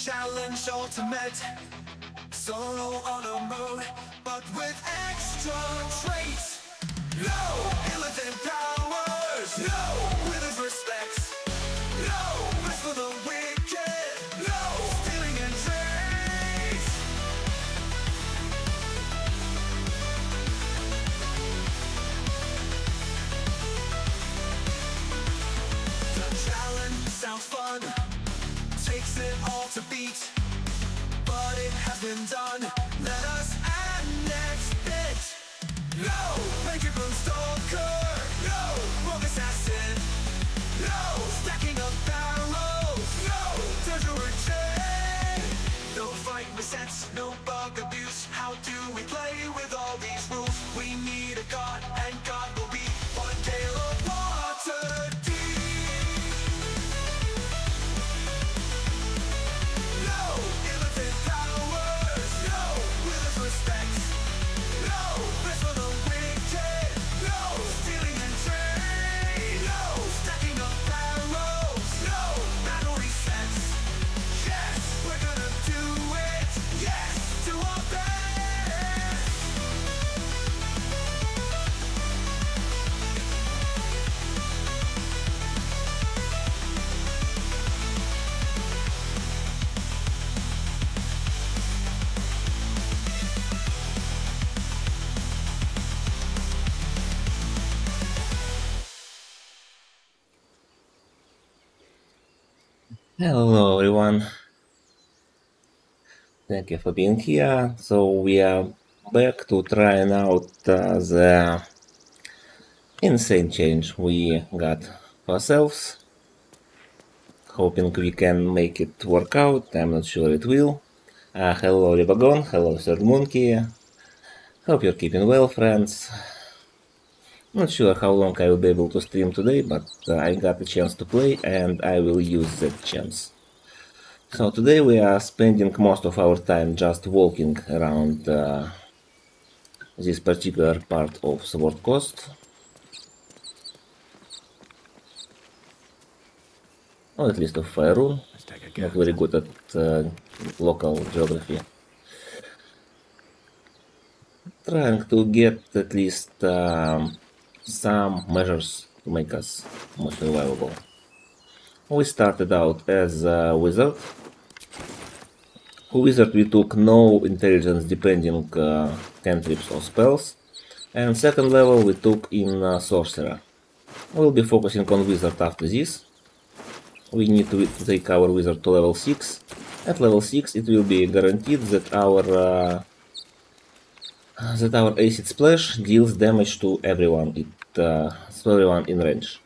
challenge ultimate. Solo on a moon, but with extra traits. No illitant powers. No withers respects. No rest for the wicked. No stealing and traits. The challenge sounds fun. Takes it all to beat. But it has been done. Let us annex it. No, make it gloomstalker. No, rogue assassin. No, stacking up barrels. No, treasure chain. No fight resets, no bug abuse. How do we play with all these rules? We need a god, and God will be one Gale of water deep. No illitant powers. No with respects. No rest for the wicked. No stealing and trade. No stacking up barrels. No battle resets. Yes, we're gonna do it. Yes, to our best. Hello everyone, thank you for being here. So we are back to trying out the insane change we got for ourselves. Hoping we can make it work out, I'm not sure it will. Hello Ribagon, hello Third Monkey. Hope you're keeping well, friends. Not sure how long I will be able to stream today, but I got a chance to play and I will use that chance. So today we are spending most of our time just walking around this particular part of Sword Coast. Or at least of Faerun. Not very good at local geography. Trying to get at least some measures to make us more survivable. We started out as a wizard. Wizard we took no intelligence depending cantrips or spells, and second level we took in sorcerer. We'll be focusing on wizard after this. We need to take our wizard to level 6. At level 6 it will be guaranteed that our acid splash deals damage to everyone, everyone in range.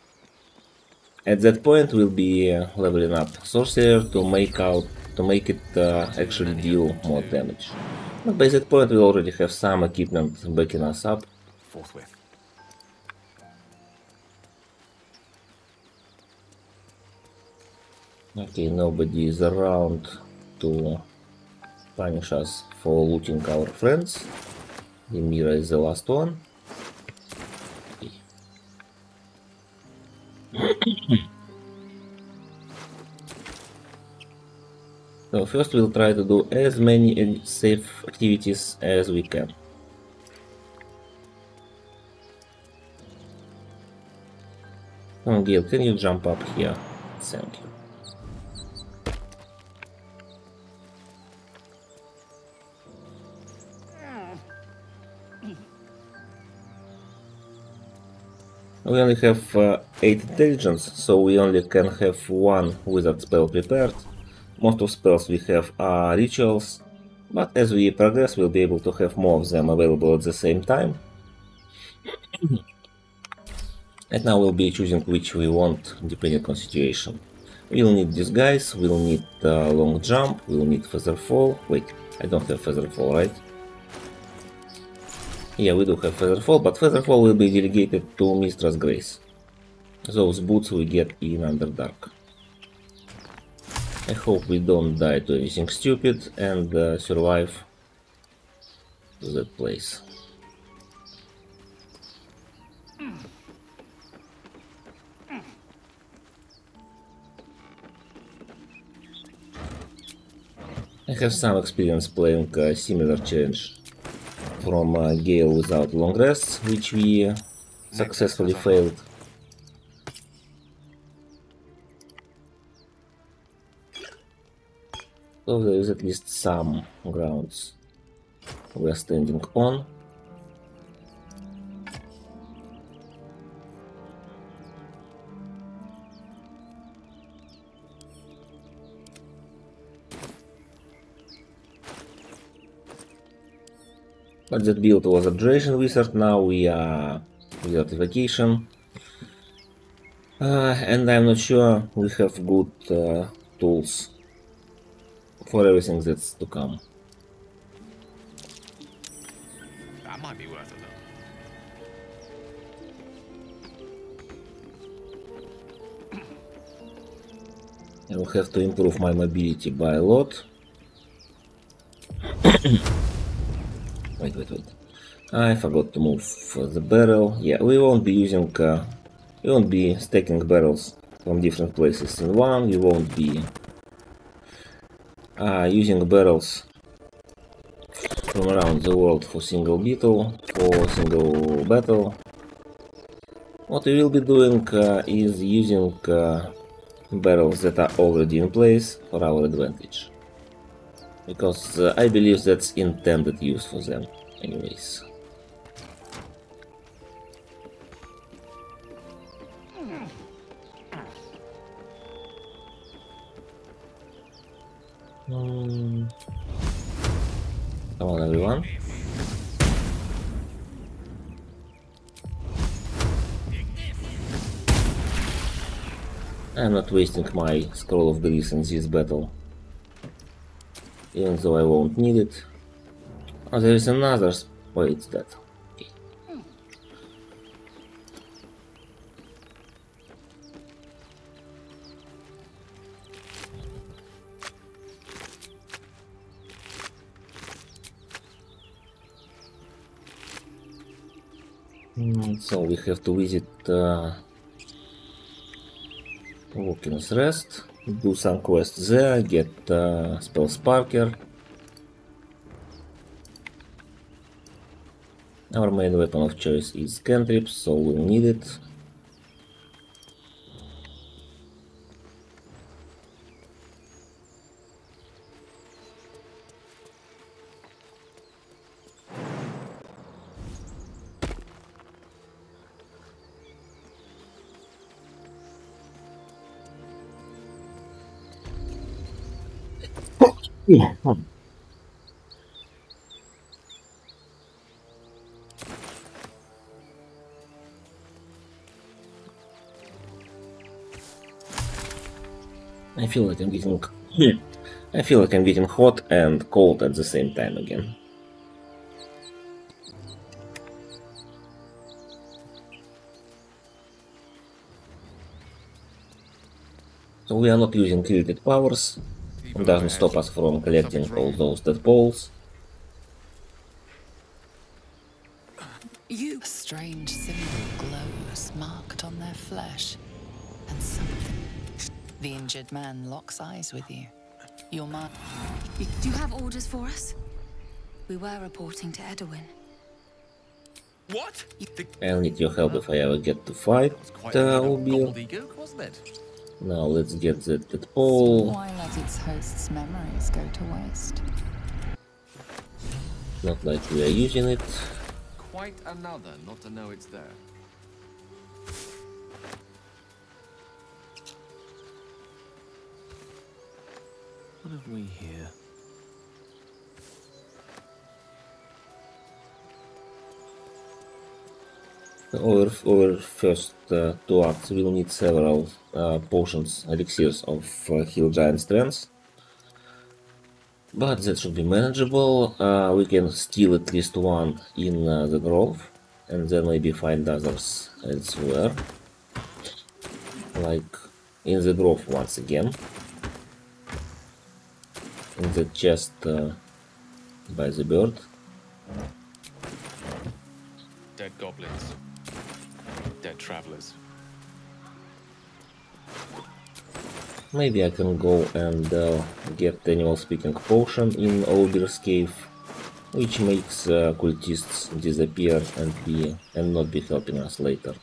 At that point we'll be leveling up sorcerer to make it actually deal more damage. But by that point we already have some equipment backing us up. Forthwith. Okay, nobody is around to punish us for looting our friends. Ymira is the last one. So first we'll try to do as many safe activities as we can. Oh, Gale, can you jump up here? Thank you. We only have 8 intelligence, so we only can have one wizard spell prepared. Most of spells we have are rituals, but as we progress we'll be able to have more of them available at the same time. And now we'll be choosing which we want depending on situation. We'll need disguise, we'll need long jump, we'll need feather fall. Wait, I don't have feather fall, right? Yeah, we do have feather fall, but feather fall will be delegated to Mistress Grace. Those boots we get in Underdark. I hope we don't die to anything stupid and survive to that place. I have some experience playing a similar challenge from Gale without long rests, which we successfully failed. So there is at least some grounds we are standing on. But that build was a duration wizard, now we are wizard evocation. And I'm not sure we have good tools for everything that's to come. That might be worth a look. I will have to improve my mobility by a lot. Wait. I forgot to move the barrel. Yeah, we won't be using... we won't be stacking barrels from different places in one. We won't be using barrels from around the world for single battle. What we will be doing is using barrels that are already in place for our advantage. Because I believe that's intended use for them, anyways. Come on, everyone. I'm not wasting my scroll of beliefs in this battle, even though I won't need it. Oh, there is another. Wait, it's that. Okay. So we have to visit Walking's Rest, do some quests there, get spellcaster. Our main weapon of choice is cantrips, so we'll need it. Yeah. I feel like I'm getting I feel like I'm getting hot and cold at the same time again. So we are not using created powers. It doesn't stop us from collecting all those tadpoles. A strange symbol glows, marked on their flesh, and something. The injured man locks eyes with you. Your mind. Do you have orders for us? We were reporting to Edwin. What? I'll need your help if I ever get to fight. Wasn't it? Now let's get the tadpole. Why let its host's memories go to waste? Not like we are using it. Quite another not to know it's there. What have we here? Our first two acts will need several potions, elixirs of heal giant strength. But that should be manageable. We can steal at least one in the grove, and then maybe find others elsewhere. Like in the grove once again. In the chest by the bird. Dead goblins. Dead travelers. maybe I can go and get animal speaking potion in Ogre's cave, which makes cultists disappear and not be helping us later.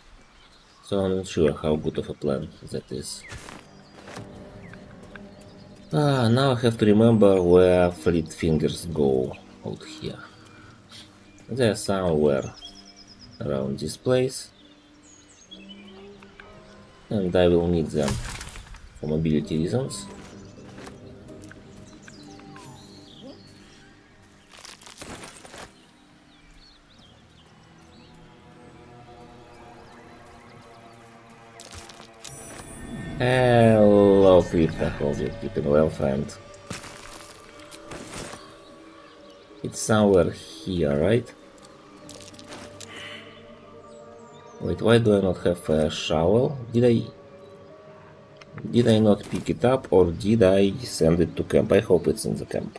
So I'm not sure how good of a plan that is. Now I have to remember where fleet fingers go out here. They're somewhere around this place, and I will need them for mobility reasons. Hello, Flipper, hope you're keeping well, friend. It's somewhere here, right? Wait, why do I not have a shovel? Did I not pick it up, or did I send it to camp? I hope it's in the camp.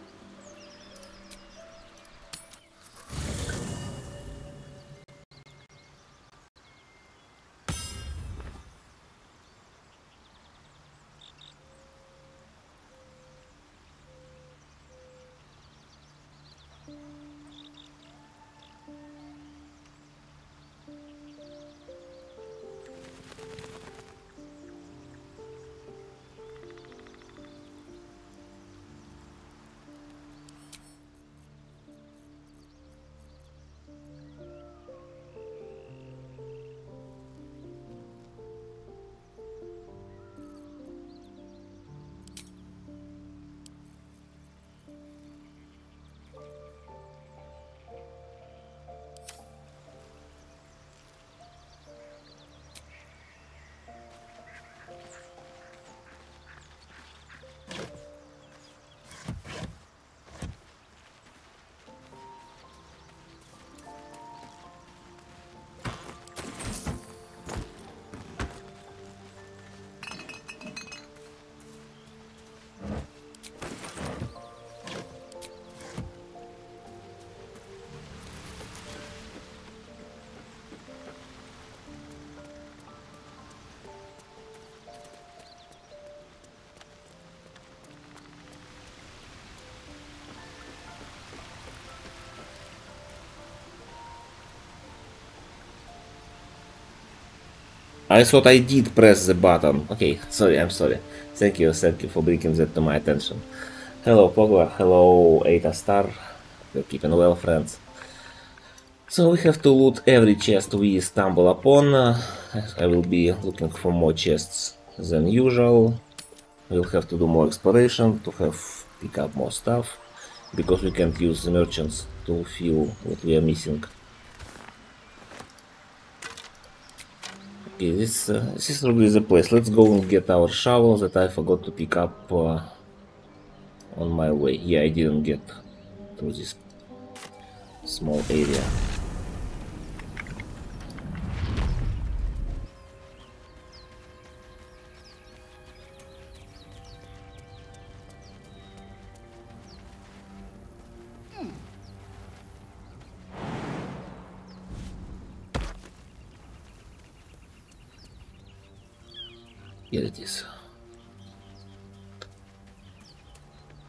I thought I did press the button. Okay, sorry, I'm sorry. Thank you for bringing that to my attention. Hello, Pogler. Hello, Eta Star. You're keeping well, friends. So we have to loot every chest we stumble upon. I will be looking for more chests than usual. We'll have to do more exploration to pick up more stuff, because we can't use the merchants to fill what we are missing. Okay, this is probably the place. Let's go and get our shovel that I forgot to pick up on my way. Yeah, I didn't get through this small area. Here it is.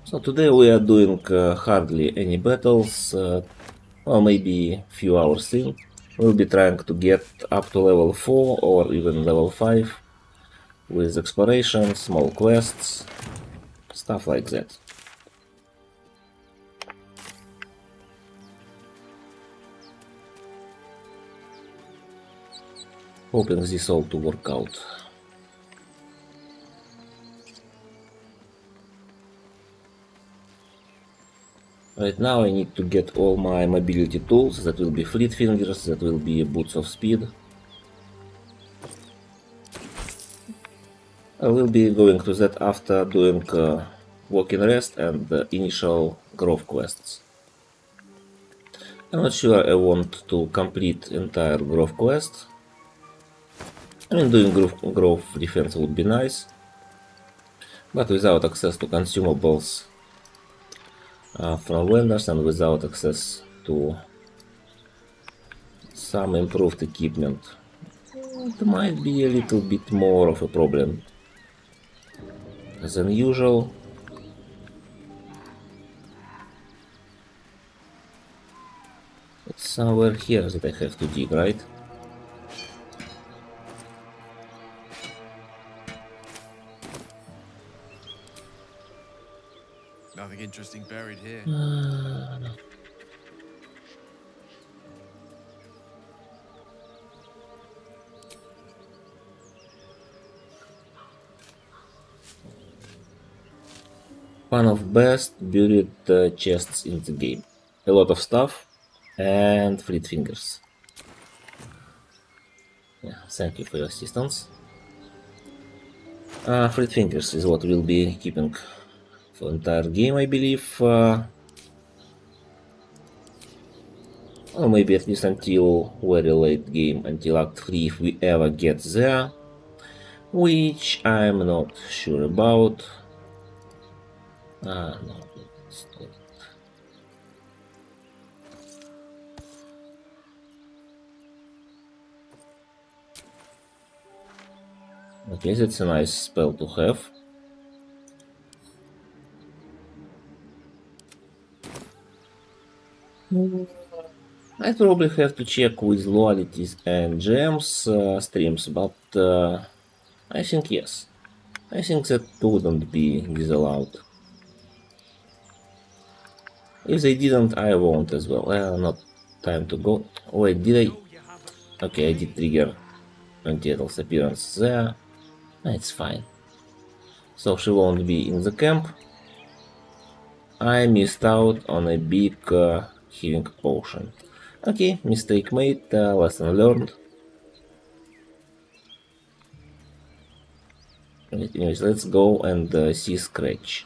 So today we are doing hardly any battles, or maybe few hours in. We'll be trying to get up to level 4 or even level 5 with exploration, small quests, stuff like that. Hoping this all to work out. Right now I need to get all my mobility tools. That will be fleet fingers, that will be boots of speed. I will be going to that after doing walk-in rest and the initial grove quests. I'm not sure I want to complete entire grove quest. I mean, doing grove defense would be nice, but without access to consumables from vendors and without access to some improved equipment, it might be a little bit more of a problem. than usual. It's somewhere here that I have to dig, right? Nothing interesting buried here. One of best buried chests in the game. A lot of stuff and fleet fingers. Yeah, thank you for your assistance. Fleet fingers is what we'll be keeping for the entire game, I believe. Or maybe at least until very late game, until Act 3 if we ever get there. Which I'm not sure about. No, it's not. Okay, that's a nice spell to have. I probably have to check with Lualities and gems streams, but I think yes. I think that wouldn't be disallowed. If they didn't, I won't as well. Not time to go. Wait, did I? Okay, I did trigger Antietal's appearance there. It's fine. So she won't be in the camp. I missed out on a big healing potion. Okay, mistake made, lesson learned. Anyways, let's go and see Scratch.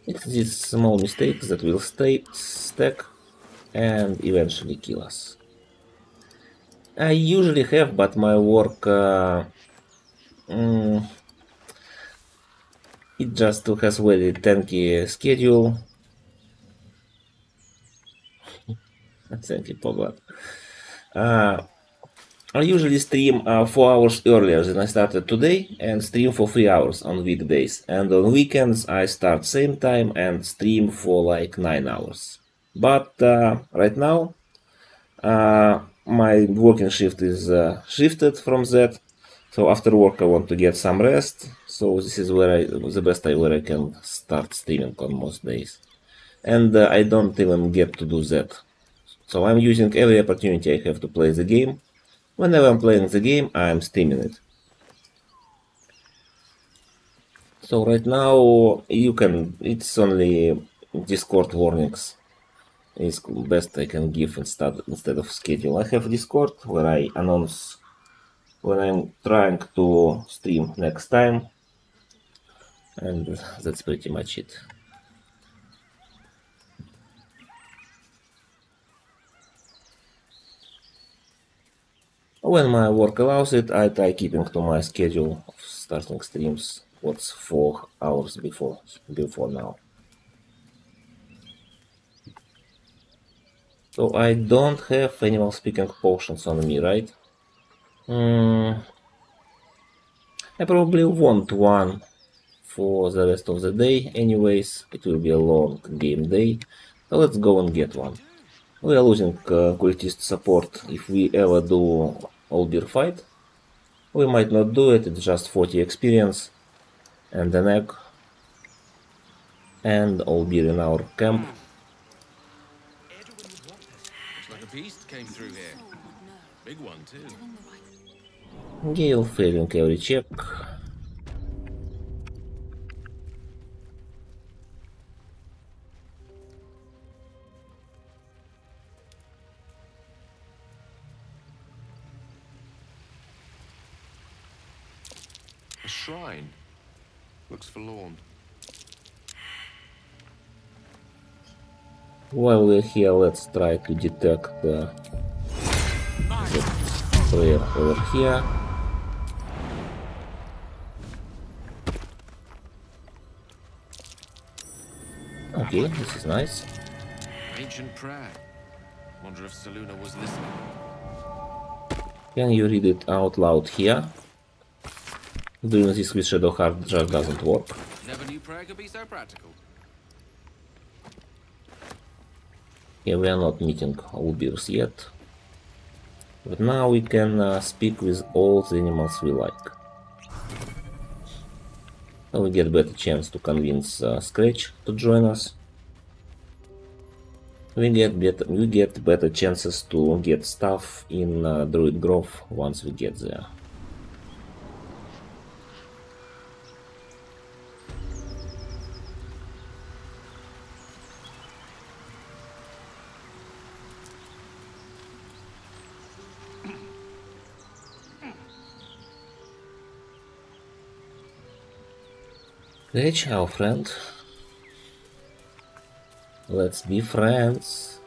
It's these small mistakes that will stack and eventually kill us. I usually have, but my work it just has very tanky schedule. Thank you, Pogba. I usually stream 4 hours earlier than I started today and stream for 3 hours on weekdays. And on weekends I start same time and stream for like 9 hours. But right now my working shift is shifted from that. So after work I want to get some rest. So this is where the best time where I can start streaming on most days. And I don't even get to do that. So I'm using every opportunity I have to play the game. Whenever I'm playing the game, I'm streaming it. So right now, it's only Discord warnings. It's best I can give instead of schedule. I have Discord where I announce when I'm trying to stream next time. And that's pretty much it. When my work allows it, I try keeping to my schedule of starting streams. What's 4 hours before now. So I don't have animal speaking potions on me, right? I probably want one for the rest of the day. Anyways, it will be a long game day. So let's go and get one. We are losing cultist support if we ever do Olbir fight. We might not do it, it's just 40 experience and an egg. And Olbir in our camp. Looks like a beast came through here. Big one too. Gale failing every check. A shrine. Looks forlorn. While we're here, let's try to detect the player over here. Okay, this is nice. Ancient prayer. Wonder if Saluna was listening. Can you read it out loud here? Doing this with Shadow Heart just doesn't work. Never knew prayer could be so practical. Yeah, we are not meeting Ulbirs yet. But now we can speak with all the animals we like. So we get better chance to convince Scratch to join us. We get better chances to get stuff in Druid Grove once we get there. Scratch, our friend. Let's be friends.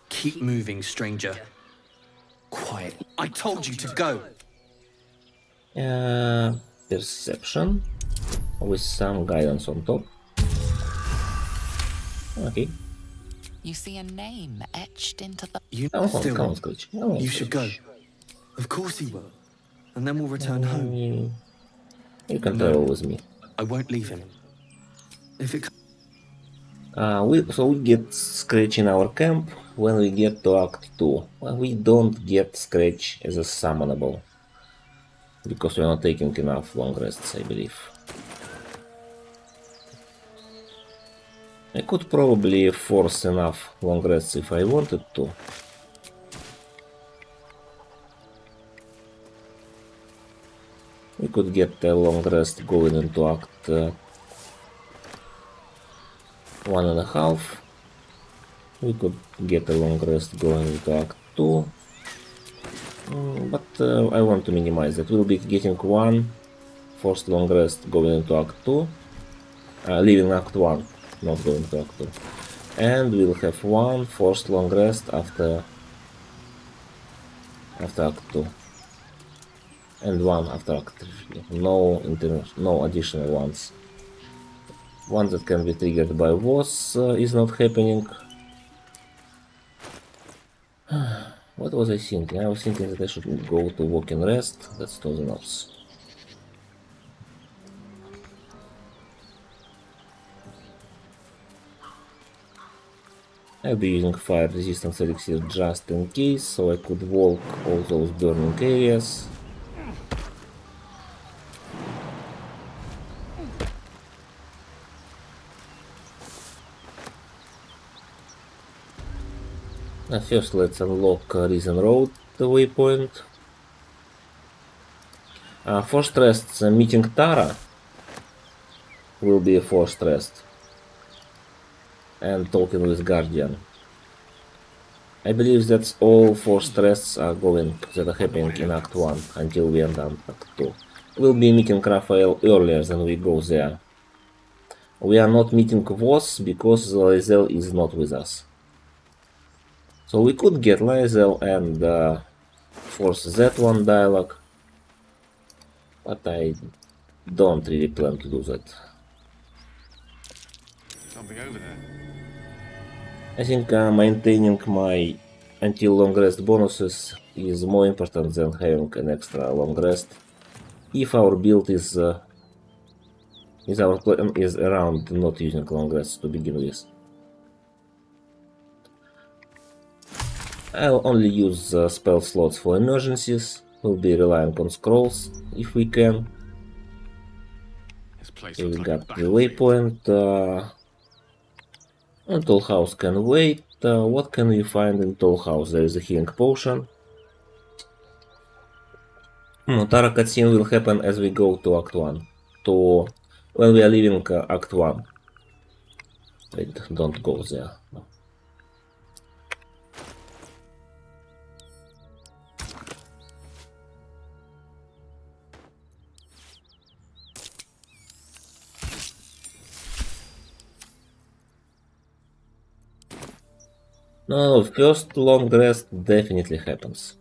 Keep moving, stranger. Quiet. I told you to go. Perception with some guidance on top. Okay. You see a name etched into the... You Come on, still. come on, Scratch. Come on, You should go. Of course he will. And then we'll return home. You can No. travel with me. I won't leave him. If it So we get Scratch in our camp when we get to Act 2. Well, we don't get Scratch as a summonable. Because we're not taking enough long rests, I believe. I could probably force enough long rests if I wanted to. We could get a long rest going into Act 1.5. We could get a long rest going into Act 2. But I want to minimize that. We'll be getting one forced long rest going into Act 2. Leaving Act 1, not going to Act 2. And we'll have one forced long rest after Act 2. And one after Act 3. No additional ones. One that can be triggered by WOS is not happening. What was I thinking? I was thinking that I should go to walk and rest. That's to the north. I'll be using fire resistance elixir just in case, so I could walk all those burning areas. First, let's unlock Risen Road, the waypoint. Forced rests meeting Tara will be a forced rest. And talking with Guardian. I believe that's all forced rests that are happening in Act 1 until we end on Act 2. We'll be meeting Raphael earlier than we go there. We are not meeting Voss because Lae'zel is not with us. So we could get Lae'zel and force that one dialogue, but I don't really plan to do that. Something over there. I think maintaining my until long rest bonuses is more important than having an extra long rest. If our build is our plan is around not using long rests to begin with. I'll only use spell slots for emergencies. We'll be relying on scrolls if we can. This place Here looks we like a got the battlefield. waypoint. Toll House can wait. What can we find in Toll House? There is a healing potion. Tara cutscene will happen as we go to Act 1. When we are leaving Act 1. Wait, don't go there. No. No, first long rest definitely happens.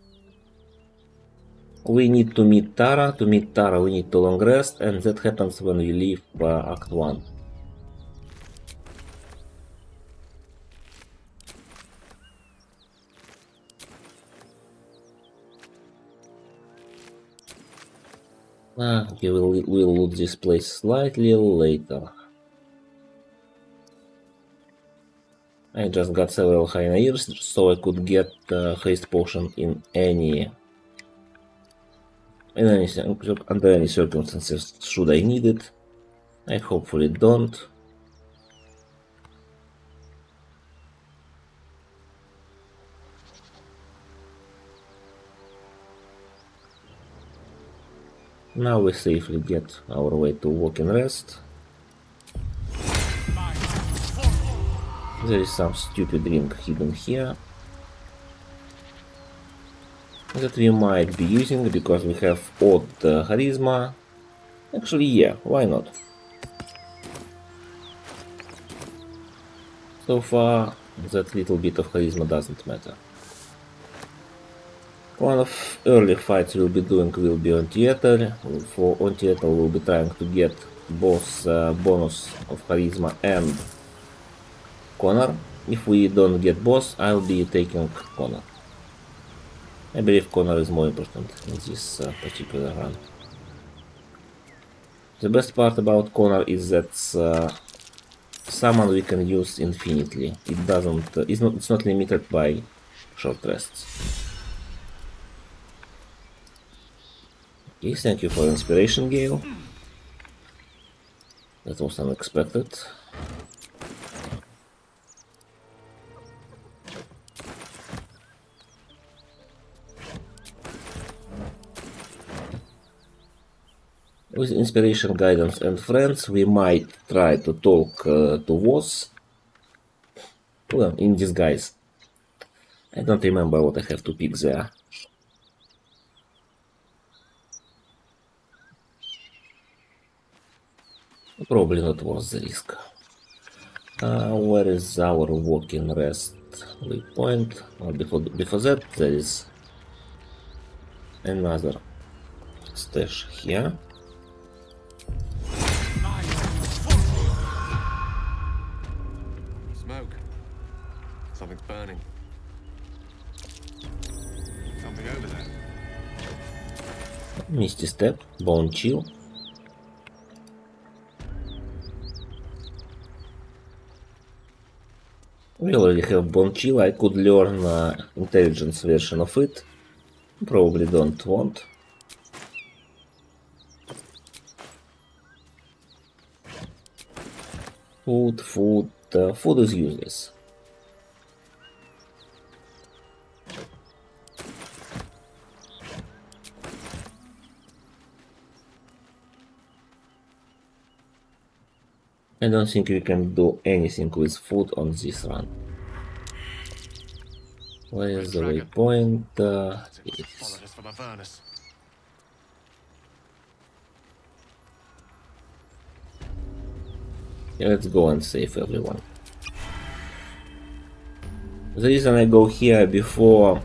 We need to meet Tara. To meet Tara, we need to long rest, and that happens when we leave Act 1. Okay, we'll loot this place slightly later. I just got several Highnairs, so I could get haste potion under any circumstances should I need it. I hopefully don't. Now we safely get our way to walk and rest. There is some stupid ring hidden here that we might be using because we have odd charisma. Actually, yeah, why not? So far, that little bit of charisma doesn't matter. One of early fights we'll be doing will be on theater. For on theater we'll be trying to get both bonus of charisma and Connor. If we don't get both, I'll be taking Connor. I believe Connor is more important in this particular run. The best part about Connor is that someone we can use infinitely. It doesn't. It's not limited by short rests. Okay, thank you for inspiration, Gale. That was unexpected. With inspiration, guidance, and friends, we might try to talk to Woz. Well, in disguise. I don't remember what I have to pick there. Probably not worth the risk. Where is our walking rest waypoint? Well, before that, there is another stash here. Smoke. Something's burning. Something over there. Misty Step, Bone Chill. We already have Bone Chill. I could learn intelligence version of it. Probably don't want. Food is useless. I don't think we can do anything with food on this run. Where is the waypoint? Yeah, let's go and save everyone. The reason I go here before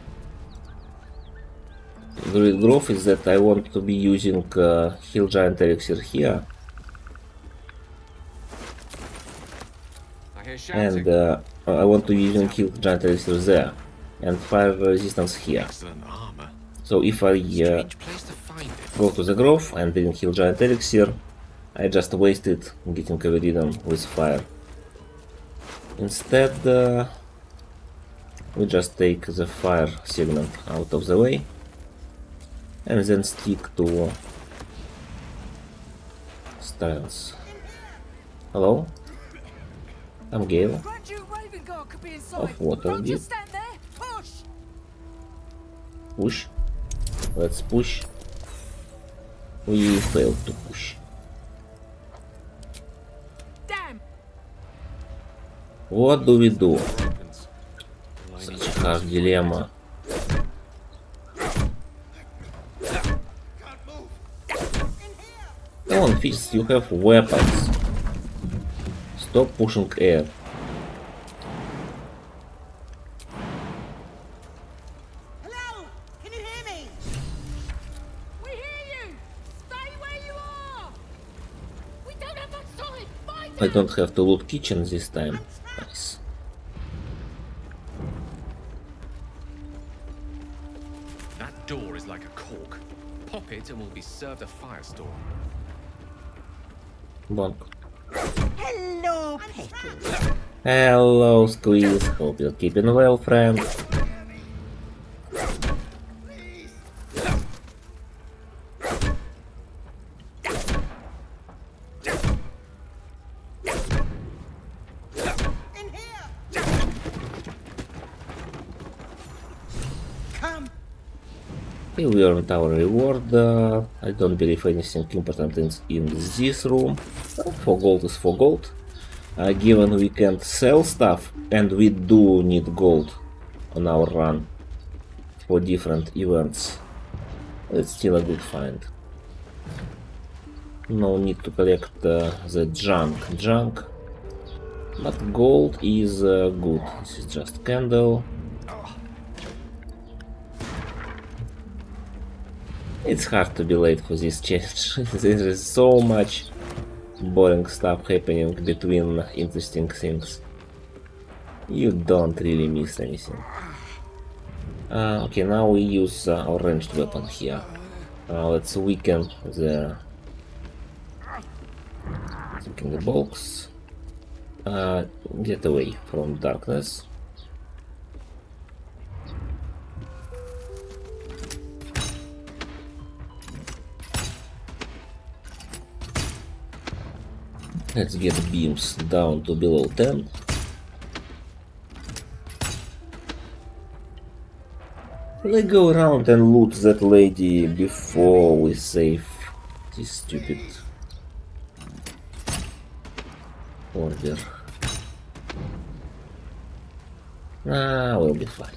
Druid Grove is that I want to be using Hill Giant Elixir here. And I want to be using Hill Giant Elixir there. And fire resistance here. So if I go to the Grove and drink Hill Giant Elixir, I just wasted getting Everidden with fire. Instead, we just take the fire segment out of the way and then stick to strengths. Hello? I'm Gale of Waterdeep. Push. Let's push. We failed to push. What do we do? Such a hard dilemma. Come on, fish, you have weapons. Stop pushing air. Hello? Can you hear me? I don't have to loot kitchen this time. Nice. That door is like a cork. Pop it and we'll be served a firestorm. Bonk. Hello, Petal. Hello, Squeeze. Hope you're keeping well, friend. In here. Come. Okay, we earned our reward. I don't believe anything important in this room. For gold is for gold. Given we can't sell stuff, and we do need gold on our run for different events, it's still a good find. No need to collect the junk, but gold is good. This is just candle. It's hard to be late for this change. There is so much boring stuff happening between interesting things. You don't really miss anything. Okay, now we use our ranged weapon here. Let's weaken the box. Get away from darkness. Let's get beams down to below 10. Let's go around and loot that lady before we save this stupid order. We'll be fine.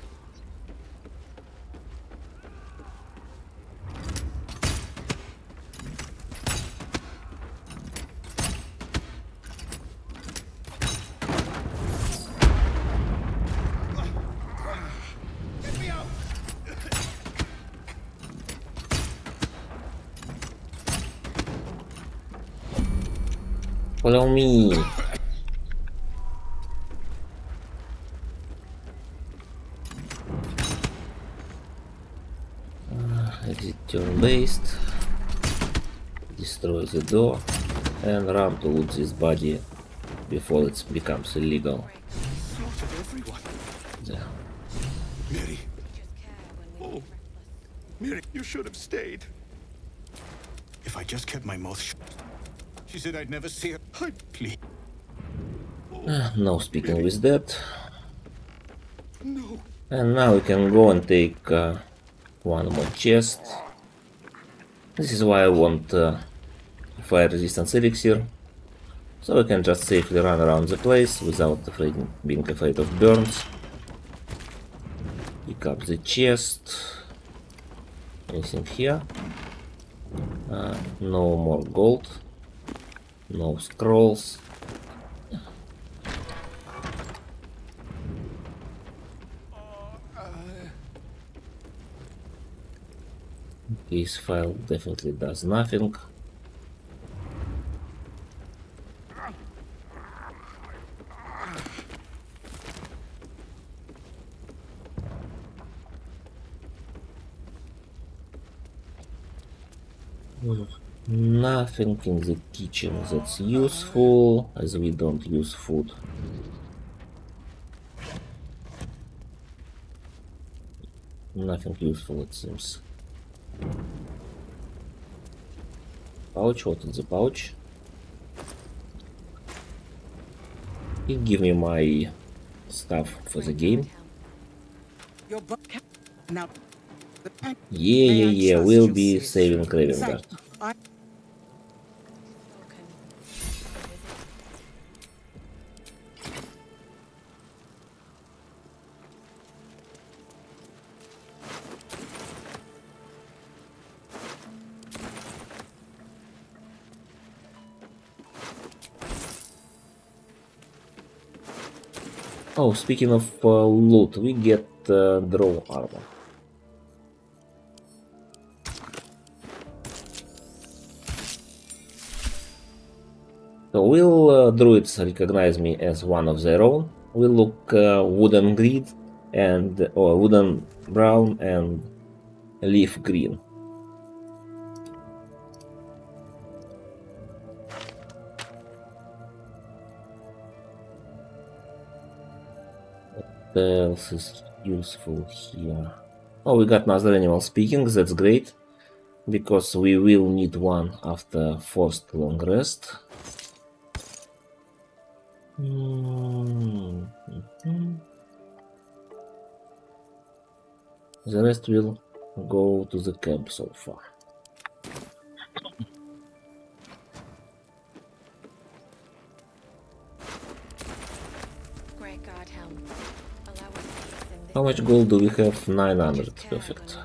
Follow me. Exit turn-based. Destroy the door and run to loot this body before it becomes illegal. Slaughtered everyone. There. Mary. Oh, Mary, you should have stayed. If I just kept my mouth shut. She said I'd never see her. Please. No speaking with that. No. And now we can go and take one more chest. This is why I want fire resistance elixir, so we can just safely run around the place without being afraid of burns. Pick up the chest. Anything here? No more gold. No scrolls. This file definitely does nothing. Nothing in the kitchen that's useful, as we don't use food. Nothing useful, it seems. Pouch, what is the pouch? It give me my stuff for the game. Your book now. Yeah, we'll be saving Craven Guard. Oh, speaking of loot, we get draw armor. So will druids recognize me as one of their own? Will look wooden green and or wooden brown and leaf green. What else is useful here? Oh, we got another animal speaking, that's great, because we will need one after forced long rest. The rest will go to the camp so far. Great God, Helm. Allow us to use them. How much gold do we have? 900. Perfect.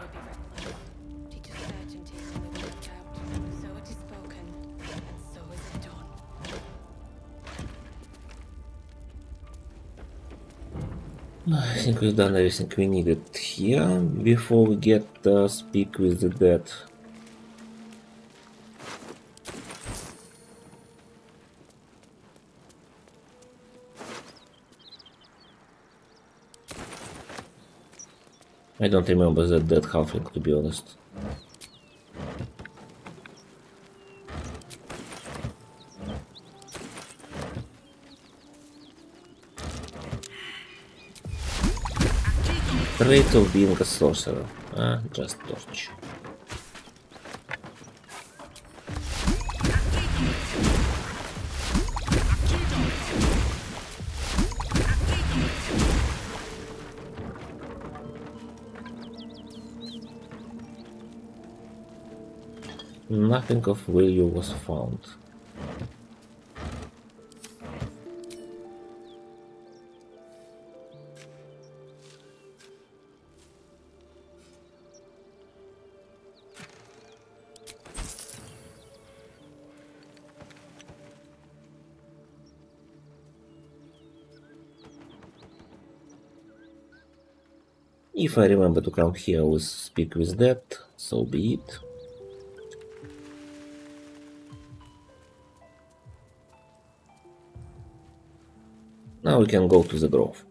Teach us certainty when we work out. So it is spoken, and so is it done. I think we've done everything we needed here before we get speak with the dead. I don't remember that dead halfling, to be honest. Trait of being a sorcerer. Just torch. Nothing of value was found. If I remember to come here with speak with dead, so be it. Now we can go to the grove.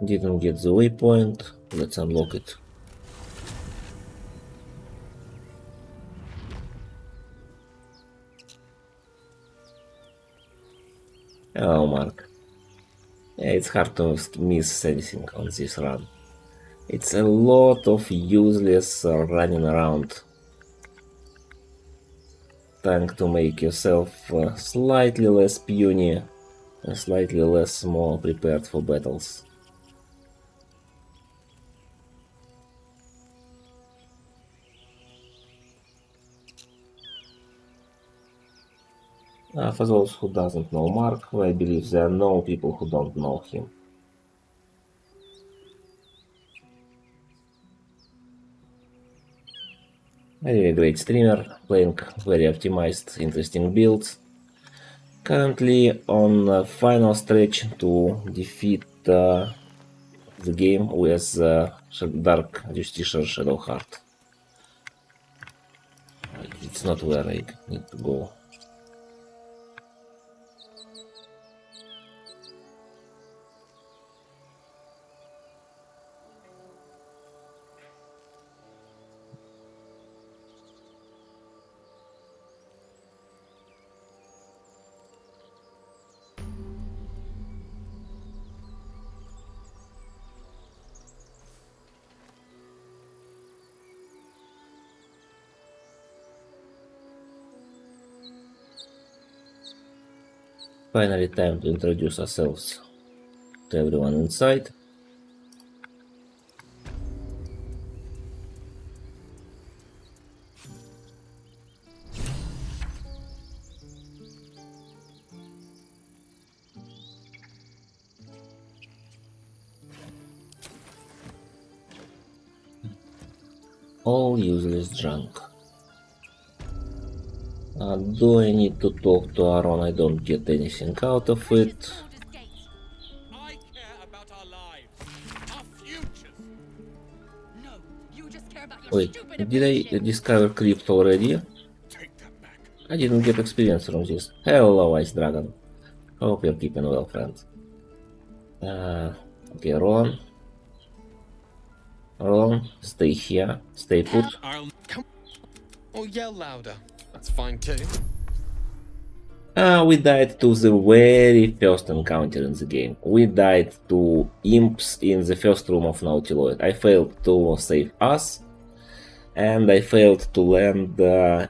Didn't get the waypoint, let's unlock it. Oh, Mark. Yeah, it's hard to miss anything on this run. It's a lot of useless running around, trying to make yourself slightly less puny and slightly less more prepared for battles. For those who doesn't know Mark, I believe there are no people who don't know him. Anyway, great streamer, playing very optimized, interesting builds. Currently on final stretch to defeat the game with Dark Justiciar Shadowheart. It's not where I need to go. Finally time to introduce ourselves to everyone inside. All useless junk. Do I need to talk to Orin? I don't get anything out of it. I care about our lives, our futures. No, you just care about Wait, did I discover crypt already? I didn't get experience from this. Hello, Ice Dragon. Hope you're keeping well, friend. Okay, Ron. Ron, stay here. Stay put. I'll come. Or yell louder. That's fine too. We died to the very first encounter in the game. We died to imps in the first room of Nautiloid. I failed to save us, and I failed to land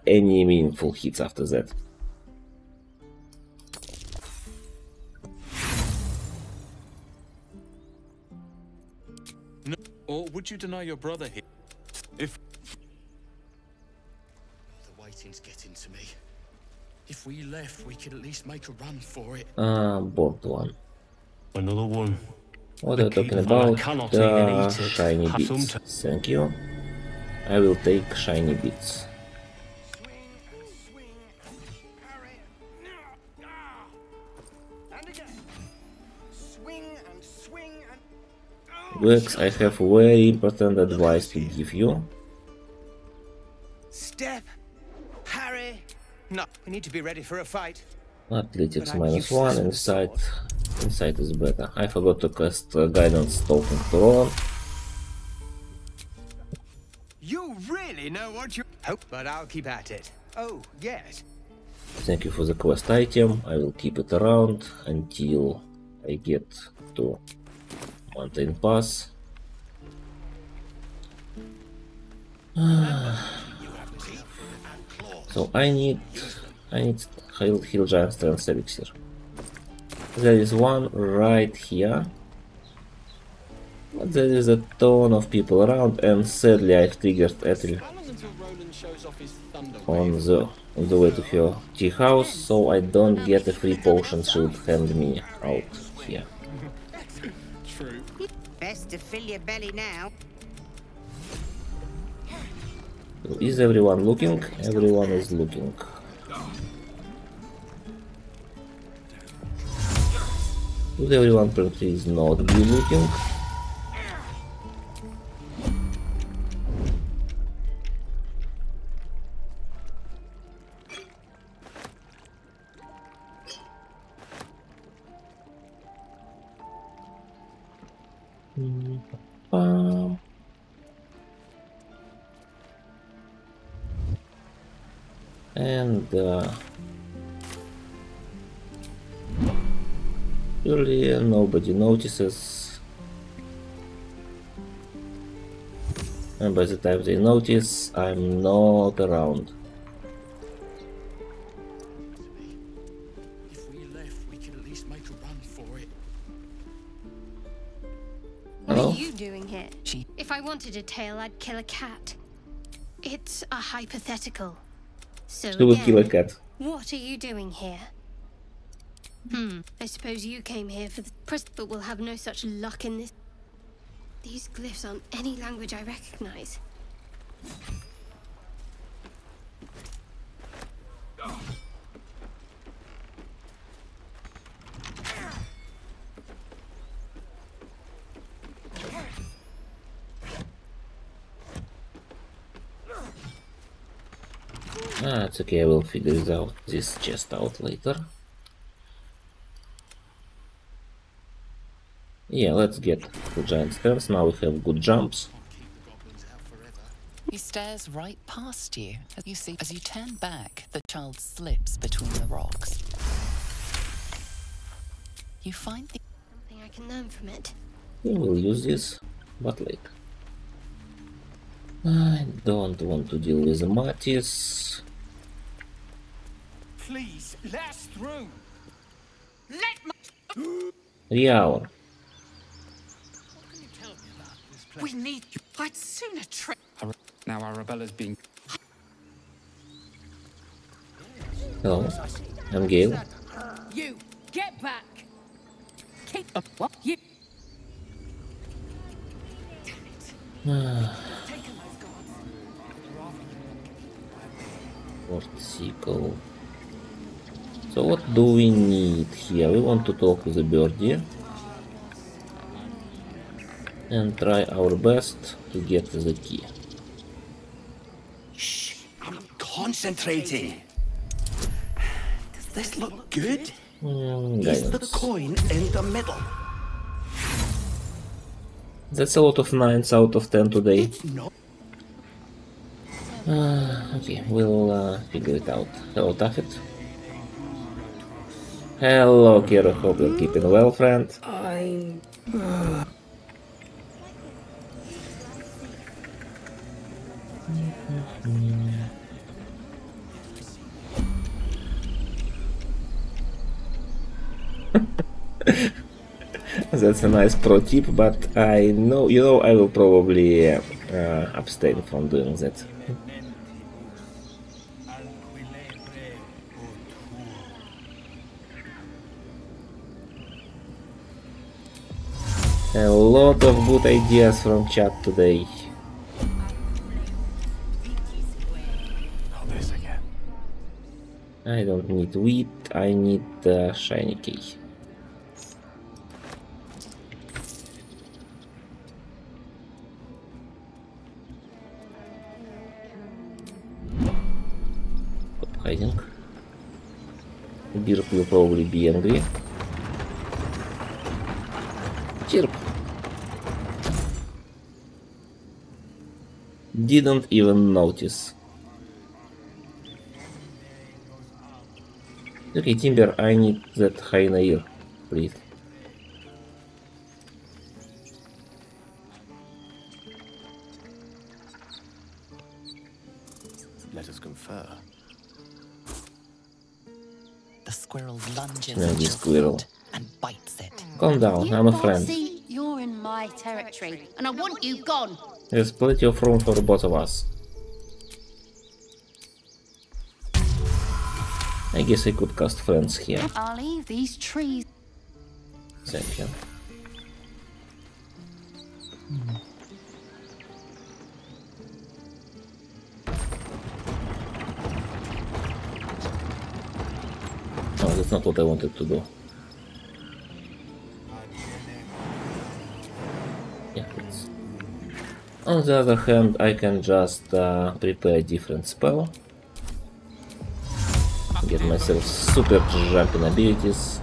any meaningful hits after that. No, or would you deny your brother here? If the waiting's getting to me. If we left, we could at least make a run for it. Board one. Another one. What are you talking about? Shiny bits. Thank you. I will take shiny bits. Vex, I have very important advice to give you. Step, parry. No, we need to be ready for a fight. Athletics -1 inside. Inside is better. I forgot to cast guidance token to Ron. You really know what you hope, but I'll keep at it. Oh, yes. Thank you for the quest item. I will keep it around until I get to Mountain Pass. So I need heal giant strength elixir. There is one right here, but there is a ton of people around, and sadly I've triggered Ethel on the way to her tea house, so I don't get a free potion she would hand me out here. True. Best to fill your belly now. So is everyone looking? Everyone is looking. Would everyone please not be looking? And surely nobody notices, and by the time they notice, I'm not around. If we left, we could at least make a run for it. What Hello? are you doing here? If I wanted a tail, I'd kill a cat. It's a hypothetical. So She will kill a again, cat. what are you doing here? I suppose you came here for the press, but we'll have no such luck in this. These glyphs aren't any language I recognize. It's okay, I will figure this chest out later. Yeah, let's get the giant stairs. Now we have good jumps. He stares right past you. As you turn back, the child slips between the rocks. You find the Something I can learn from it. We will use this, but later. I don't want to deal with Mattis. Please, let us through. Riaur. We need you. I'd sooner try. Now Arabella's being... Hello, I'm Gale. You get back. Keep up. What you? Portico. So what do we need here? We want to talk to the birdie and try our best to get the key. concentrating. Does this look good? Is the Guidance. coin in the middle? That's a lot of 9s out of 10 today. It's not. Okay, we'll figure it out. Hello, Taffet. Hello, Kira. Hope you're keeping well, friend. That's a nice pro tip, but I know, I will probably abstain from doing that. A lot of good ideas from chat today. I don't need wheat, I need shiny key. Stop hiding. Birk will probably be angry. Chirp. Didn't even notice. Okay, Timber, I need that hyena ear, please. Let us confer. The squirrel lunges No, at this your squirrel. foot and bites it. Calm down, I'm a friend. Bossy, you're in my territory, and I want you gone. There's plenty of room for both of us. I guess I could cast friends here. I'll leave these trees. Thank you. Oh, that's not what I wanted to do. Yeah, it's... On the other hand, I can just prepare a different spell. Get myself super jumping abilities.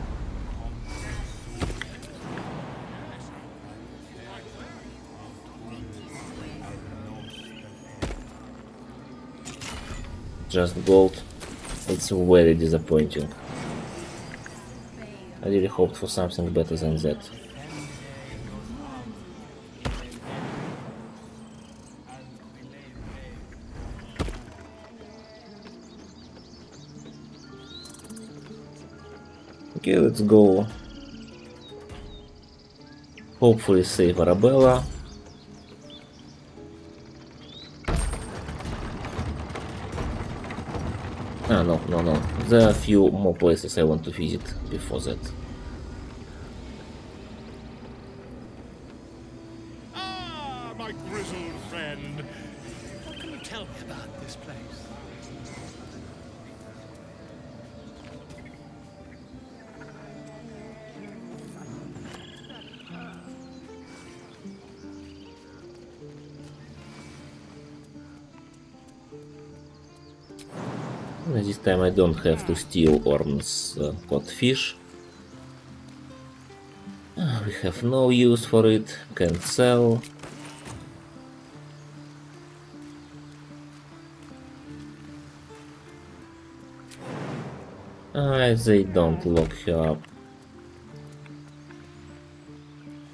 Just gold. It's very disappointing. I really hoped for something better than that. Okay, let's go. Hopefully save Arabella. Ah, no. There are a few more places I want to visit before that. Ah, my grizzled friend. What can you tell me about this place? This time I don't have to steal Orn's caught fish. We have no use for it, can't sell. They don't lock her up.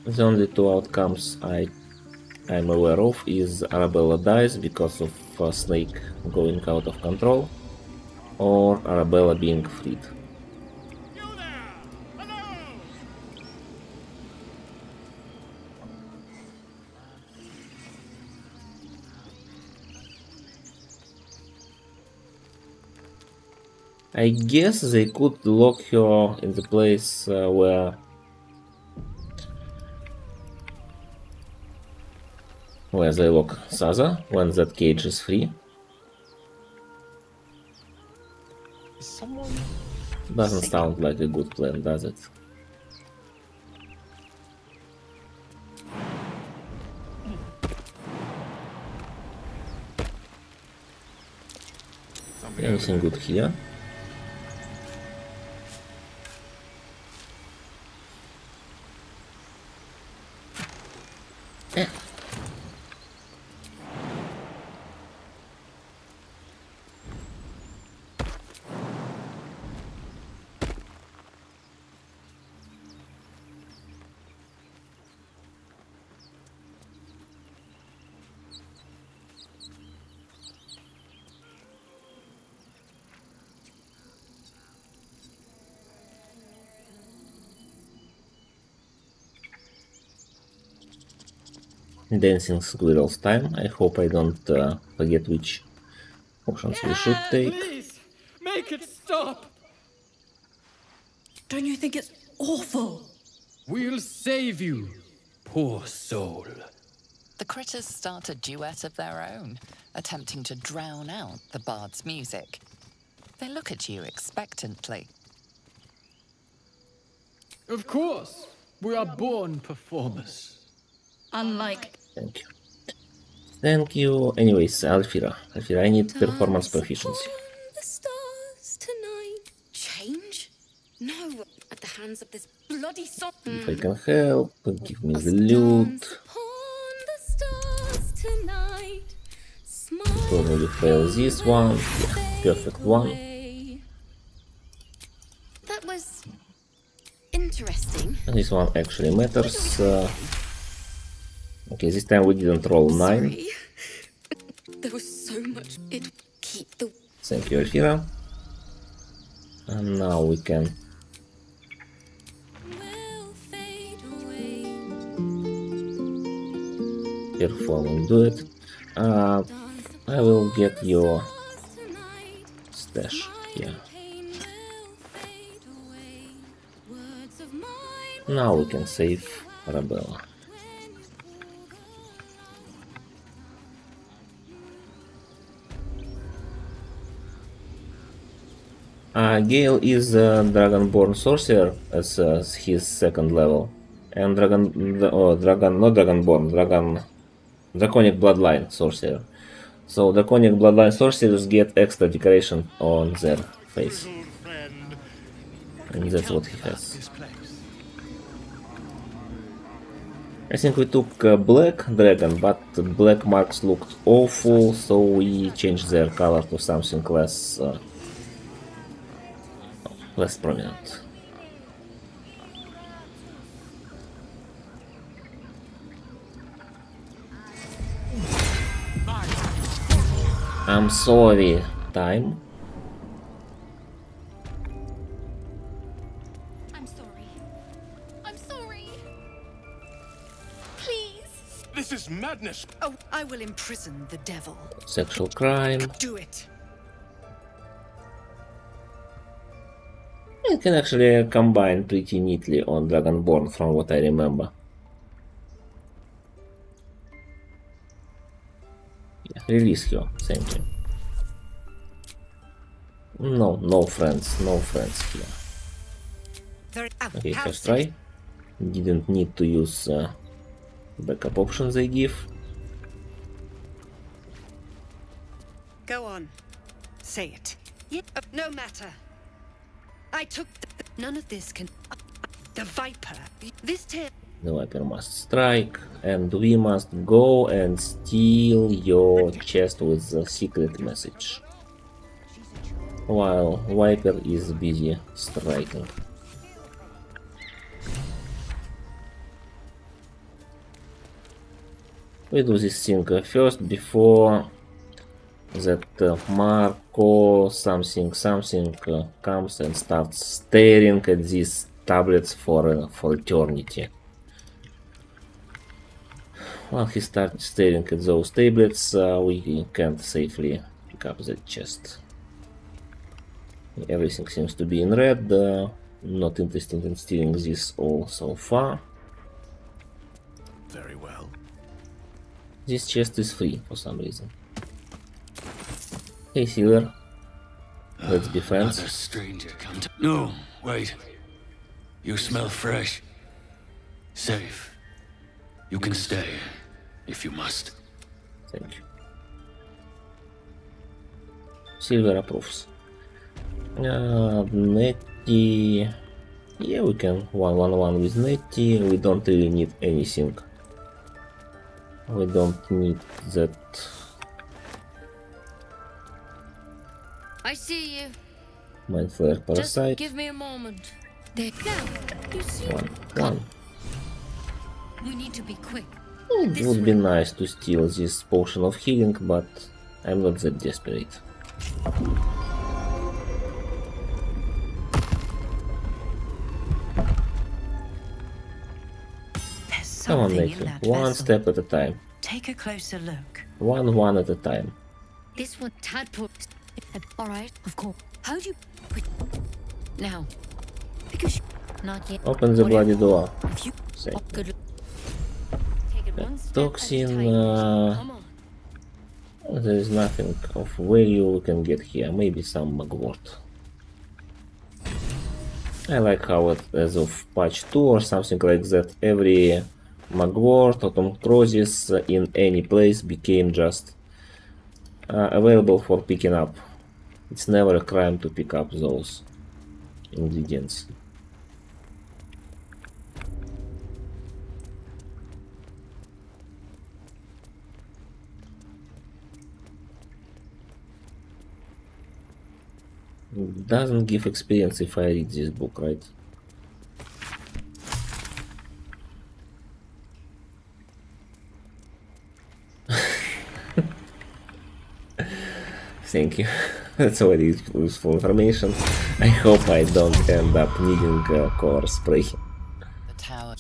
The only two outcomes I'm aware of is Arabella dies because of Snake going out of control, or Arabella being freed. You there! Hello! I guess they could lock her in the place where they lock Saza when that cage is free. Doesn't sound like a good plan, does it? Anything good here? Eh. Dancing squirrels time. I hope I don't forget which options we should take. Please, make it stop. Don't you think it's awful? We'll save you, poor soul. The critters start a duet of their own, attempting to drown out the bard's music. They look at you expectantly. Of course, we are born performers. Unlike... Thank you. Thank you. Anyways, Alfira. Alfira, I need performance proficiency. The stars tonight. Change? No, at the hands of this bloody song. If I can help, give me the loot. Probably fail this one. Yeah, perfect one. That was interesting. And this one actually matters. Okay, this time we didn't roll 9. Sorry. There was so much. It keep the. Thank you, Alfira. And now we can perform and do it. I will get your stash here. Now we can save Arabella. Gale is a Dragonborn Sorcerer as his second level, and Draconic Bloodline Sorcerer. So Draconic Bloodline Sorcerers get extra decoration on their face, and that's what he has. I think we took Black Dragon, but black marks looked awful, so we changed their color to something less prominent. I'm sorry, time. I'm sorry. I'm sorry. Please. This is madness. Oh, I will imprison the devil. Sexual crime. Do it. It can actually combine pretty neatly on Dragonborn from what I remember. Yeah, release her, thank you. No friends here. Okay, first try. Didn't need to use backup options they give. Go on. Say it. No matter. I took none of this can. The Viper. This tale. The Viper must strike, and we must go and steal your chest with the secret message. While Viper is busy striking. We do this thing first before that Marco something comes and starts staring at these tablets for eternity. While he starts staring at those tablets, we can't safely pick up that chest. Everything seems to be in red. Not interested in stealing this all so far. Very well. This chest is free for some reason. Hey, Sealer. Let's be friends. Another stranger come to... No, wait. You smell fresh. Safe. You can stay, if you must. Thank you. silver approves. Netty. Yeah, we can 1-1-1 with Netty. We don't really need anything. We don't need that. I see you. Mind Flare Parasite. Just give me a moment. There. Now, you see. 1-1. We need to be quick. It would be nice to steal this potion of healing, but I'm not that desperate. Come on, Nathan. One step at a time. Take a closer look. One at a time. This one, tadpole. All right, of course. How do you? Now, because not yet. Open the bloody door. Say. Good. Toxin. There is nothing of value we can get here. Maybe some mugwort. I like how it, as of patch 2 or something like that, every mugwort or crosses in any place became just available for picking up. It's never a crime to pick up those ingredients. It doesn't give experience if I read this book, right? Thank you. That's already useful information. I hope I don't end up needing core spray. The tower.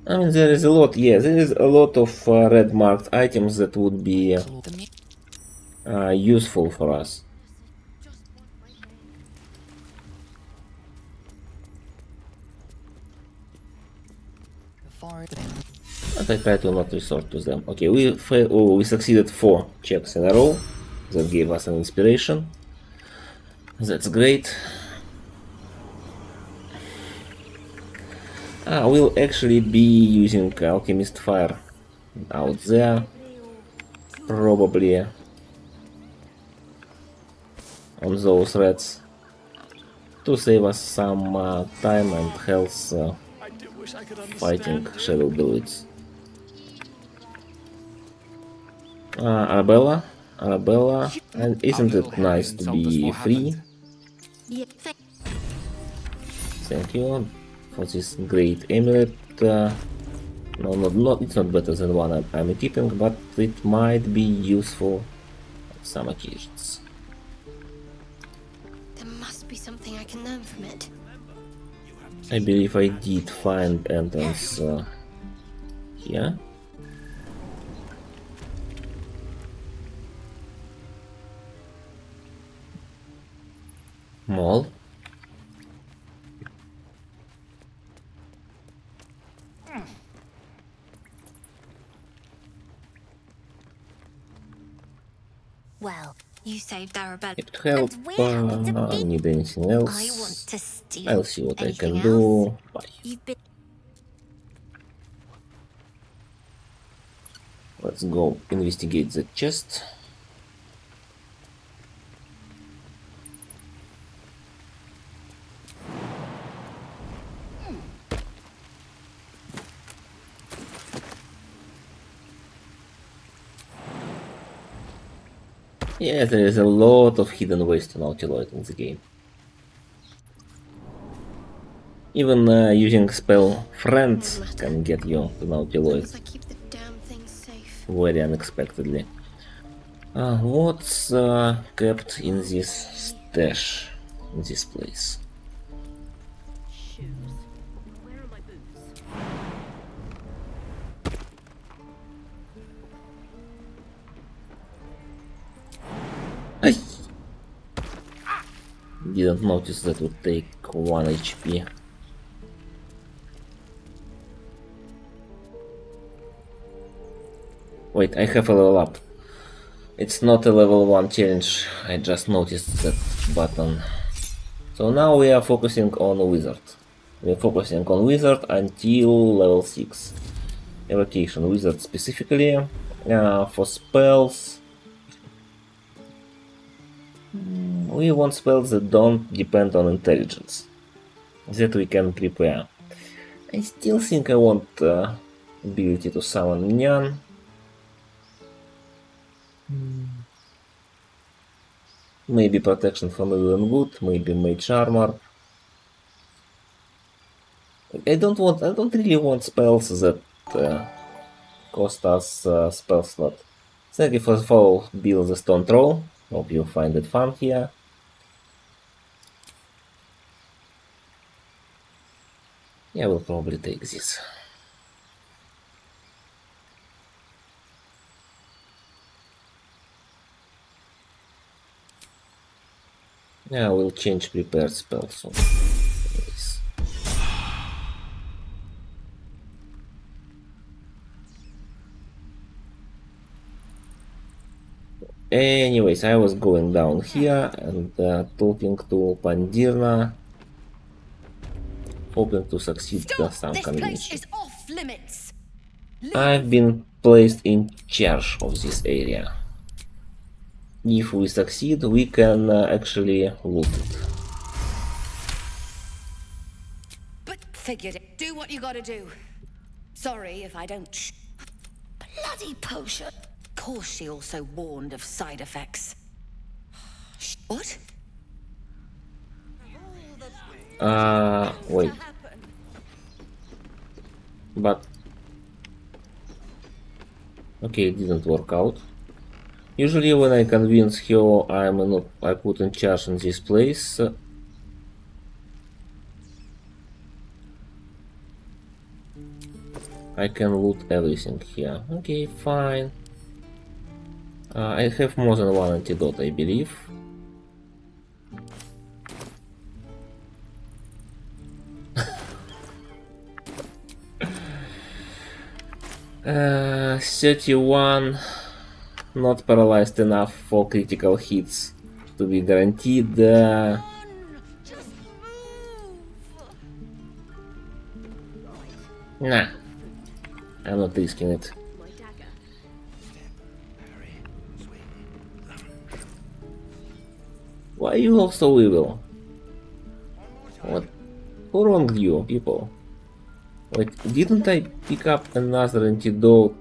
I mean, there is a lot, yeah, there is a lot of red marked items that would be useful for us. But I try to not resort to them. Okay, we succeeded 4 checks in a row. That gave us an inspiration. That's great. We'll actually be using Alchemist Fire out there. Probably on those rats to save us some time and health fighting shadow druids. Arabella, and isn't it nice to be free? Thank you for this great amulet. No, it's not better than one I'm equipping, but it might be useful on some occasions. There must be something I can learn from it. I believe I did find entrance here. Mall. Well, you saved Arabella. It helped. I need anything else. I want to steal. I'll see what I can do. Bye. Let's go investigate the chest. Yeah, there is a lot of hidden ways to nautiloid in the game. Even using spell friends can get you to nautiloid very unexpectedly. What's kept in this stash in this place? I didn't notice that would take 1 HP. Wait, I have a level up. It's not a level 1 challenge, I just noticed that button. So now we are focusing on a wizard. We're focusing on wizard until level 6. Evocation wizard specifically. For spells, we want spells that don't depend on intelligence, that we can prepare. I still think I want ability to summon Nyan. Maybe protection from evil and good, maybe mage armor. I don't really want spells that cost us spell slot. Thank you for the follow, Bill the Stone Troll. Hope you find it fun here. Yeah, we'll probably take this. Yeah, we'll change prepared spell soon. Yes. Anyways, I was going down here and talking to Pandirna, hoping to succeed some conviction. Is off limits. I've been placed in charge of this area. If we succeed, we can actually loot it. But figured it. Do what you gotta do. Sorry if I don't. Bloody potion. Of course, she also warned of side effects. What? Wait. But okay, it didn't work out. Usually when I convince her I put in charge in this place. I can loot everything here. Okay, fine. I have more than one antidote, I believe. Uh, 31. Not paralyzed enough for critical hits to be guaranteed. Nah, I'm not risking it. Why are you all so evil? What? Who wronged you, people? Wait, didn't I pick up another antidote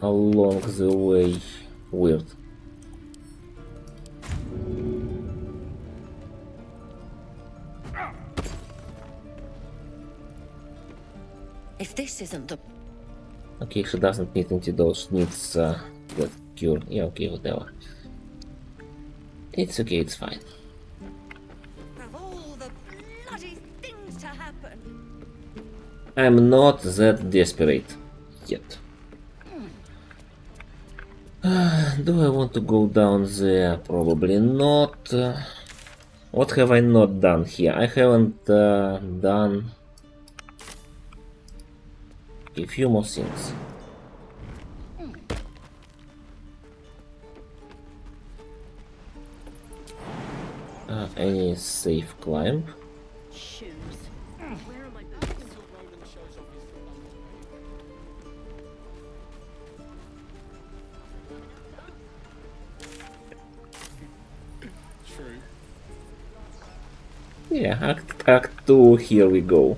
along the way? Weird. If this isn't the... Okay, she doesn't need antidote, she needs that cure. Yeah, okay, whatever. It's okay, it's fine. Of all the bloody things to happen. I'm not that desperate yet. Do I want to go down there? Probably not. What have I not done here? I haven't done a few more things. Any safe climb? Yeah, Act 2, here we go.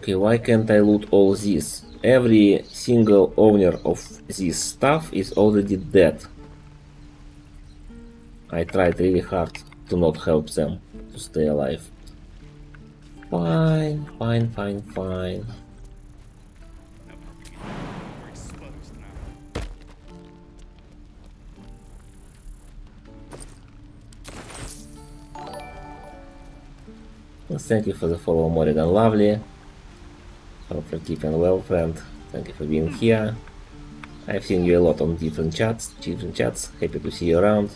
Okay, why can't I loot all this? Every single owner of this stuff is already dead. I tried really hard to not help them to stay alive. Fine, fine, fine, fine. Thank you for the follow, Morrigan Lovely. Hope you're keeping well, friend. Thank you for being here. I've seen you a lot on different chats. Happy to see you around.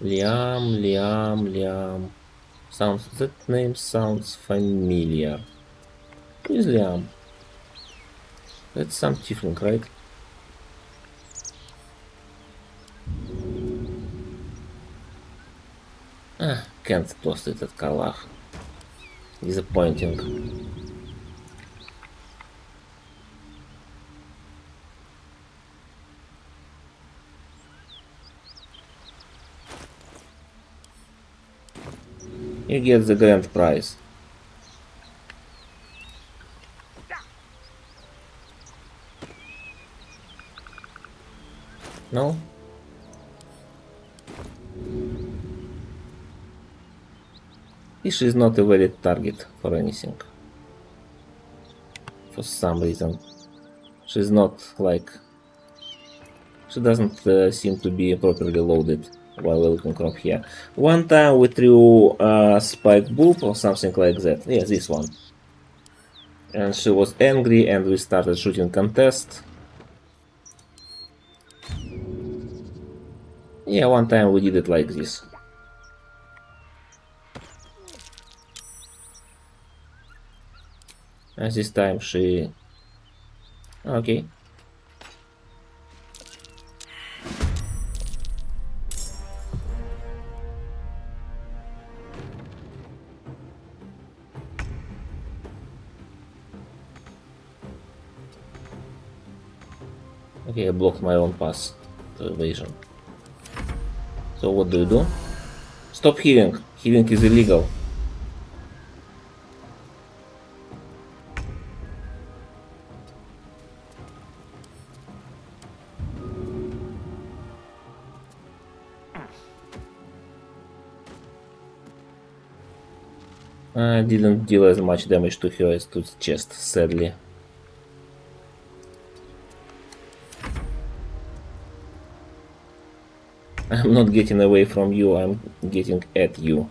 Liam. That name sounds familiar. Who is Liam? That's some tiefling, right? Can't toss it at Karlach. Disappointing. You get the grand prize. No? Fish is not a valid target for anything. For some reason. She's not like... She doesn't seem to be properly loaded while looking from here. One time we threw a spike bulb or something like that. Yeah, this one. And she was angry and we started shooting contest. Yeah, one time we did it like this. And this time she... Okay. Okay, I blocked my own path to evasion. So what do you do? Stop healing. Healing is illegal. I didn't deal as much damage to her as to the chest, sadly. I'm not getting away from you, I'm getting at you.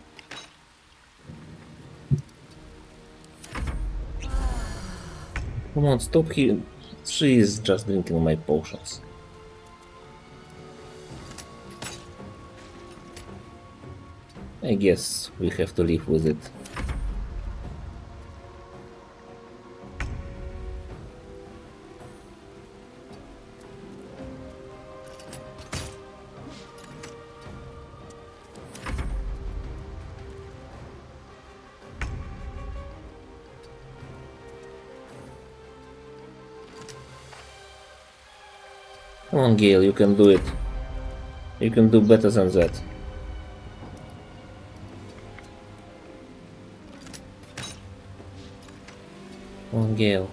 Come on, stop here. She is just drinking my potions. I guess we have to live with it. Come on, Gale, you can do it. You can do better than that. Come on, Gale.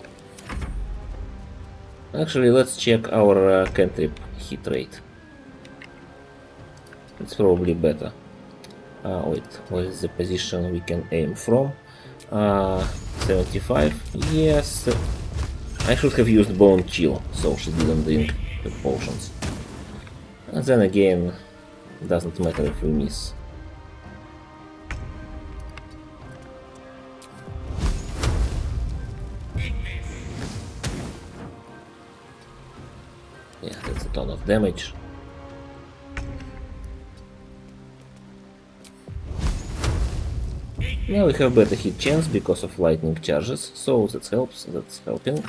Actually, let's check our cantrip hit rate. It's probably better. Wait, what is the position we can aim from? 75. Yes. I should have used Bone Chill, so she didn't drink the potions. And then again, it doesn't matter if we miss. Yeah, that's a ton of damage. Now we have better hit chance because of lightning charges, so that helps, that's helping.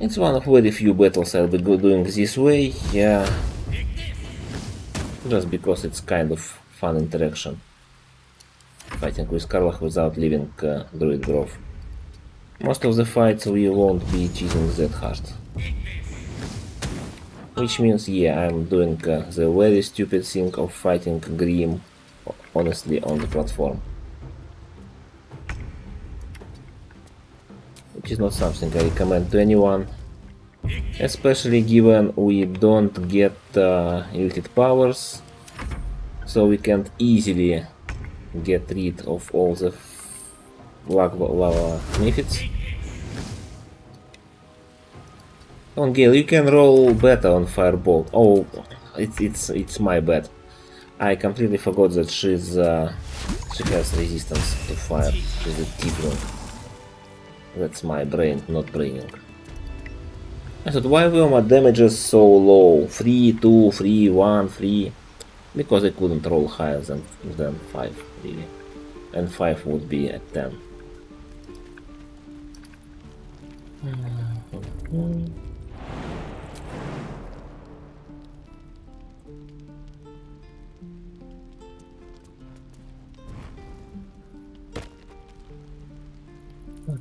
It's one of very few battles I'll be doing this way, yeah. Just because it's kind of fun interaction. Fighting with Karlach without leaving Druid Grove. Most of the fights we won't be cheating that hard. Which means, yeah, I'm doing the very stupid thing of fighting Grim, honestly, on the platform. Which is not something I recommend to anyone. Especially given we don't get ulted powers. So we can't easily get rid of all the lava mephits. On Gale, you can roll better on Firebolt. Oh, it's my bad. I completely forgot that she has resistance to fire. She's a tiefling. That's my brain not braining. I thought, why were my damages so low? 3, 2, 3, 1, 3. Because I couldn't roll higher than 5, really. And 5 would be at 10.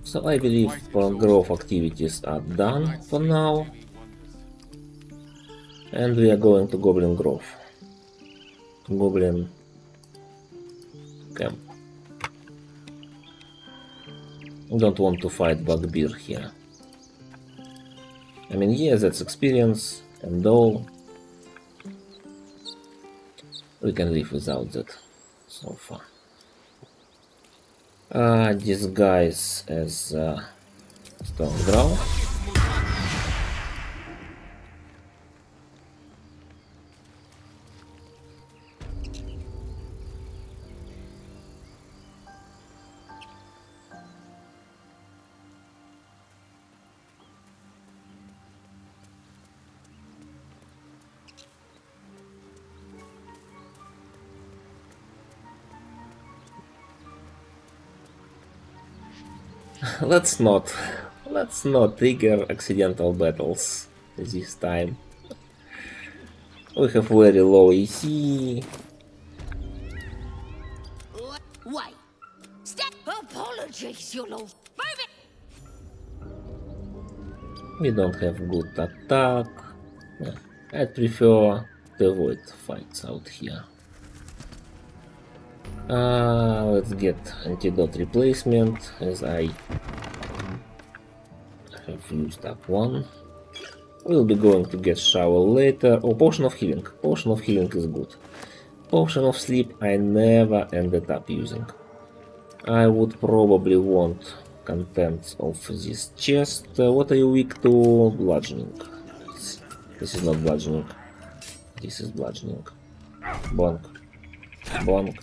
So I believe growth activities are done for now. And we are going to Goblin Grove. Goblin camp. Don't want to fight Bugbear here. I mean, yeah, that's experience and all. We can live without that so far. Disguise as Stone Growl. Let's not trigger accidental battles this time. We have very low AC. Wait. Step. Apologies, your lord. Move it. We don't have good attack. Yeah, I'd prefer to avoid fights out here. Let's get antidote replacement, as I have used up one. We'll be going to get shower later. Oh, potion of healing. Potion of healing is good. Potion of sleep I never ended up using. I would probably want contents of this chest. What are you weak to? Bludgeoning. This is not bludgeoning. This is bludgeoning. Bonk. Bonk.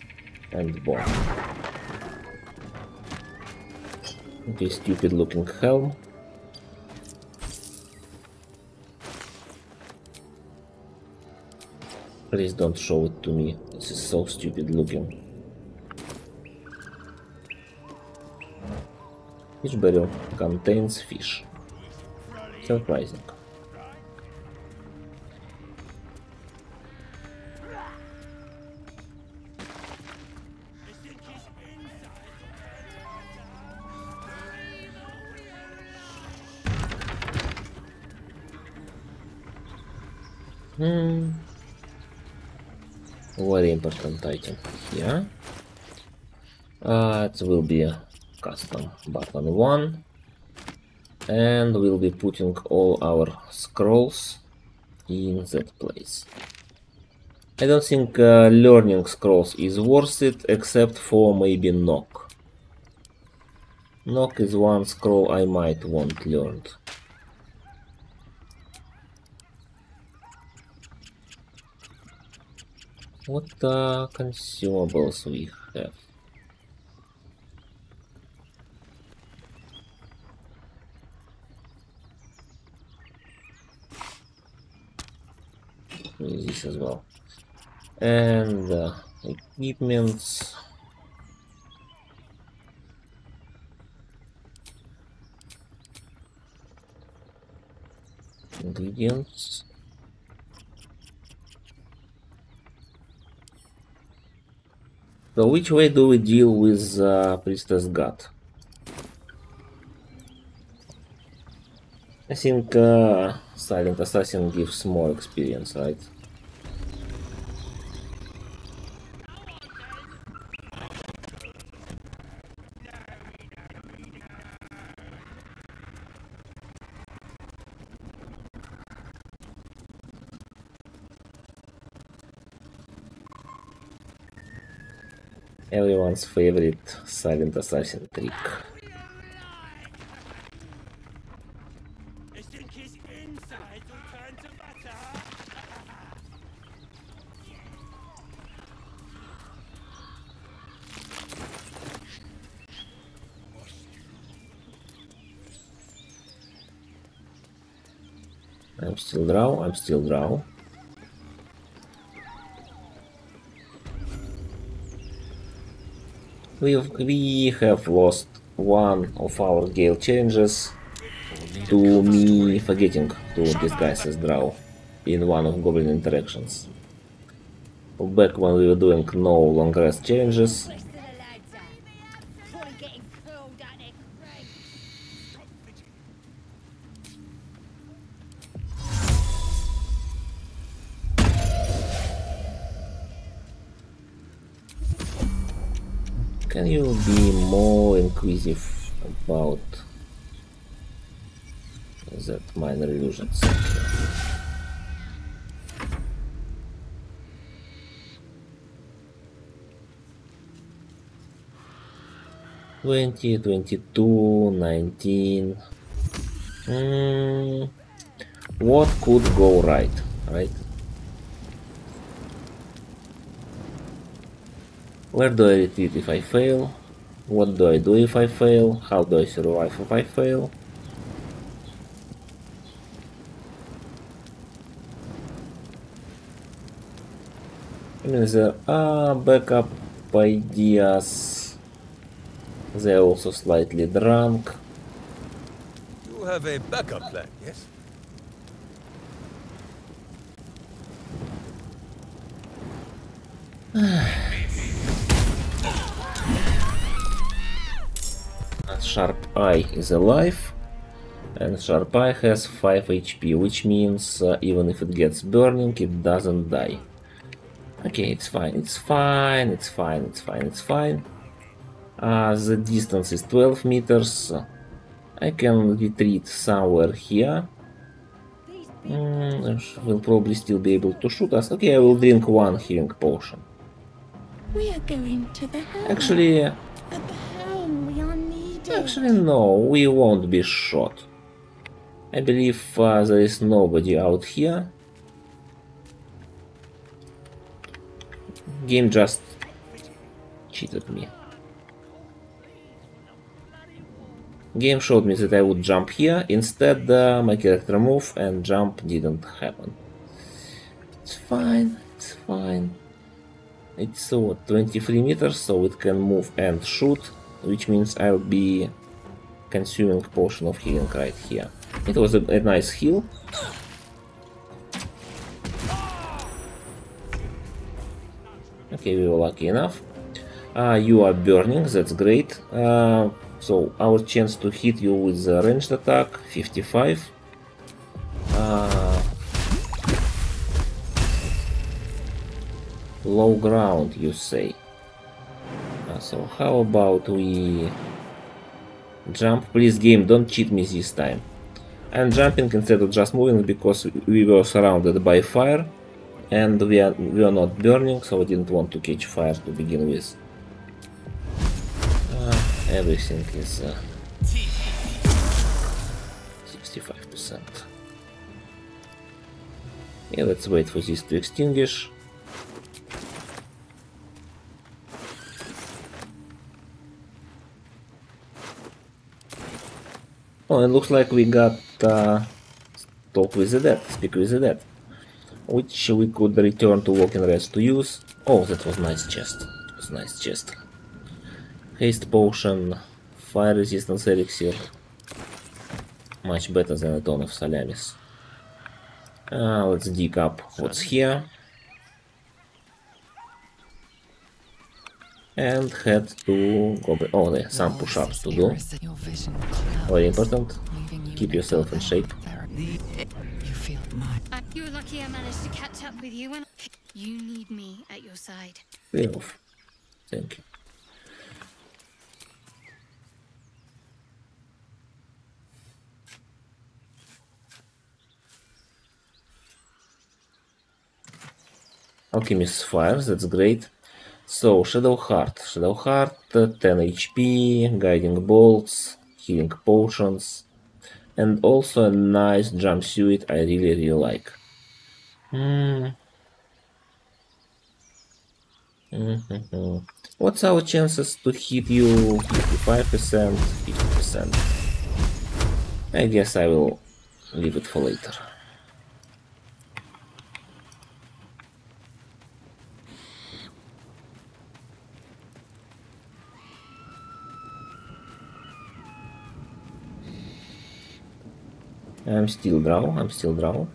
And bonk. Okay, stupid looking helm. Please don't show it to me. This is so stupid looking. Fish barrel contains fish. Surprising. Very important item here. It will be a custom button 1, and we'll be putting all our scrolls in that place. I don't think learning scrolls is worth it, except for maybe knock. Knock is one scroll I might want learned. What consumables we have? This as well. And equipments. Ingredients. So which way do we deal with Priestess God? I think Silent Assassin gives more experience, right? Everyone's favorite Silent Assassin trick. I'm still draw, I'm still draw. We have lost one of our Gale changes to me forgetting to disguise as draw in one of Goblin interactions. Back when we were doing no long rest changes. Can you be more inquisitive about that minor illusions? 20, 22, 19. What could go right? Where do I retreat if I fail? What do I do if I fail? How do I survive if I fail? I mean, there are backup ideas. They're also slightly drunk. You have a backup plan, yes? Sharp Eye is alive, and Sharp Eye has 5 HP, which means even if it gets burning, it doesn't die. Okay, it's fine, it's fine, it's fine, it's fine, it's fine. The distance is 12 meters. I can retreat somewhere here. Will probably still be able to shoot us. Okay, I will drink one healing potion. We are going to the helm. Actually, At the helm, we are needed. Actually, no, we won't be shot. I believe there is nobody out here. Game just cheated me. Game showed me that I would jump here. Instead, my character moved and jump didn't happen. It's fine, it's fine. It's 23 meters, so it can move and shoot, which means I'll be consuming a potion of healing right here. It was a nice heal. Okay, we were lucky enough. You are burning, that's great. So our chance to hit you with the ranged attack, 55. Low ground, you say. So how about we jump? Please, game, don't cheat me this time. I'm jumping instead of just moving because we were surrounded by fire and we are not burning, so I didn't want to catch fire to begin with. Everything is 65%. Yeah, let's wait for this to extinguish. Oh, it looks like we got talk with the dead, speak with the dead, which we could return to walking rest to use. Oh, that was nice chest. It was nice chest. Haste potion, fire resistance elixir, much better than a ton of salamis. Let's dig up what's here and head to Goblin. Oh, there are some push-ups to do. Very important. Keep yourself in shape. You're lucky I managed to catch up with you when you need me at your side. Clear off. Thank you. Alchemist's Fire, that's great. So, Shadow Heart, 10 HP, Guiding Bolts, Healing Potions, and also a nice jumpsuit I really like. What's our chances to hit you? 55%, 50%. I guess I will leave it for later. I'm still draw.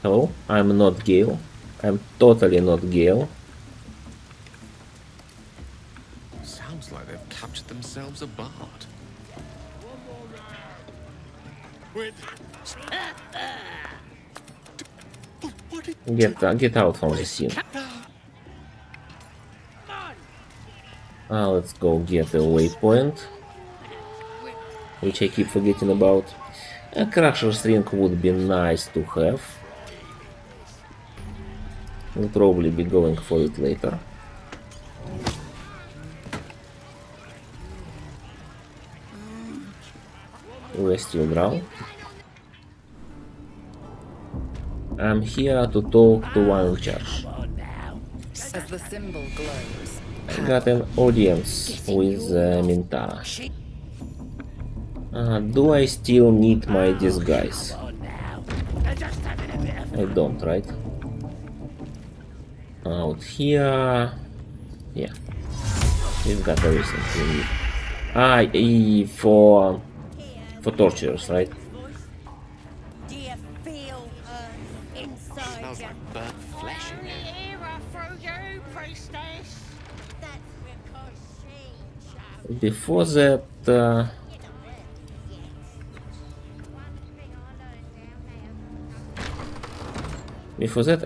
Hello, I'm not Gale. I'm totally not Gale. Sounds like they've captured themselves a bard. Get out from the scene. Let's go get a waypoint, which I keep forgetting about. A crusher's ring would be nice to have. We'll probably be going for it later. We're still drawn. I'm here to talk to one in charge. As the symbol glows, I got an audience with Mintara. Do I still need my disguise? I don't, right? Out here... yeah. We've got everything we need. For torturers, right? Smells like burnt flesh in here. Before that,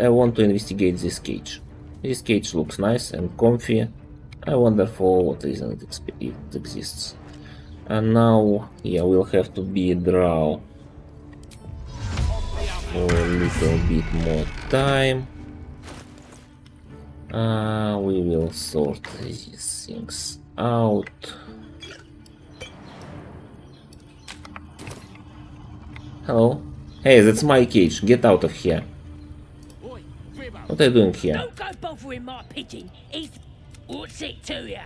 I want to investigate this cage. This cage looks nice and comfy. I wonder for what reason it exists. And now, yeah, we'll have to be draw for a little bit more time. We will sort these things out. Hello? Hey, that's my cage. Get out of here. What are you doing here? Don't go bothering my pigeon. What's it to ya?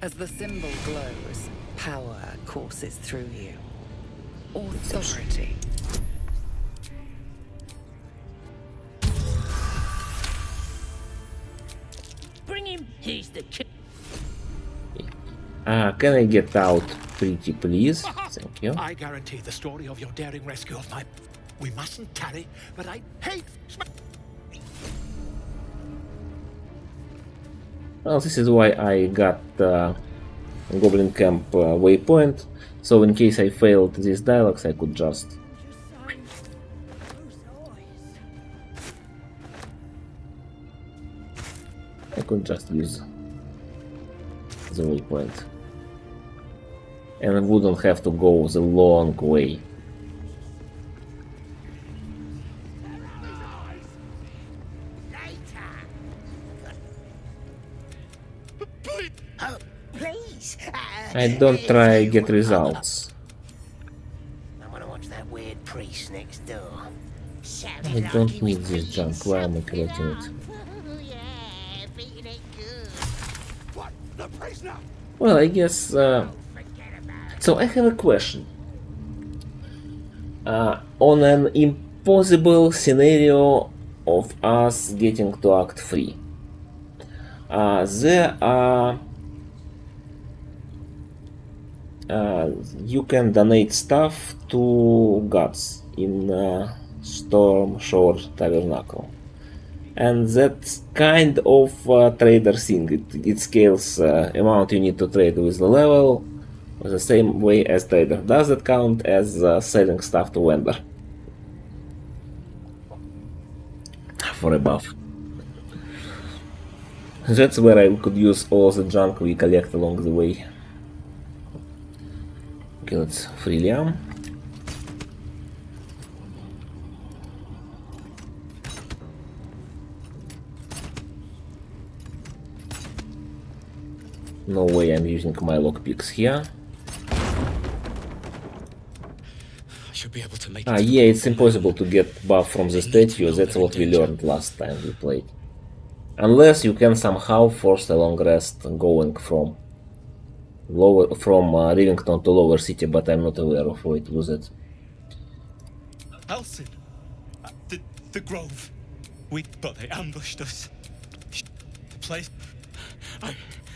As the symbol glows, power courses through you. Authority. Bring him. He's the kid. Can I get out pretty please? Thank you. I guarantee the story of your daring rescue of my... We mustn't tarry, but I hate... Well, this is why I got Goblin Camp waypoint, so in case I failed these dialogues I could just... use the waypoint. And I wouldn't have to go the long way. I don't try get results. I want to watch that weird priest next door. I don't need this junk. Why am I collecting it? Well, I guess... So I have a question. On an impossible scenario of us getting to Act 3, there are... you can donate stuff to gods in Storm Shore Tabernacle. And that's kind of a trader thing. It scales amount you need to trade with the level the same way as trader. Does it count as selling stuff to vendor? For a buff. That's where I could use all the junk we collect along the way. Okay, let's free Liam. No way I'm using my lockpicks here. Yeah, it's impossible to get buff from the statue, that's what we learned last time we played. Unless you can somehow force a long rest going from Rivington to Lower City, but I'm not aware of how to do that. Elsin, the grove. But they ambushed us. The place.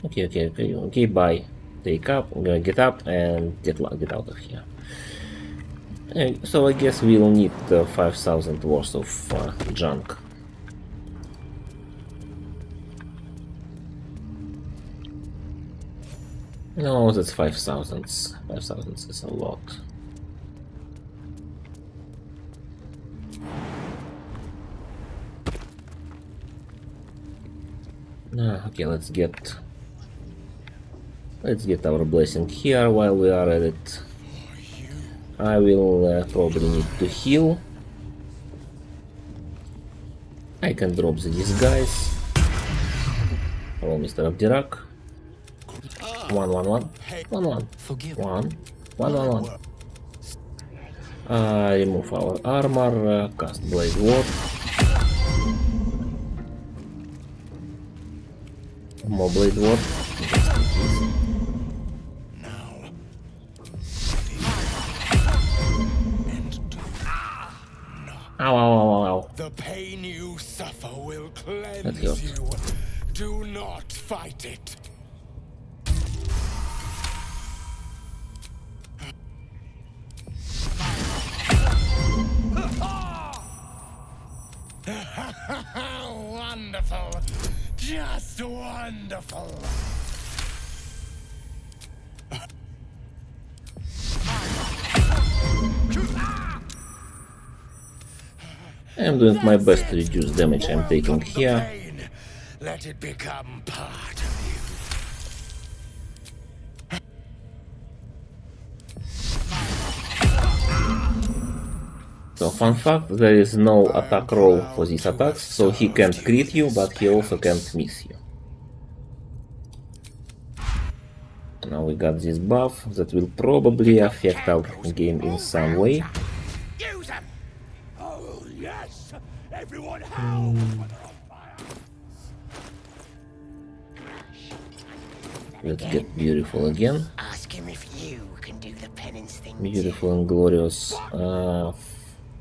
Okay, bye. Take up, get up and get out of here. So I guess we'll need 5,000 worth of junk. No, that's 5,000. 5,000 is a lot. Okay, let's get our blessing here while we are at it. I will probably need to heal. I can drop the disguise. Hello, Mr. Abdirak. 1 1 1 1 1 1 1 1 1. Remove our armor. Cast Blade Ward. More Blade Ward. Ow. The pain you suffer will cleanse you. Do not fight it. Wonderful. Just wonderful. I'm doing my best to reduce damage I'm taking here. Let it become part of you. So fun fact, there is no attack roll for these attacks, so he can't crit you, but he also can't miss you. Now we got this buff that will probably affect our game in some way. Oh yes, everyone Let's get beautiful again. Ask him if you can do the penance thing. Beautiful and glorious.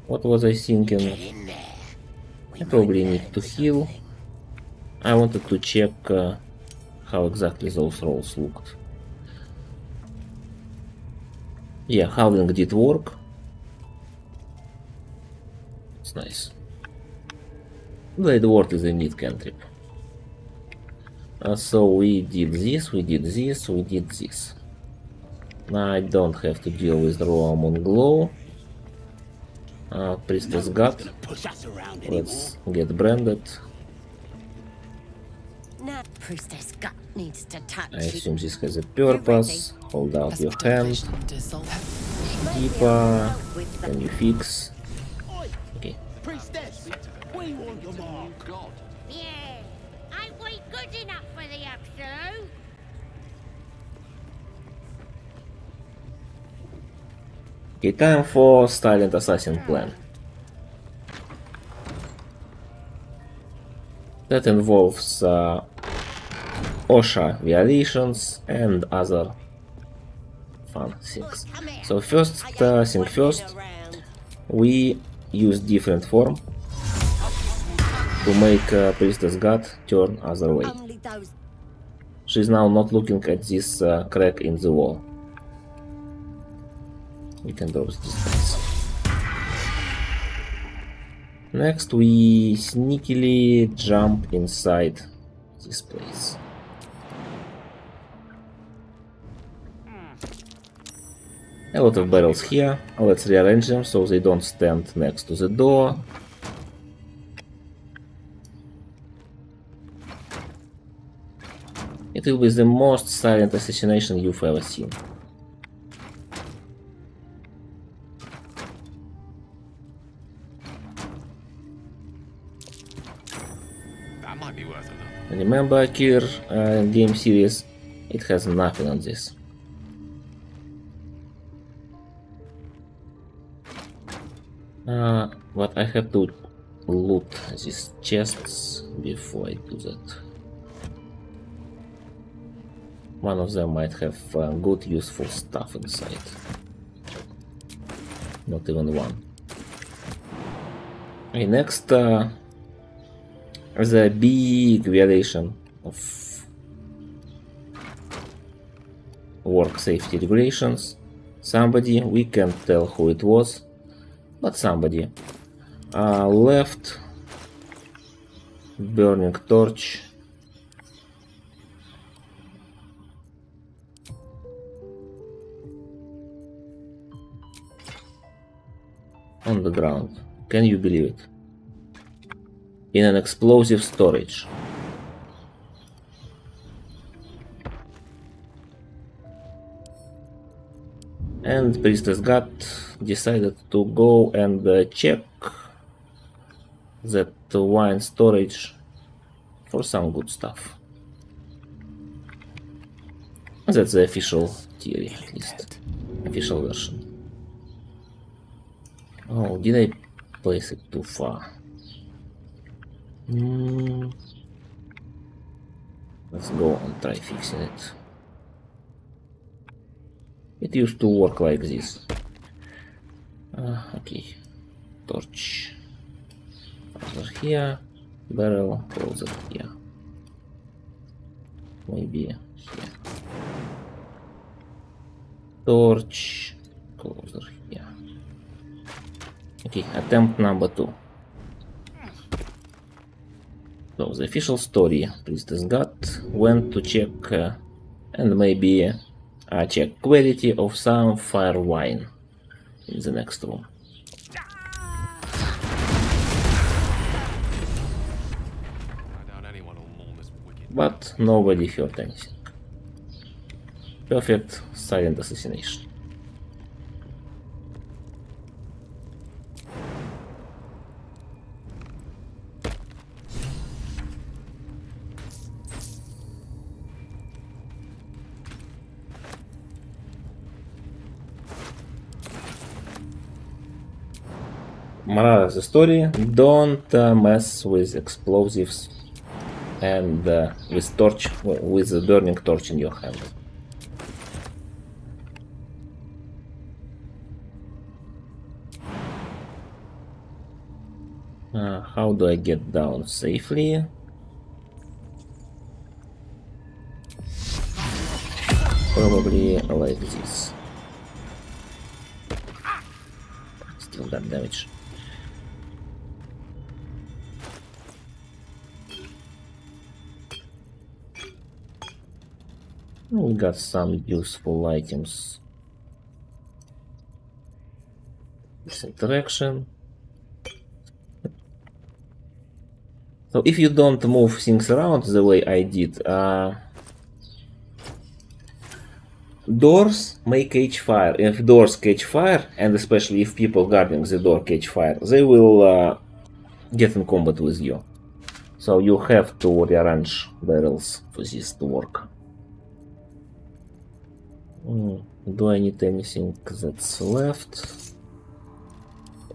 What was I thinking? I probably need to heal. I wanted to check how exactly those rolls looked. Yeah, howling did work. It's nice. Blade Ward is a neat cantrip. So we did this, we did this, we did this. Now I don't have to deal with Raw Moon Glow. Priestess God. Let's get branded. No, Priestess God needs to touch. I assume this has a purpose. Hold out your hand. Keeper. Can you fix? Okay. Priestess, we want your mark. God. Yeah, ain't we good enough for the absolute? Okay, time for Silent Assassin plan. That involves OSHA violations and other fun things. So first thing first, we use different form to make Priestess God turn other way. She's now not looking at this crack in the wall. We can drop this dice. Next, we sneakily jump inside this place. A lot of barrels here. Let's rearrange them so they don't stand next to the door. It will be the most silent assassination you've ever seen. Remember Killer game series, it has nothing on this. But I have to loot these chests before I do that. One of them might have good useful stuff inside. Not even one. Okay, next, there's a big violation of work safety regulations. Somebody, we can't tell who it was, but somebody left burning torch on the ground. Can you believe it? In an explosive storage. And Priestess God decided to go and check that wine storage for some good stuff. That's the official theory, at least. Official version. Oh, did I place it too far? Let's go and try fixing it. It used to work like this. Okay. Torch. Closer here. Barrel closer here. Maybe here. Torch closer here. Okay, attempt number 2. So the official story, Priestess God went to check and maybe check quality of some fire wine in the next room. But nobody heard anything. Perfect silent assassination. Moral of the story: don't mess with explosives and with the burning torch in your hand. How do I get down safely? Probably like this. Still got damage. We got some useful items. This interaction. So if you don't move things around the way I did, doors may catch fire. If doors catch fire, and especially if people guarding the door catch fire, they will get in combat with you. So you have to rearrange barrels for this to work. Do I need anything that's left?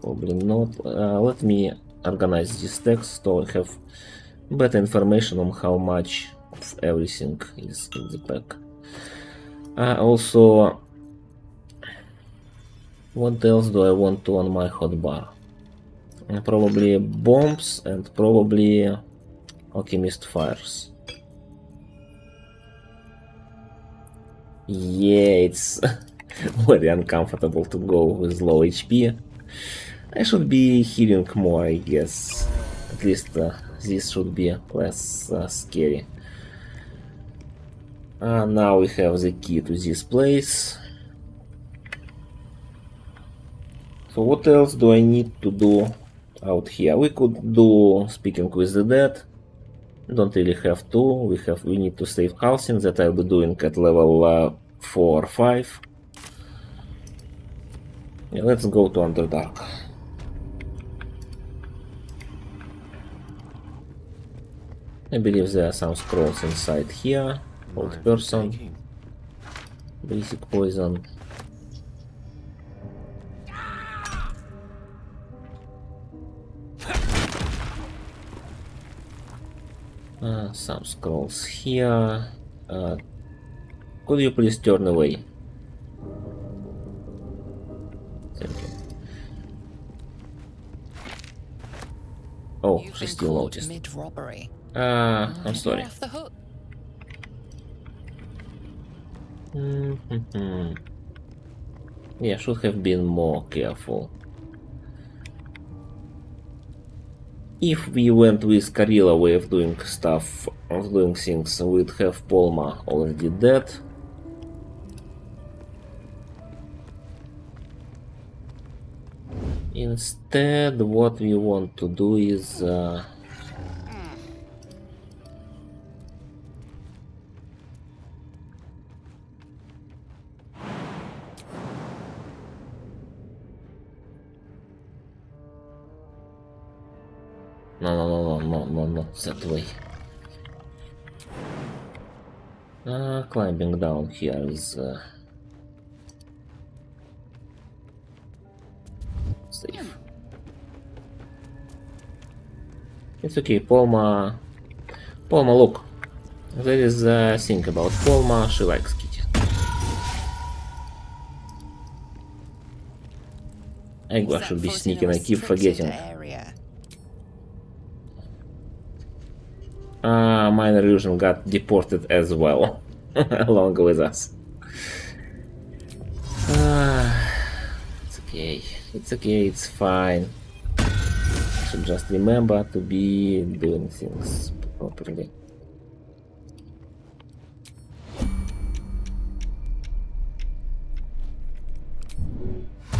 Probably not. Let me organize this text so I have better information on how much of everything is in the pack. Also, what else do I want to on my hotbar? Probably bombs and probably alchemist fires. Yeah, it's very uncomfortable to go with low HP. I should be healing more, I guess. At least this should be less scary. Now we have the key to this place. So what else do I need to do out here? We could do speaking with the dead. Don't really have to. We need to save housing that I'll be doing at level 4 or 5. Yeah, let's go to Underdark. I believe there are some scrolls inside here. Old person. Basic poison. Some scrolls here. Could you please turn away? Thank you. Oh, she still noticed. Mid-robbery. I'm sorry. Yeah, should have been more careful. If we went with Karilla way of doing stuff, of doing things, we'd have Polma already dead. Instead, what we want to do is no, not that way. Climbing down here is safe. It's okay, Polma. Polma, look. There is a thing about Polma. She likes kitty. I should be sneaking. I keep forgetting. Minor Illusion got deported as well, along with us. It's okay. It's okay. It's fine. I should just remember to be doing things properly.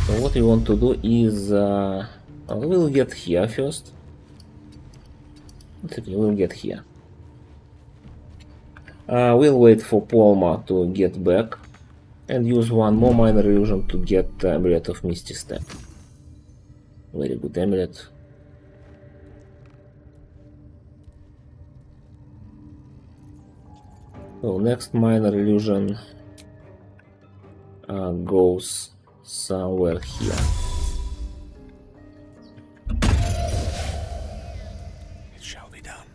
So what we want to do is we'll get here first. It's okay, we'll get here. We'll wait for Polma to get back and use one more minor illusion to get Amulet of Misty Step. Very good amulet. So next minor illusion goes somewhere here. It shall be done.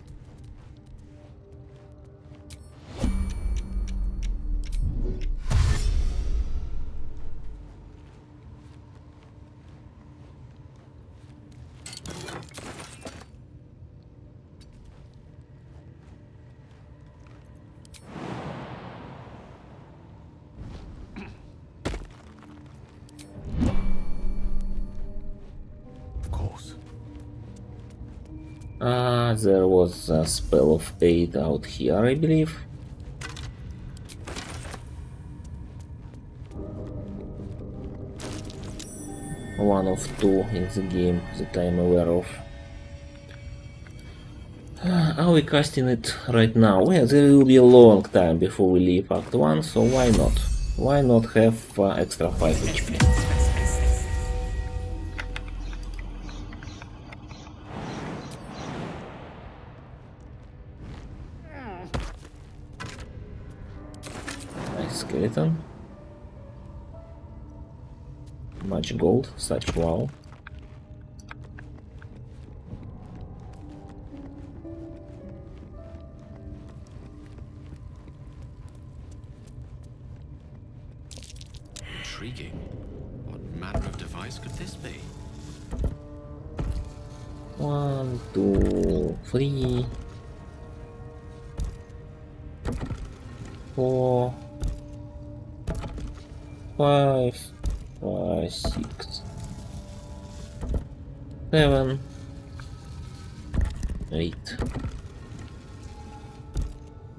There was a spell of 8 out here, I believe. One of 2 in the game that I'm aware of. Are we casting it right now? Well, there will be a long time before we leave Act 1, so why not? Why not have extra 5 HP? Skeleton. Much gold, such wow. Intriguing. What manner of device could this be? 1, 2, 3, 4, 5, 6, 7, 8,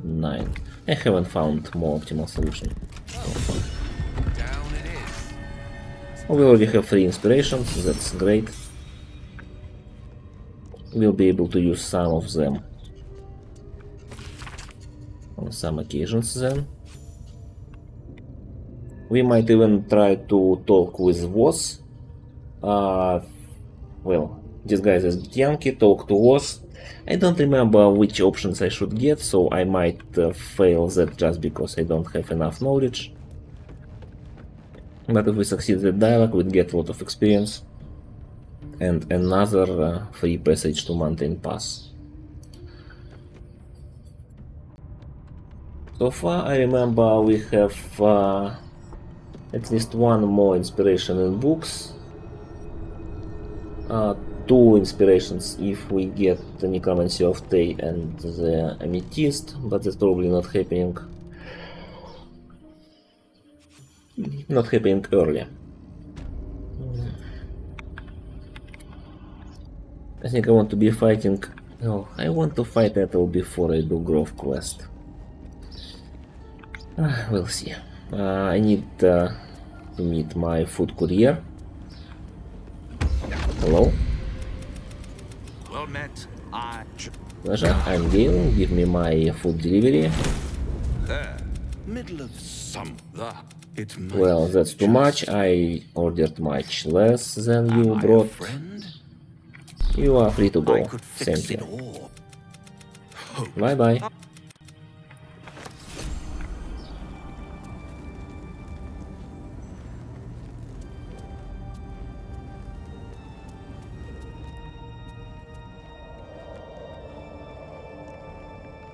9. I haven't found more optimal solution. Down it is. We already have 3 inspirations, that's great. We'll be able to use some of them on some occasions then. We might even try to talk with Woz. Well, disguise as Yankee, talk to Woz. I don't remember which options I should get, so I might fail that just because I don't have enough knowledge. But if we succeed the dialogue, we'd get a lot of experience and another free passage to Mountain Pass. So far I remember we have at least 1 more inspiration in books, 2 inspirations if we get the Necromancy of Tay and the Amethyst, but that's probably not happening. not happening early. I think I want to be fighting. No, I want to fight Ethel before I do Grove quest. We'll see. I need to meet my food courier. Hello. Well met. Pleasure. I'm Gale. Give me my food delivery. There. Middle of some. It Well, that's too much. I ordered much less than you brought. You are free to go. Same here. Bye bye.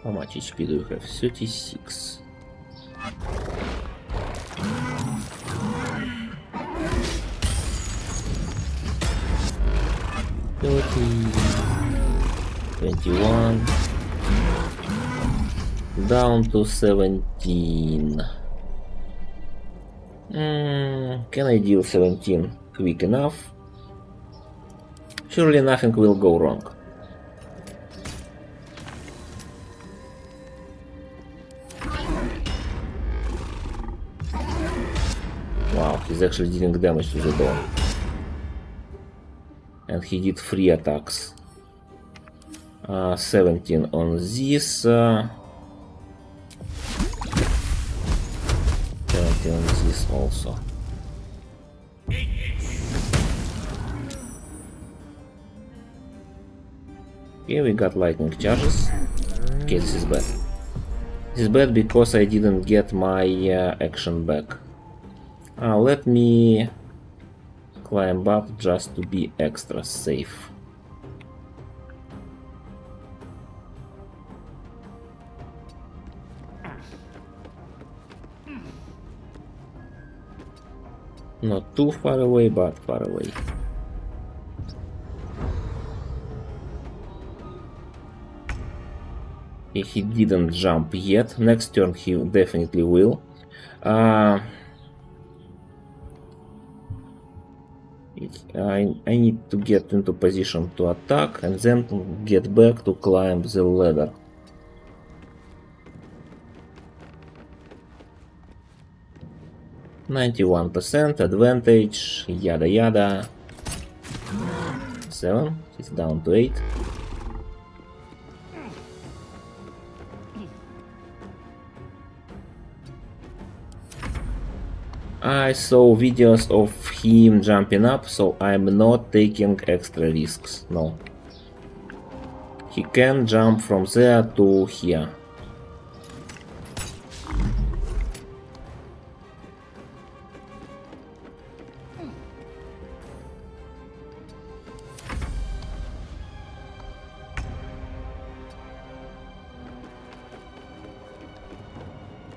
How much HP do you have? 36. $30, 21, down to 17. Can I deal 17 quick enough? Surely nothing will go wrong. Wow, he's actually dealing damage to the door. And he did 3 attacks. 17 on this. 17 on this also. Okay, we got lightning charges. Okay, this is bad. This is bad because I didn't get my action back. Let me climb up just to be extra safe. Not too far away, but far away. He didn't jump yet. Next turn he definitely will. I need to get into position to attack and then get back to climb the ladder. %91 advantage, yada yada. 7, it's down to 8. I saw videos of him jumping up, so I'm not taking extra risks, no. He can jump from there to here.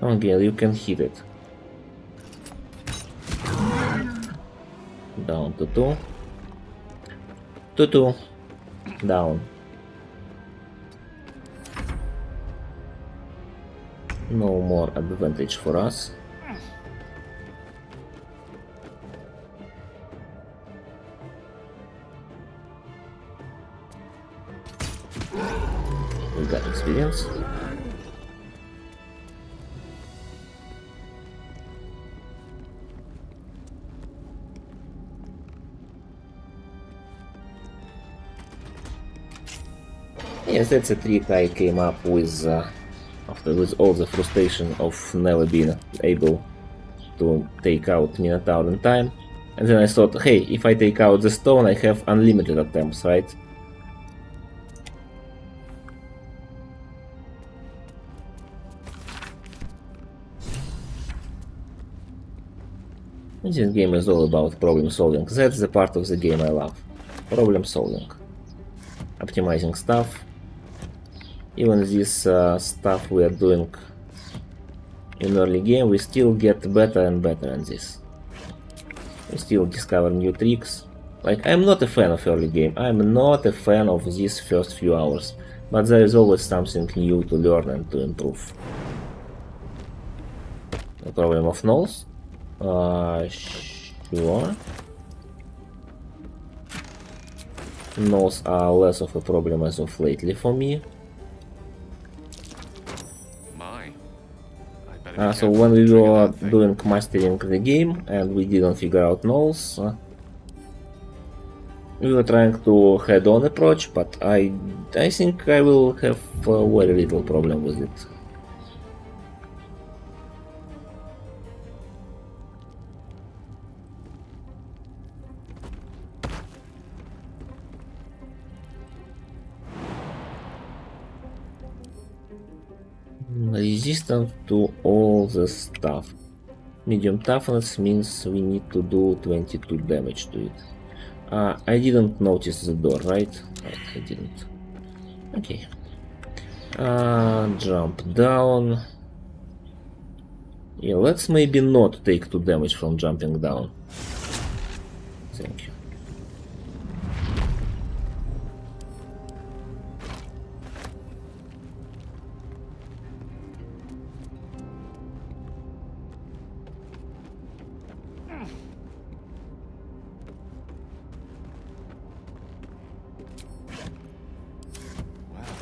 Okay, you can hit it. Down to 2. To 2. Down. No more advantage for us. We got experience. Yes, that's a trick I came up with after all the frustration of never being able to take out Minotaur in time. And then I thought, hey, if I take out the stone, I have unlimited attempts, right? This game is all about problem solving. That's the part of the game I love. Problem solving. Optimizing stuff. Even this stuff we are doing in early game, we still get better and better in this. We still discover new tricks. Like, I'm not a fan of early game, I'm not a fan of these first few hours, but there is always something new to learn and to improve. The problem of nulls? Sure. Nose are less of a problem as of lately for me. So when we were doing mastering the game and we didn't figure out nulls, we were trying to head-on approach, but I think I will have very little problem with it. Resistant to all the stuff. Medium toughness means we need to do 22 damage to it. I didn't notice the door, right? Right, I didn't. Okay. Jump down. Yeah, let's maybe not take 2 damage from jumping down. Thank you.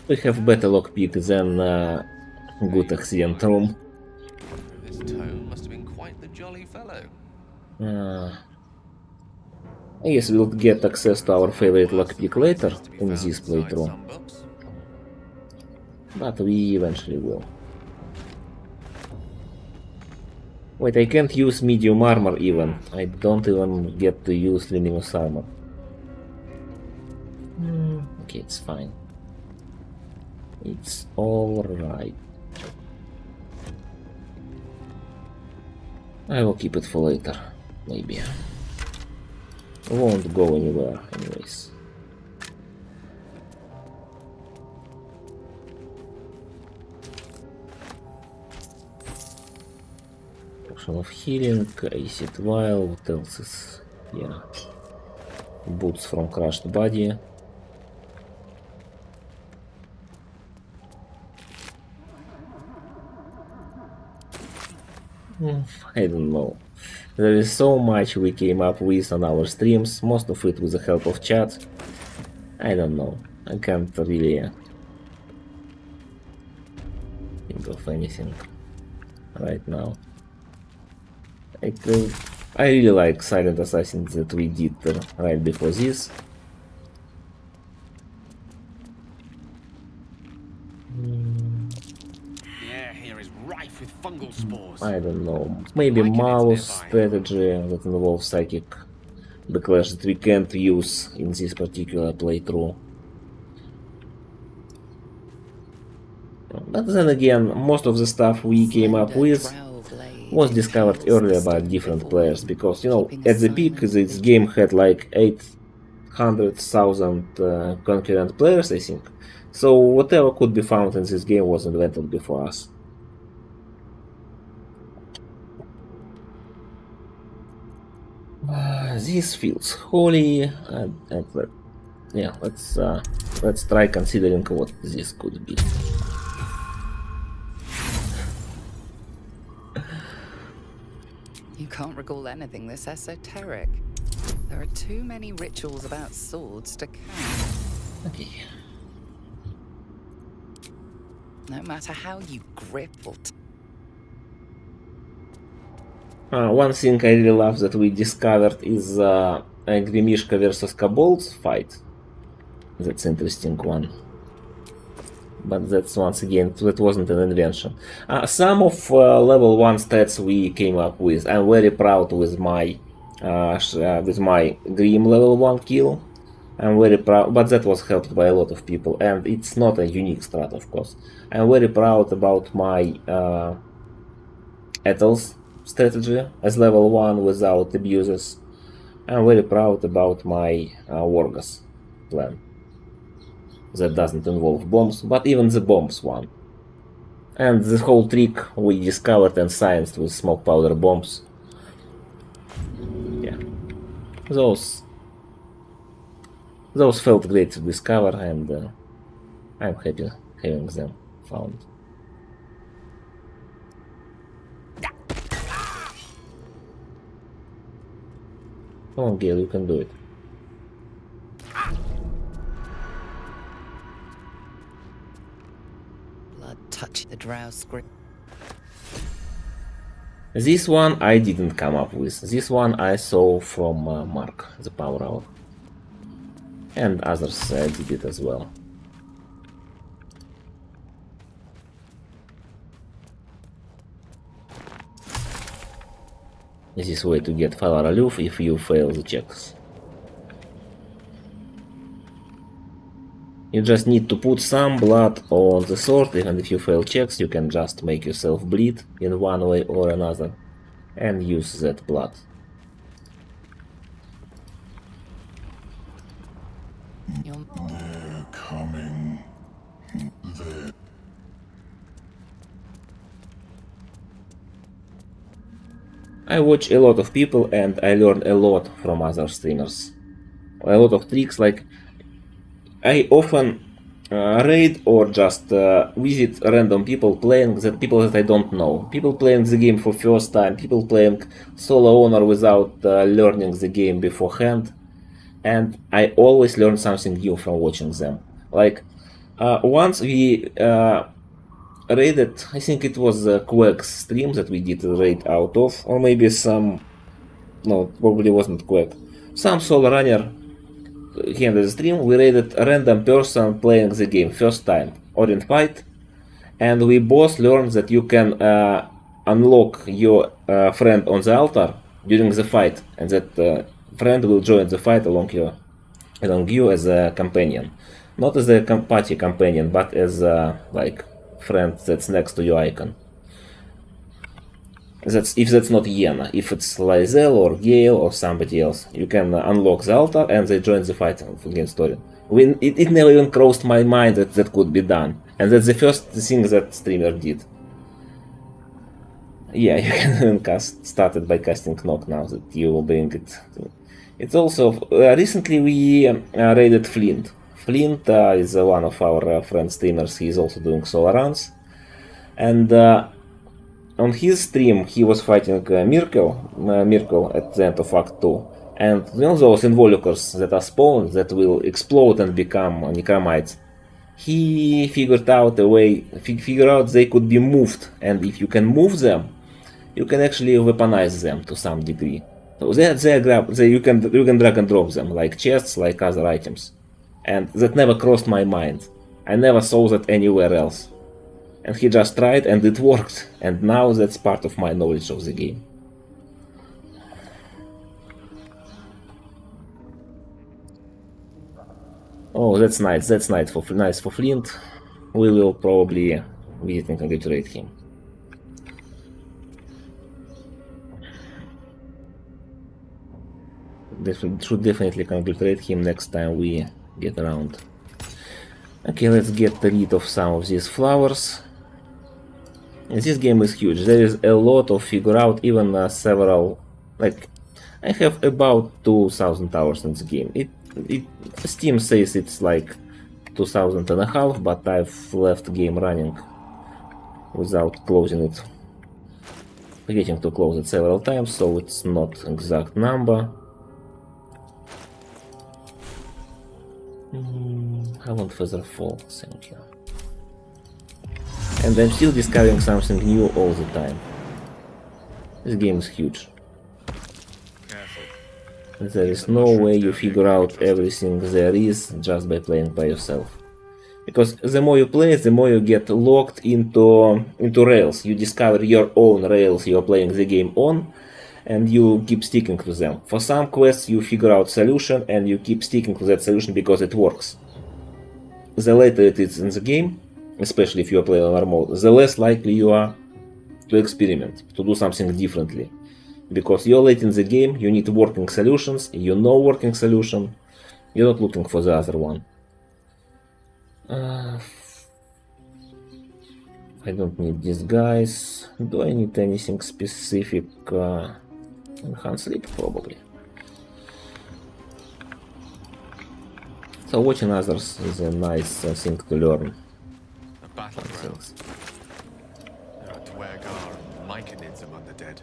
We have better lockpick than good accident room. This tome must have been quite the jolly fellow. I guess we'll get access to our favorite lockpick later in this playthrough. But we eventually will. Wait, I can't use medium armor even. I don't even get to use luminous armor. Okay, it's fine. It's alright. I will keep it for later, maybe. Won't go anywhere, anyways. Potion of healing, acid vial, what else is... yeah. Boots from crushed body. I don't know. There is so much we came up with on our streams, most of it with the help of chat. I don't know. I can't really think of anything right now. I really like Silent Assassin that we did right before this. With fungal spores. I don't know. Maybe mouse strategy that involves psychic backlash that we can't use in this particular playthrough. But then again, most of the stuff we came up with was discovered earlier by different players, because, you know, at the peak this game had like 800,000 concurrent players, I think. So whatever could be found in this game was invented before us. This feels holy, and yeah, let's try considering what this could be. You can't recall anything this esoteric. There are too many rituals about swords to count. Okay. No matter how you grip or one thing I really love that we discovered is Angry Mishka versus Kobolds fight. That's an interesting one. But that's, once again, that wasn't an invention. Some of level 1 stats we came up with. I'm very proud with my Grim level 1 kill. I'm very proud, but that was helped by a lot of people, and it's not a unique strat, of course. I'm very proud about my Ethel's strategy as level 1 without abuses. I'm very proud about my Wargas plan. That doesn't involve bombs, but even the bombs one. And the whole trick we discovered and scienced with smoke powder bombs. Yeah. Those felt great to discover, and I'm happy having them found. Come on, Gale, you can do it. Blood touch the drow script. This one I didn't come up with. This one I saw from Mark, the Power Hour. And others did it as well. This is way to get Falar Aloof if you fail the checks. You just need to put some blood on the sword, and if you fail checks, you can just make yourself bleed in one way or another and use that blood. They're coming. They're... I watch a lot of people and I learn a lot from other streamers. A lot of tricks, like I often raid or just visit random people playing, people that I don't know. People playing the game for first time, people playing solo owner without learning the game beforehand. And I always learn something new from watching them. Like once we raided, I think it was Quake's stream that we did a raid out of, or maybe some, no, probably wasn't Quake. Some solo runner here in the stream, we raided a random person playing the game first time, Orin fight, and we both learned that you can unlock your friend on the altar during the fight, and that friend will join the fight along you as a companion. Not as a party companion, but as like friend that's next to your icon. If that's not Yena, if it's Lysel or Gale or somebody else, you can unlock the altar and they join the fight against Orin. It never even crossed my mind that that could be done, and that's the first thing that streamer did. Yeah, you can even started by casting Knock now that you will bring it. It's also recently we raided Flint. Flint is one of our friend streamers. He is also doing solo runs, and on his stream he was fighting Miracle at the end of Act 2, and you know those involucres that are spawned that will explode and become necromites. He figured out a way, figured out they could be moved, and if you can move them, you can actually weaponize them to some degree. So you can drag and drop them like chests, like other items. And that never crossed my mind. I never saw that anywhere else. And he just tried and it worked. And now that's part of my knowledge of the game. Oh, that's nice. That's nice for Flint. We will probably visit and congratulate him. Should definitely congratulate him next time we get around. Okay, let's get rid of some of these flowers. And this game is huge. There is a lot of figure out, even several, like I have about 2,000 hours in this game. Steam says it's like 2,500, but I've left game running without closing it, forgetting to close it several times, so it's not exact number. I want Feather Fall, thank you. And I'm still discovering something new all the time. This game is huge. There is no way you figure out everything there is just by playing by yourself. Because the more you play, the more you get locked into rails. You discover your own rails you're playing the game on, and you keep sticking to them. For some quests you figure out solution and you keep sticking to that solution because it works. The later it is in the game, especially if you are playing on normal, the less likely you are to experiment, to do something differently. Because you're late in the game, you need working solutions, you know working solution, you're not looking for the other one. I don't need these guys. Do I need anything specific? Enhanced sleep, probably. So watching others is a nice thing to learn. A battleground. There are Dwergar and Myconids among the dead.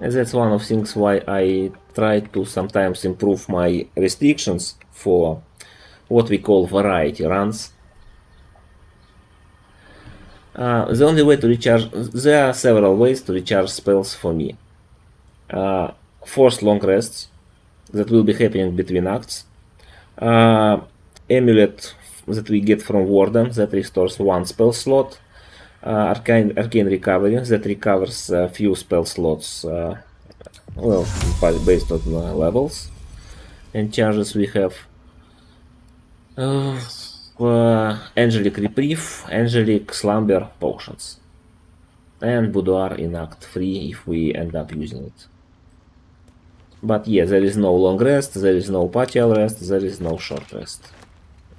And that's one of things why I try to sometimes improve my restrictions for what we call variety runs. The only way to recharge, there are several ways to recharge spells for me. Forced long rests that will be happening between acts. Amulet that we get from Warden that restores one spell slot. Arcane recovery that recovers a few spell slots, well, based on levels and charges we have. Angelic reprieve, angelic slumber potions, and boudoir in Act 3 if we end up using it. But yeah, there is no long rest, there is no partial rest, there is no short rest.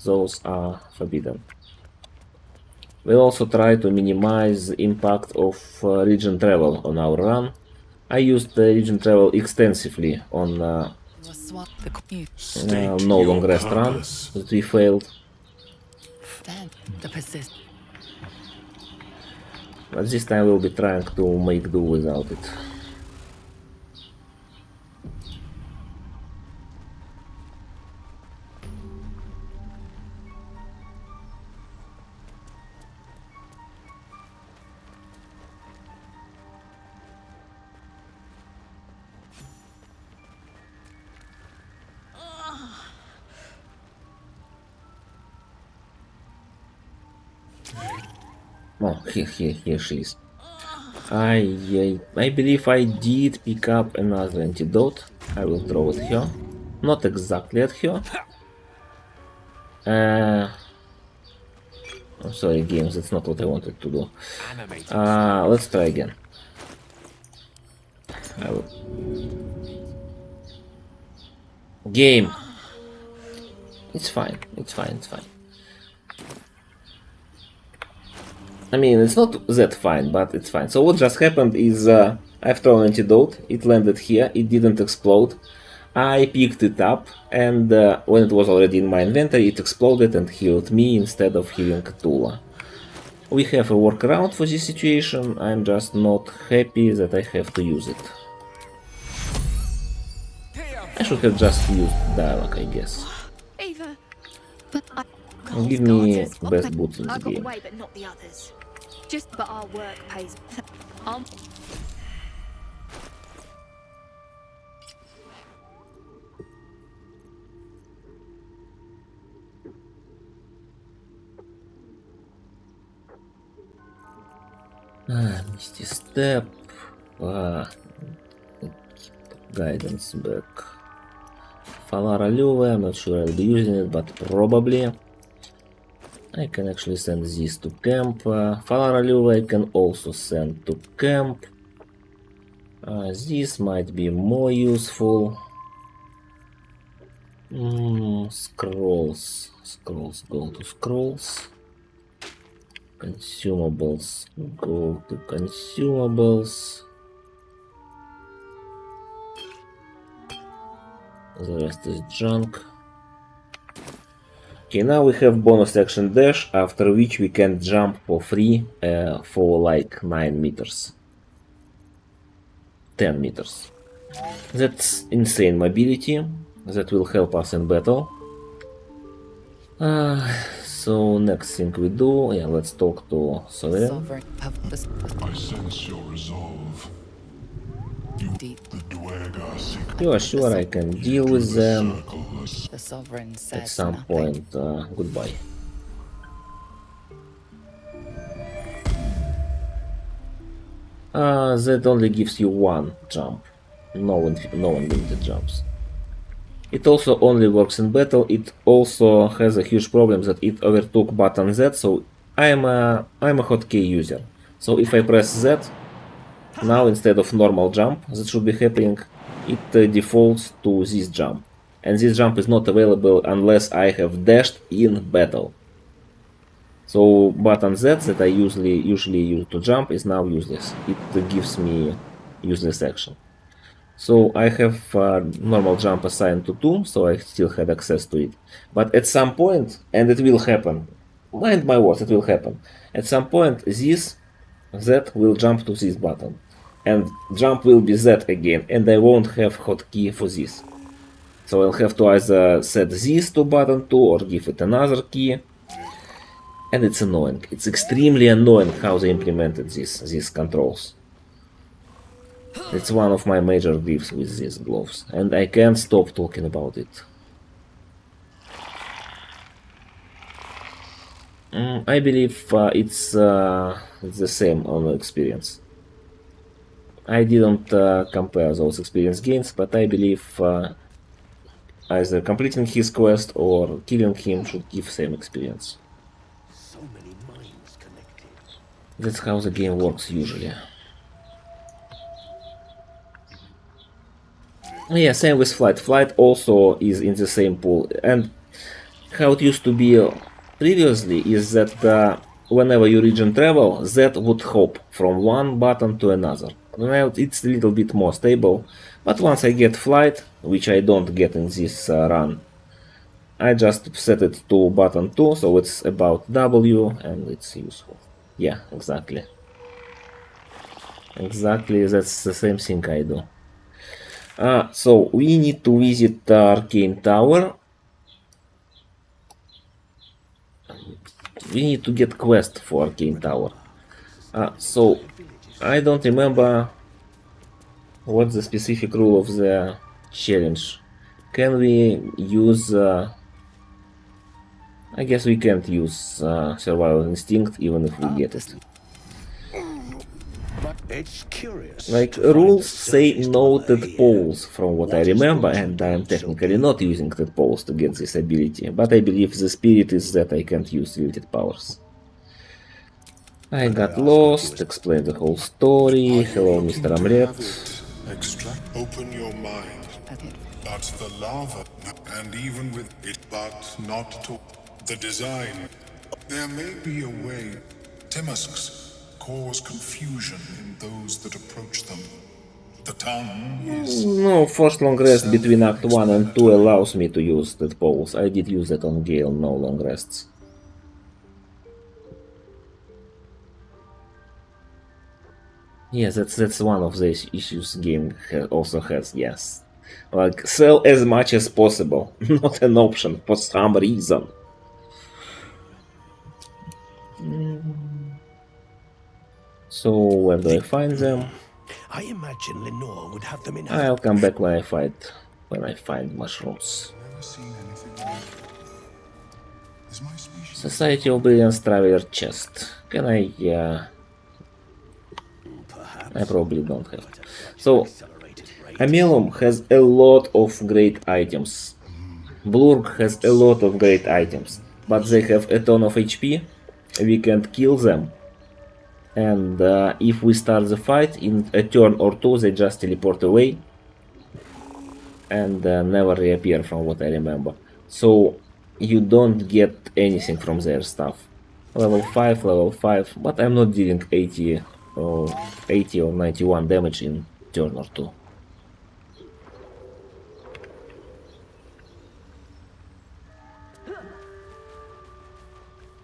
Those are forbidden. We also try to minimize the impact of region travel on our run. I used region travel extensively on no long rest run that we failed. But this time we'll be trying to make do without it. Oh, here she is. I believe I did pick up another antidote. I will throw at her. Not exactly at her. I'm sorry, games, that's not what I wanted to do. Let's try again. Game. It's fine, it's fine, it's fine. I mean, it's not that fine, but it's fine. So what just happened is I've thrown an antidote, it landed here, it didn't explode. I picked it up, and when it was already in my inventory, it exploded and healed me instead of healing Tula. We have a workaround for this situation, I'm just not happy that I have to use it. I should have just used dialogue, I guess. Give me best boots in the game. But not the others. Just but our work pays. Misty Step. Guidance back. Falara Luve, I'm not sure I'll be using it, but probably. I can actually send this to camp. Falara Luve I can also send to camp. This might be more useful. Scrolls. Scrolls, go to scrolls. Consumables, go to consumables. The rest is junk. Okay, now we have bonus action dash, after which we can jump for free for like 9 meters. 10 meters. That's insane mobility. That will help us in battle. So next thing we do, yeah, let's talk to Sovereign. I sense your resolve. You are sure I can deal with them The Sovereign at some point. Goodbye. That only gives you one jump, no unlimited jumps. It also only works in battle. It also has a huge problem that it overtook button Z, so I'm a hotkey user. So if I press Z, now instead of normal jump that should be happening, it defaults to this jump. And this jump is not available unless I have dashed in battle. So button Z that I usually use to jump is now useless. It gives me useless action. So I have normal jump assigned to 2, so I still had access to it. But at some point, and it will happen, mind my words, it will happen. At some point, this Z will jump to this button. and jump will be Z again, and I won't have hotkey for this. So I'll have to either set this to button 2 or give it another key. And it's annoying. It's extremely annoying how they implemented these controls. It's one of my major gripes with these gloves, and I can't stop talking about it. I believe it's the same on the experience. I didn't compare those experience gains, but I believe either completing his quest or killing him should give same experience. That's how the game works usually. Yeah, same with Flight. Flight also is in the same pool, and how it used to be previously is that whenever you region travel, Z would hop from one button to another. Now it's a little bit more stable, but once I get Flight, which I don't get in this run, I just set it to button 2, so it's about W, and it's useful. Yeah, exactly. Exactly, that's the same thing I do. So we need to visit the Arcane Tower. We need to get quest for Arcane Tower. So I don't remember what's the specific rule of the challenge. Can we use... I guess we can't use Survival Instinct even if we get it. It's curious. Like, rules say no tadpoles from what I remember, and I am technically not using tadpoles to get this ability, but I believe the spirit is that I can't use limited powers. I got lost, explained the whole story. Hello, Mr. Omelette. Open your mind. But the lava, and even with it, but not to the design. There may be a way. Timusks cause confusion in those that approach them. The tongue is... No, first long rest between Act 1 and 2 allows me to use tadpoles. I did use it on Gale, no long rests. Yes, that's one of the issues game also has, yes. Like, sell as much as possible, not an option for some reason. So, where do I find them? I imagine Lenore would have them in her... I'll come back when I find mushrooms. Society of Brilliance Traveler chest. Can I... I probably don't have. So, Amelum has a lot of great items. Blurg has a lot of great items, but they have a ton of HP. We can't kill them. And if we start the fight, in a turn or two they just teleport away and never reappear from what I remember. So you don't get anything from their stuff. Level 5, but I'm not dealing 80 or 91 damage in turn or two.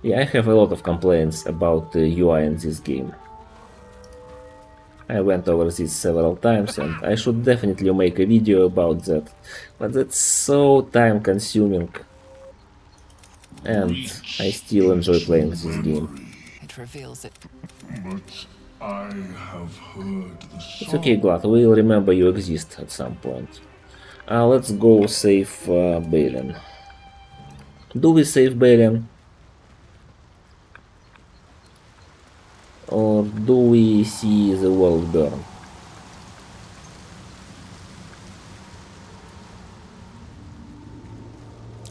Yeah, I have a lot of complaints about the UI in this game. I went over this several times and I should definitely make a video about that, but that's so time consuming and I still enjoy playing this game. It reveals it. But I have heard the It's okay, Glad, we'll remember you exist at some point. Let's go save Balin. Do we save Balin? Or do we see the world burn?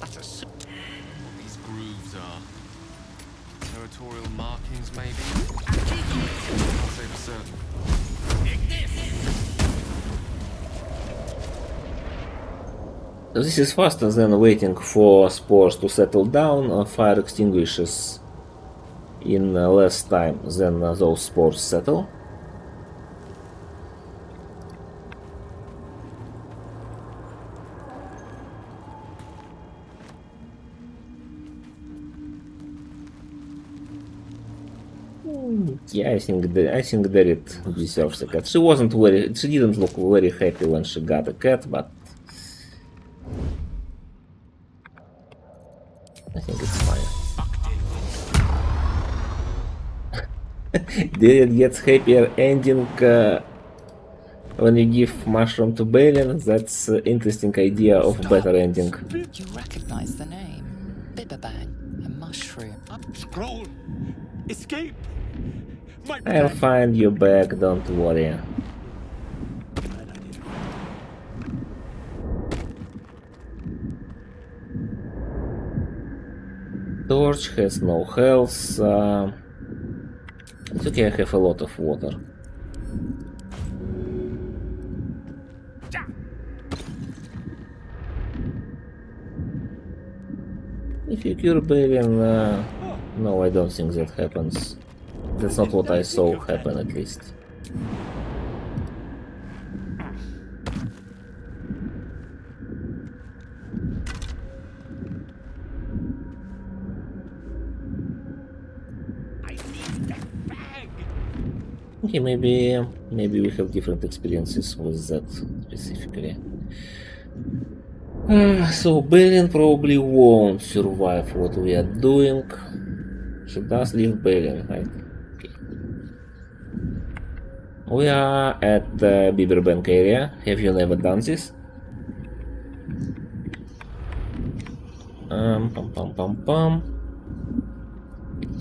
These grooves are territorial markings, maybe. I'll say for certain. So this is faster than waiting for spores to settle down. Fire extinguishes in less time than those spores settle. Yeah, I think that it deserves a cat. She didn't look very happy when she got a cat, but I think it's fine. Did it get happier ending when you give mushroom to Balin? That's an interesting idea of better ending. You recognize the name. Bibberbang, a mushroom. Scroll! Escape! I'll find you back, don't worry. Torch has no health. It's okay, I have a lot of water. If you cure Balin, no, I don't think that happens. That's not what I saw happen, at least. Okay, maybe we have different experiences with that specifically. So Balin probably won't survive what we are doing. She does leave Balin, right? Okay. We are at the Beaverbank area. Have you never done this?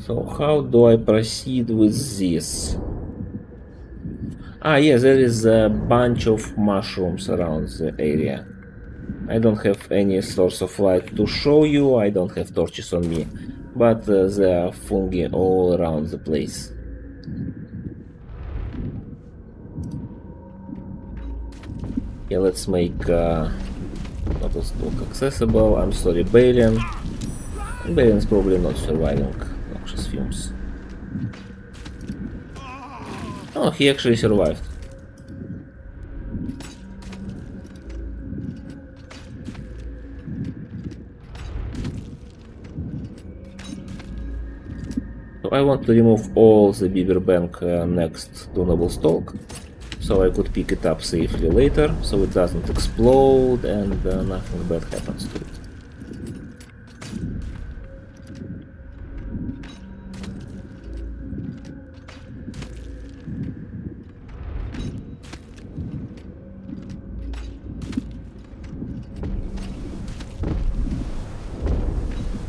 So how do I proceed with this? Ah, yes, there is a bunch of mushrooms around the area. I don't have any source of light to show you, I don't have torches on me, but there are fungi all around the place. Yeah, let's make Battlestalk accessible. I'm sorry, Balin. Balin's probably not surviving noxious fumes. Oh, he actually survived. So I want to remove all the Beaverbank next to Noblestalk, so I could pick it up safely later, so it doesn't explode and nothing bad happens to it.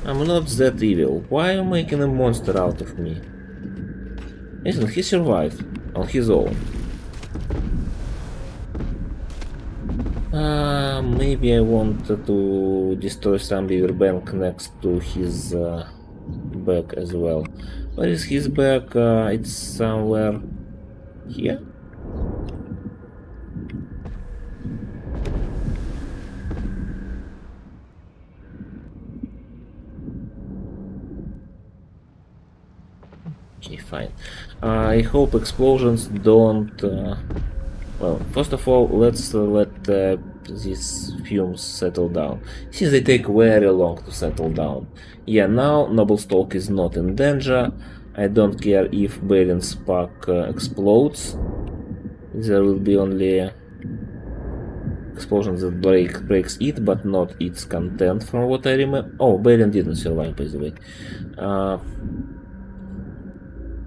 I'm not that evil. Why are you making a monster out of me? Listen, he survived on his own. Maybe I want to destroy some Beaverbank next to his back as well. Where is his back? It's somewhere here. Okay, fine. I hope explosions don't... well, first of all, let's let these fumes settle down. Since they take very long to settle down. Yeah, now Noblestalk is not in danger. I don't care if Balin's pack explodes. There will be only explosions that breaks it, but not its content, from what I remember. Oh, Balin didn't survive, by the way.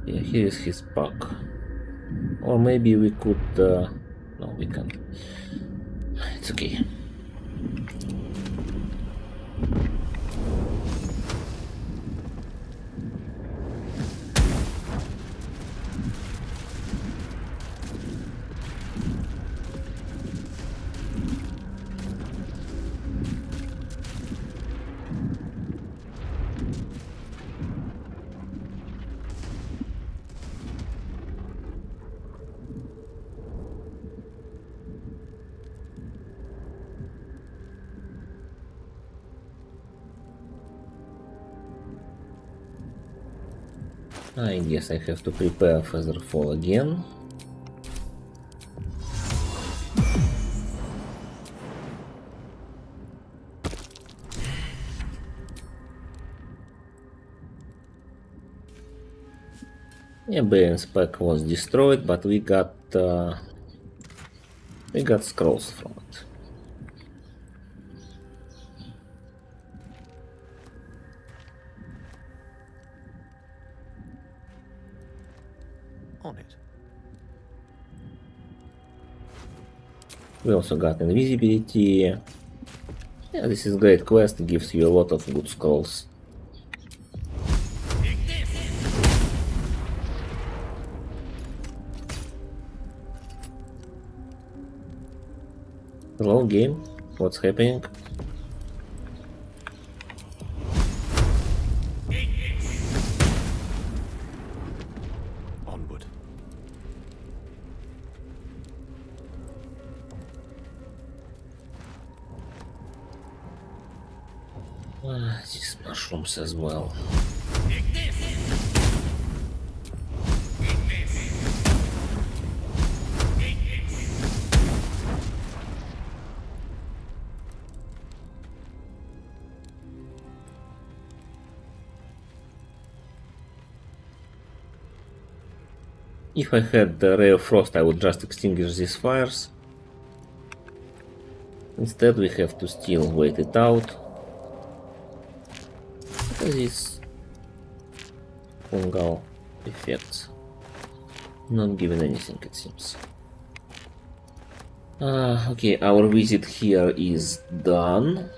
Yeah, here is his pack. Or maybe we could... no, we can't. It's okay. I guess I have to prepare Featherfall again. Yeah, Bane spec was destroyed, but we got scrolls from it. On it. We also got invisibility. Yeah, this is great quest, gives you a lot of good scrolls. Hello game, what's happening? Onward. These mushrooms as well. If I had the Ray of Frost, I would just extinguish these fires. Instead, we have to still wait it out. Because these fungal effects not giving anything, it seems. Okay, our visit here is done.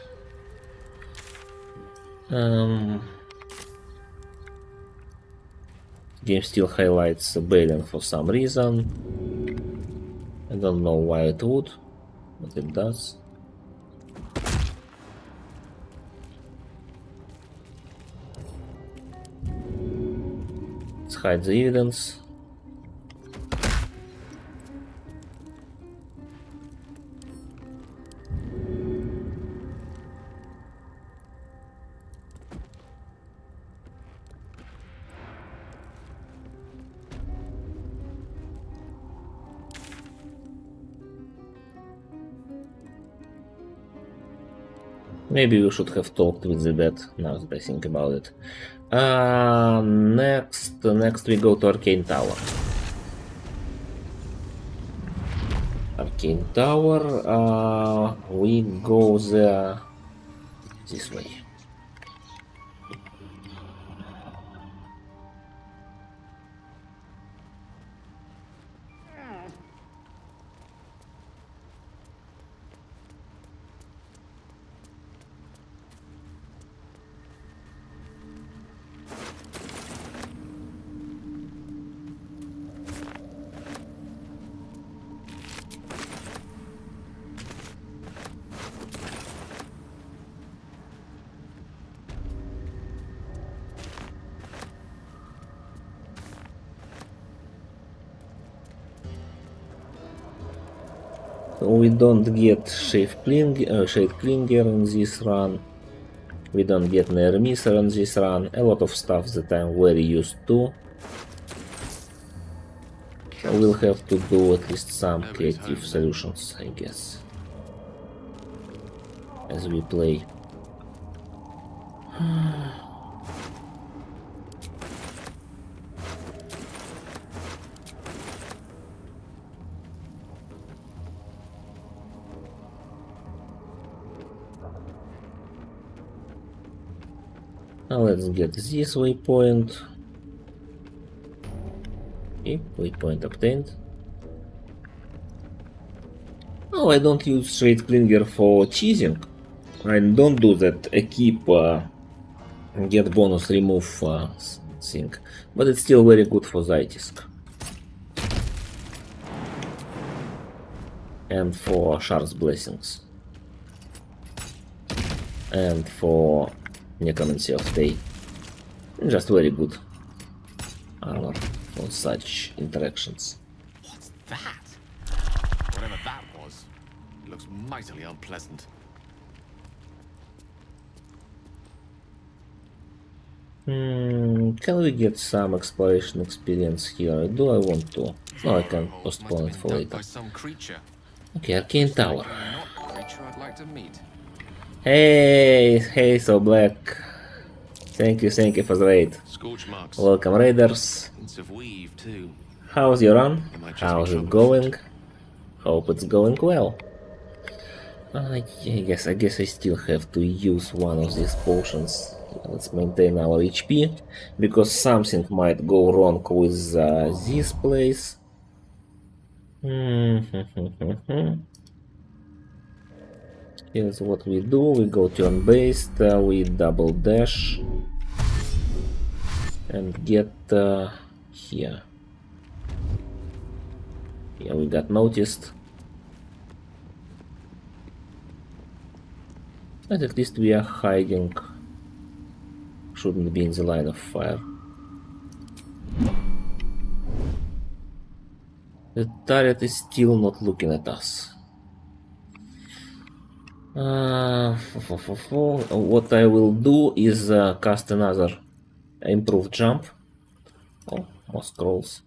Game still highlights Balen for some reason. I don't know why it would, but it does. Let's hide the evidence. Maybe we should have talked with the dead, now that I think about it. Next we go to Arcane Tower. Arcane Tower, we go there this way. We don't get Shade Clinger in this run. We don't get Near Misser in this run. A lot of stuff that I'm very used to. We'll have to do at least some creative solutions, I guess, as we play. Now let's get this waypoint. Okay, waypoint obtained. Oh, I don't use Shade Clinger for cheesing. I don't do that. I keep get bonus remove thing, but it's still very good for Zytisk and for Shard's Blessings and for Necromancy of Day. Just very good armor for such interactions. What's that? Whatever that was, it looks mightily unpleasant. Can we get some exploration experience here? Do I want to? No, I can postpone it for later. Okay, Arcane Tower. Hey, so Black. Thank you for the raid. scorch marks. Welcome, raiders. Hints of weave too. How's your run? It might just How's be it trouble going? Hope it's going well. I guess I still have to use one of these potions. Let's maintain our HP, because something might go wrong with this place. Here's what we do. We go turn-based, we double dash and get here. Yeah, we got noticed. But at least we are hiding. Shouldn't be in the line of fire. The turret is still not looking at us. What I will do is cast another improved jump. Oh, more scrolls.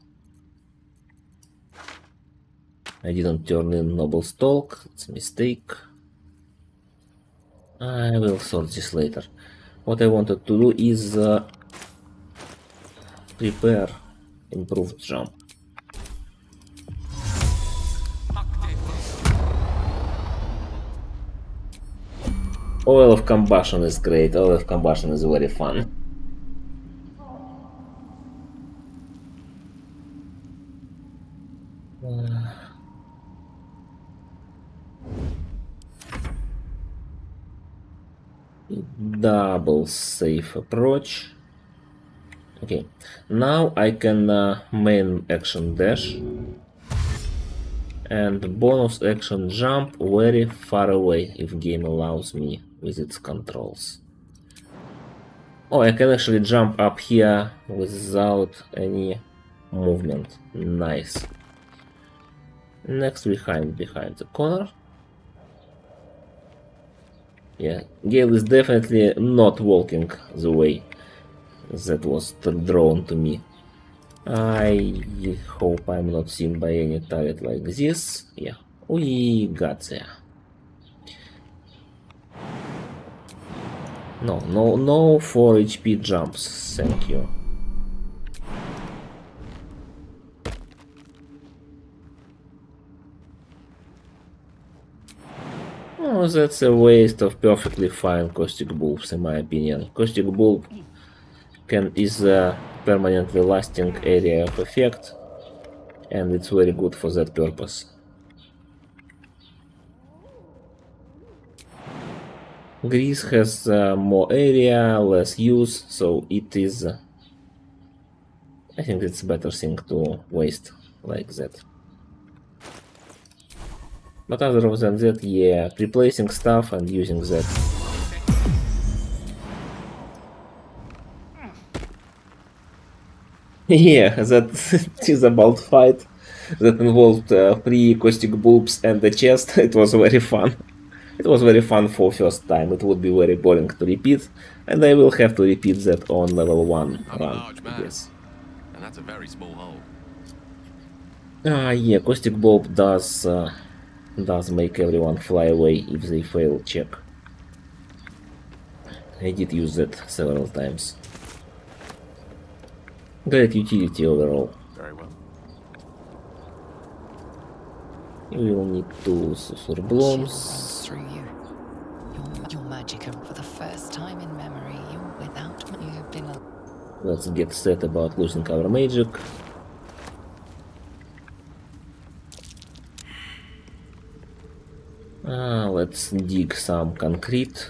I didn't turn in Noble Stalk, it's a mistake. I will sort this later. What I wanted to do is prepare improved jump. Oil of combustion is great. Oil of combustion is very fun. Double safe approach. Okay, now I can main action dash and bonus action jump very far away if game allows me with its controls. Oh, I can actually jump up here without any movement. Nice. Next we hide behind the corner. Yeah, Gale is definitely not walking the way that was drawn to me. I hope I'm not seen by any target like this. Yeah, we got there. No 4 HP jumps, thank you. Oh, that's a waste of perfectly fine caustic bulbs, in my opinion. Caustic bulb is a permanently lasting area of effect, and it's very good for that purpose. Grease has more area, less use, so it is... I think it's a better thing to waste like that. But other than that, yeah, replacing stuff and using that. Yeah, that is about fight that involved 3 caustic bulbs and a chest. It was very fun. It was very fun for first time. It would be very boring to repeat, and I will have to repeat that on level 1 run, I guess. And that's a very small hole. Yeah, caustic bulb does make everyone fly away if they fail check. I did use that several times. Great utility overall. Very well. You will need to Sorcerer Blooms. Through you. Your magic, and for the first time in memory, you're without me. You've been. Let's get set about losing our magic. Let's dig some concrete.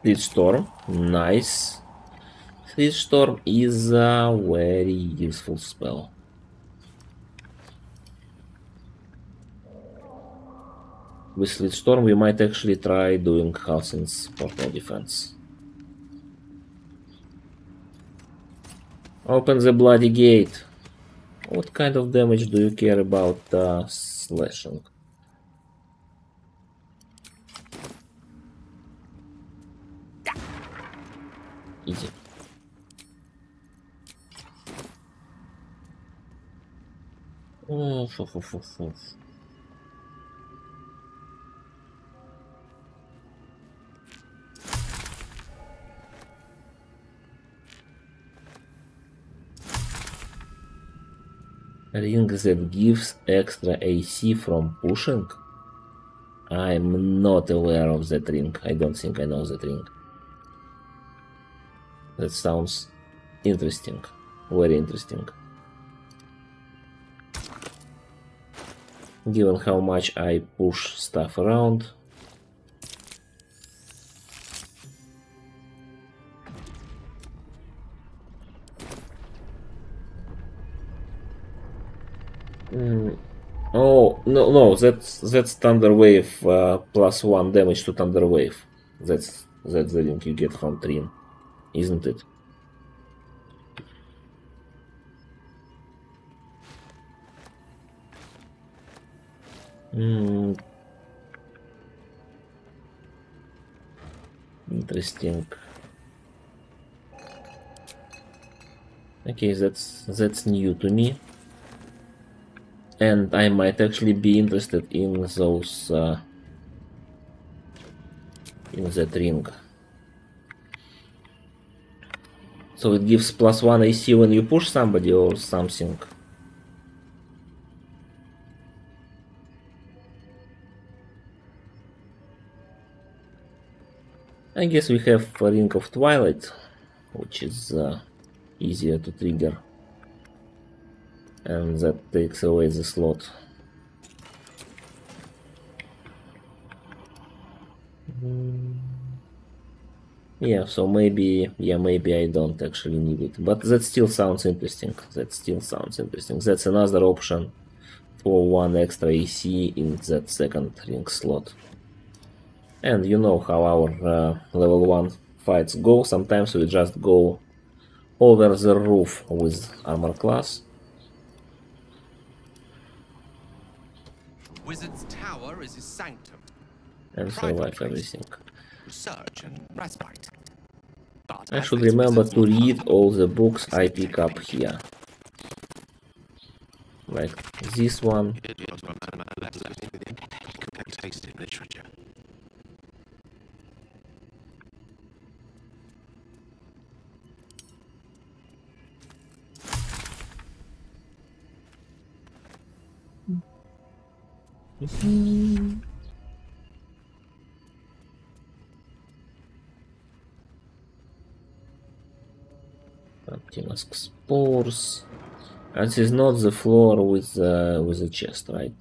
Sleet Storm, nice. Sleet Storm is a very useful spell. With Sleet Storm we might actually try doing Halsin's portal defense. Open the bloody gate. What kind of damage do you care about slashing? Easy. Ring that gives extra AC from pushing? I'm not aware of that ring. I don't think I know that ring. That sounds interesting. Very interesting. Given how much I push stuff around. Oh no, that's Thunder Wave +1 damage to Thunder Wave. That's the link you get from Trin, isn't it? Interesting. Okay, that's new to me. And I might actually be interested in those in that ring. So it gives +1 AC when you push somebody or something. I guess we have a Ring of Twilight, which is easier to trigger. And that takes away the slot. Yeah, so maybe I don't actually need it, but that still sounds interesting. That's another option for 1 extra AC in that second ring slot. And you know how our level 1 fights go. Sometimes we just go over the roof with armor class. Wizard's tower is his sanctum. And survive everything. Research and respite. But I should remember to read all the books I pick up here. Like this one. Anti-mask spores. And this is not the floor with the chest, right?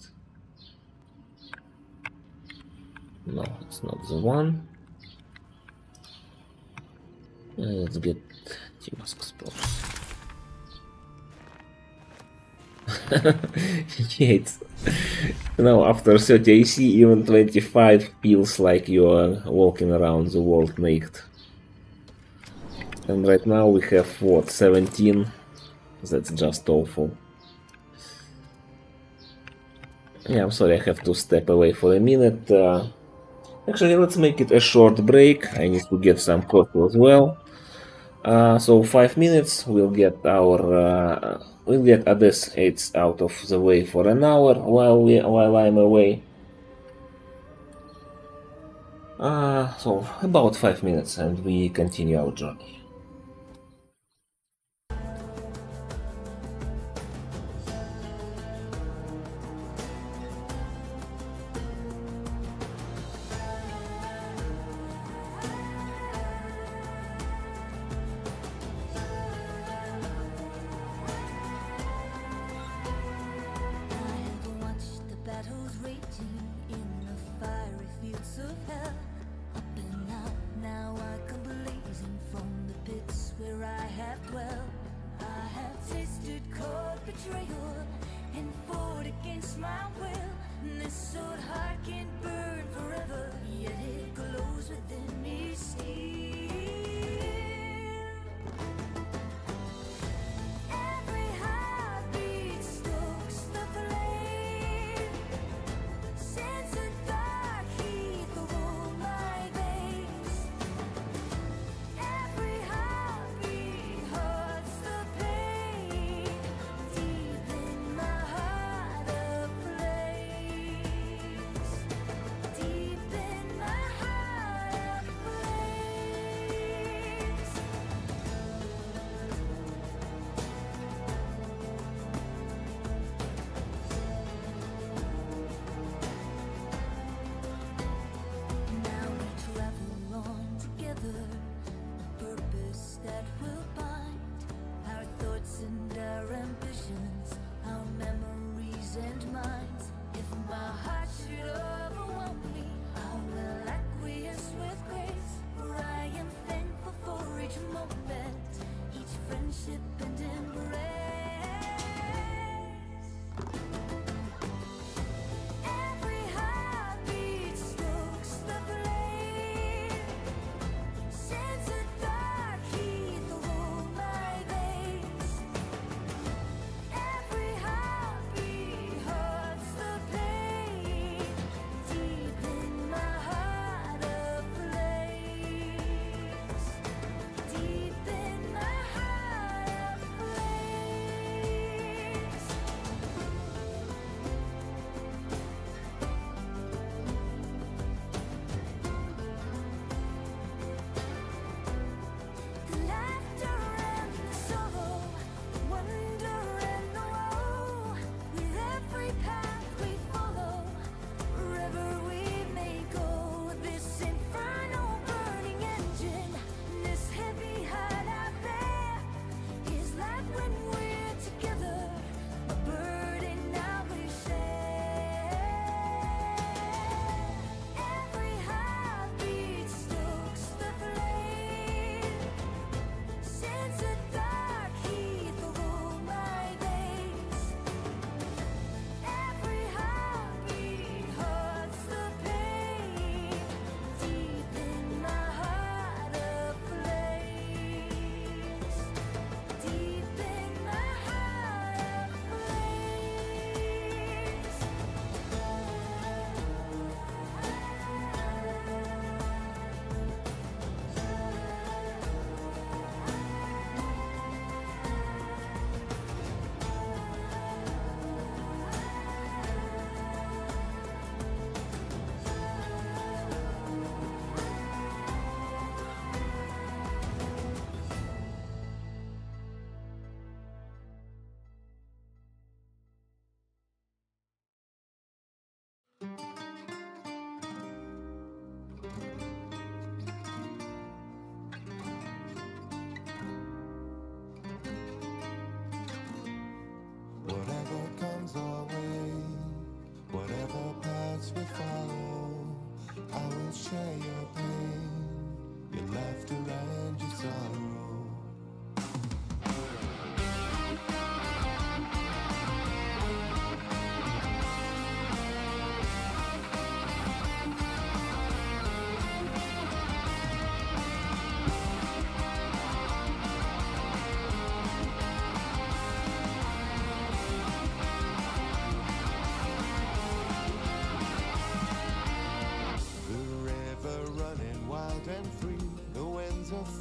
No, it's not the one. Let's get anti-mask spores. Yeah, it's, after 30 AC, even 25 feels like you are walking around the world naked. And right now we have, what, 17? That's just awful. Yeah, I'm sorry, I have to step away for a minute. Actually, let's make it a short break. I need to get some coffee as well. So 5 minutes, we'll get our Ades 8 out of the way for an hour while I'm away. So about 5 minutes, and we continue our journey.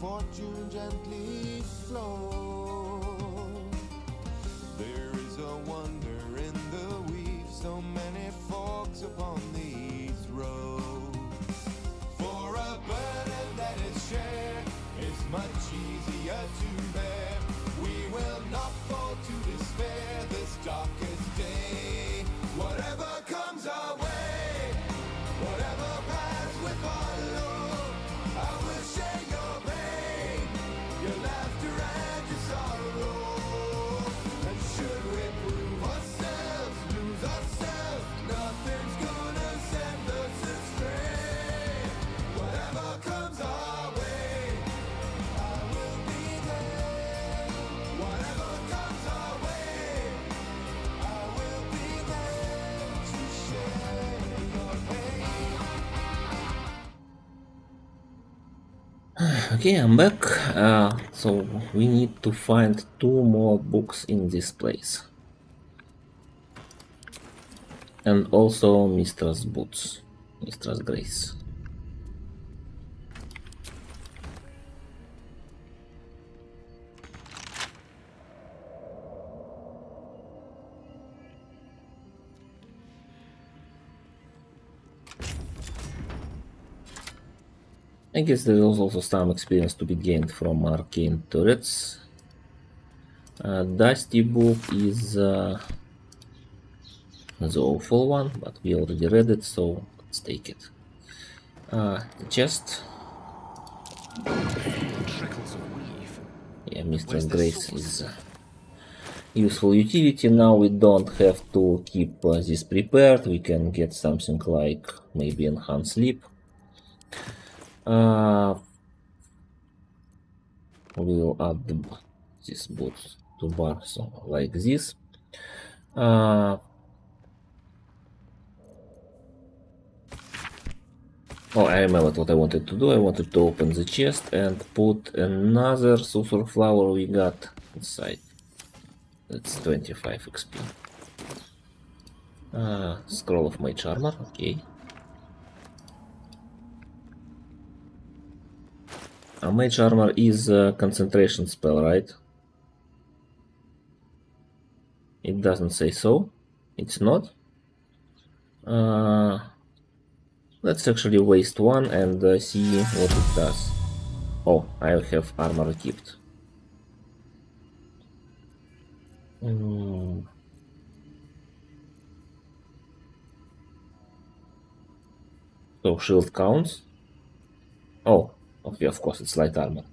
fortune gently flow. There is a wonder in the weave, so many forks upon these roads. For a burden that is shared is much easier to bear. We will not fall to despair this darkest day. Whatever comes our way, whatever paths we follow, I will share your pain, your laughter and your sorrow. And should we prove ourselves, lose ourselves, nothing's gonna send us astray. Whatever comes our way, I will be there. Whatever comes our way, I will be there to share your pain. Okay, I'm back. So we need to find 2 more books in this place. And also Mistress Boots, Mistress Grace. I guess there is also some experience to be gained from arcane turrets. Dusty book is the awful one, but we already read it, so let's take it. The chest. Yeah, Mistress Grace is useful utility. Now we don't have to keep this prepared. We can get something like maybe enhanced sleep. We'll add these boots to bar, so like this. Oh, I remembered what I wanted to do. I wanted to open the chest and put another sulfur flower we got inside. That's 25 XP. Scroll of Mage Armor, okay. Mage Armor is a concentration spell, right? It doesn't say so. It's not. Let's actually waste one and see what it does. Oh, I have armor equipped. So shield counts. Oh, okay, of course it's light armor.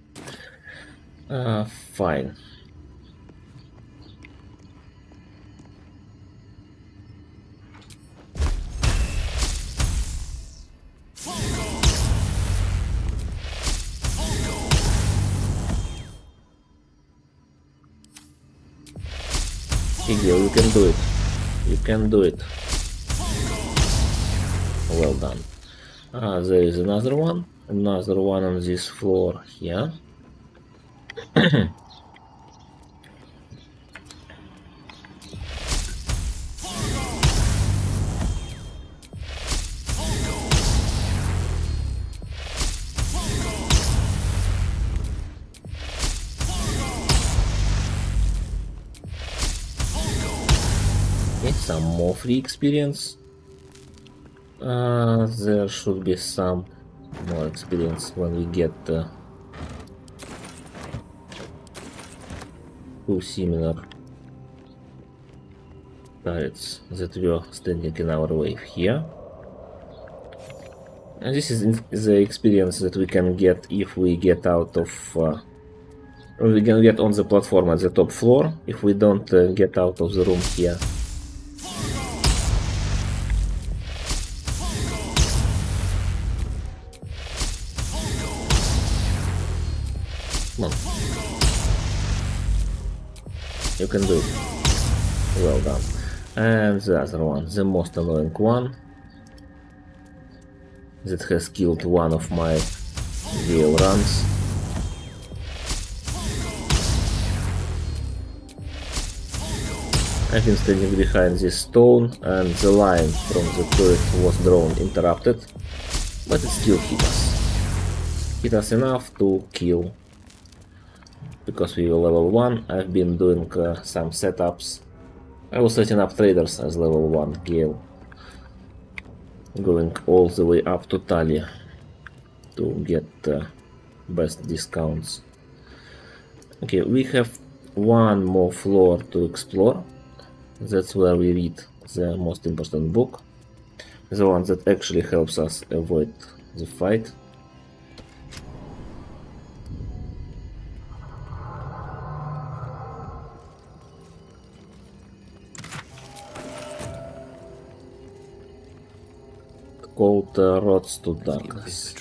Fine. You can do it. You can do it. Well done. There is another one. Another one on this floor here. Some more free experience. There should be some more experience when we get two similar turrets that were standing in our wave here. And this is the experience that we can get if we get out of we can get on the platform at the top floor if we don't get out of the room here. You can do it. Well done. And the other one, the most annoying one, that has killed one of my Gale runs. I've been standing behind this stone and the line from the turret was drawn interrupted, but it still hit us. Hit us enough to kill. Because we were level 1, I've been doing some setups. I was setting up traders as level 1 Gale, going all the way up to Talia to get best discounts. Okay, we have one more floor to explore. That's where we read the most important book, the one that actually helps us avoid the fight. Called Roads to Darkness.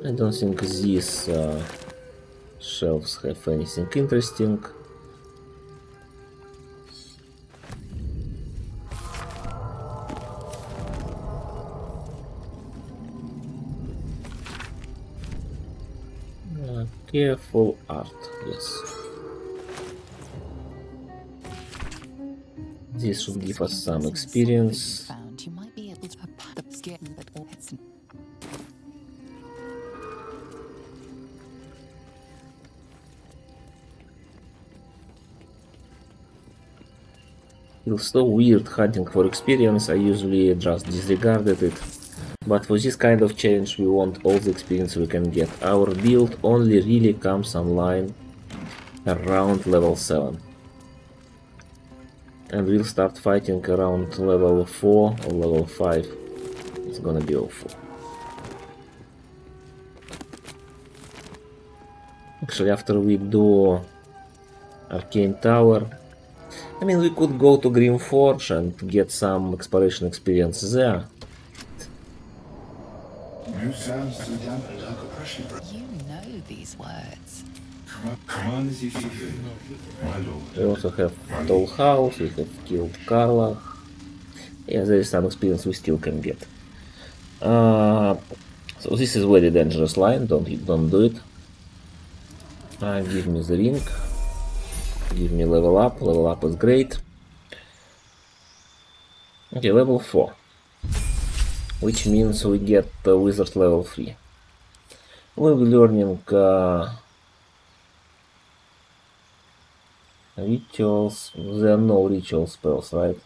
I don't think these shelves have anything interesting. Careful art, yes. This should give us some experience. You might be able to the skin that all hits. Feels so weird hunting for experience. I usually just disregarded it. But for this kind of challenge we want all the experience we can get. Our build only really comes online around level 7. And we'll start fighting around level 4 or level 5. It's gonna be awful. Actually, after we do Arcane Tower, I mean, we could go to Grimforge and get some exploration experience there. You know these words. We also have Tall House, we have killed Carla. Yeah, there is some experience we still can get. So this is very dangerous line, don't do it. Give me the ring. Give me level up is great. Okay, level 4. Which means we get wizard level 3. We'll be learning rituals. There are no ritual spells, right?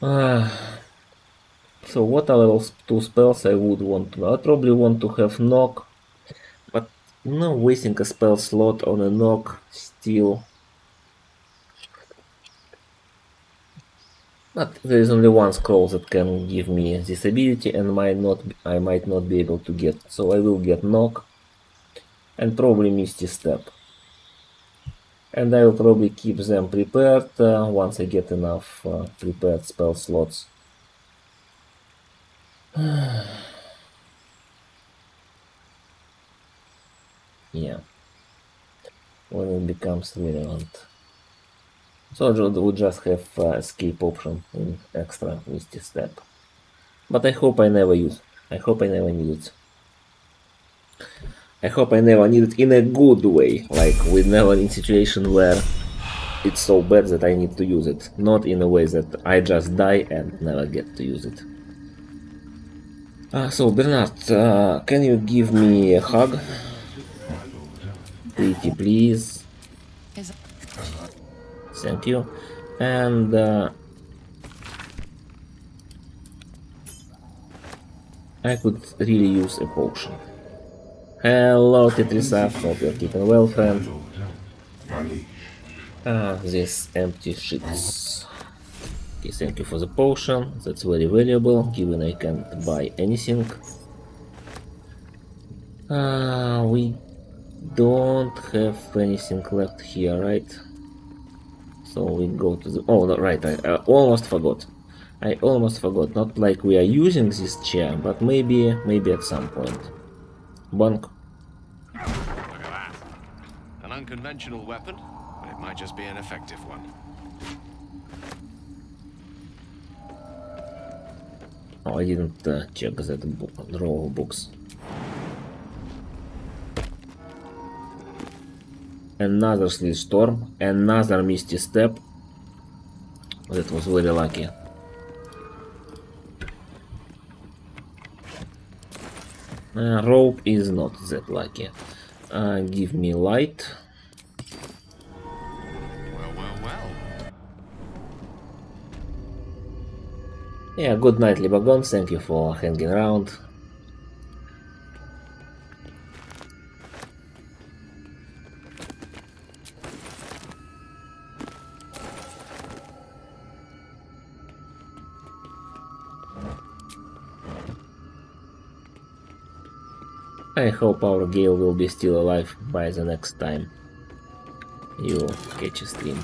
So what are level 2 spells I would want to know? I probably want to have knock, but no, wasting a spell slot on a knock still. But there is only one scroll that can give me this ability, and I might not be able to get. So I will get knock and probably Misty Step. And I will probably keep them prepared once I get enough prepared spell slots. Yeah, when it becomes relevant. So we just have escape option in extra Misty Step. But I hope I never use. I hope I never need it. I hope I never need it in a good way, like with never in situation where it's so bad that I need to use it. Not in a way that I just die and never get to use it. So Bernard, can you give me a hug? Pretty please. Thank you. And I could really use a potion. Hello Tetrisa, hope you're keeping well, friend. These empty sheets. Okay, thank you for the potion, that's very valuable, given I can't buy anything. We don't have anything left here, right? So we go to the... Oh, no, right, I almost forgot. I almost forgot, not like we are using this chair, but maybe at some point. Bonk. Look at that. An unconventional weapon, but it might just be an effective one. Oh, I didn't check that drawer of books. Another Sleet Storm, another Misty Step. That was very lucky. Rope is not that lucky. Give me light. Well. Yeah, good night, Libagon. Thank you for hanging around. I hope our Gale will be still alive by the next time you catch a stream.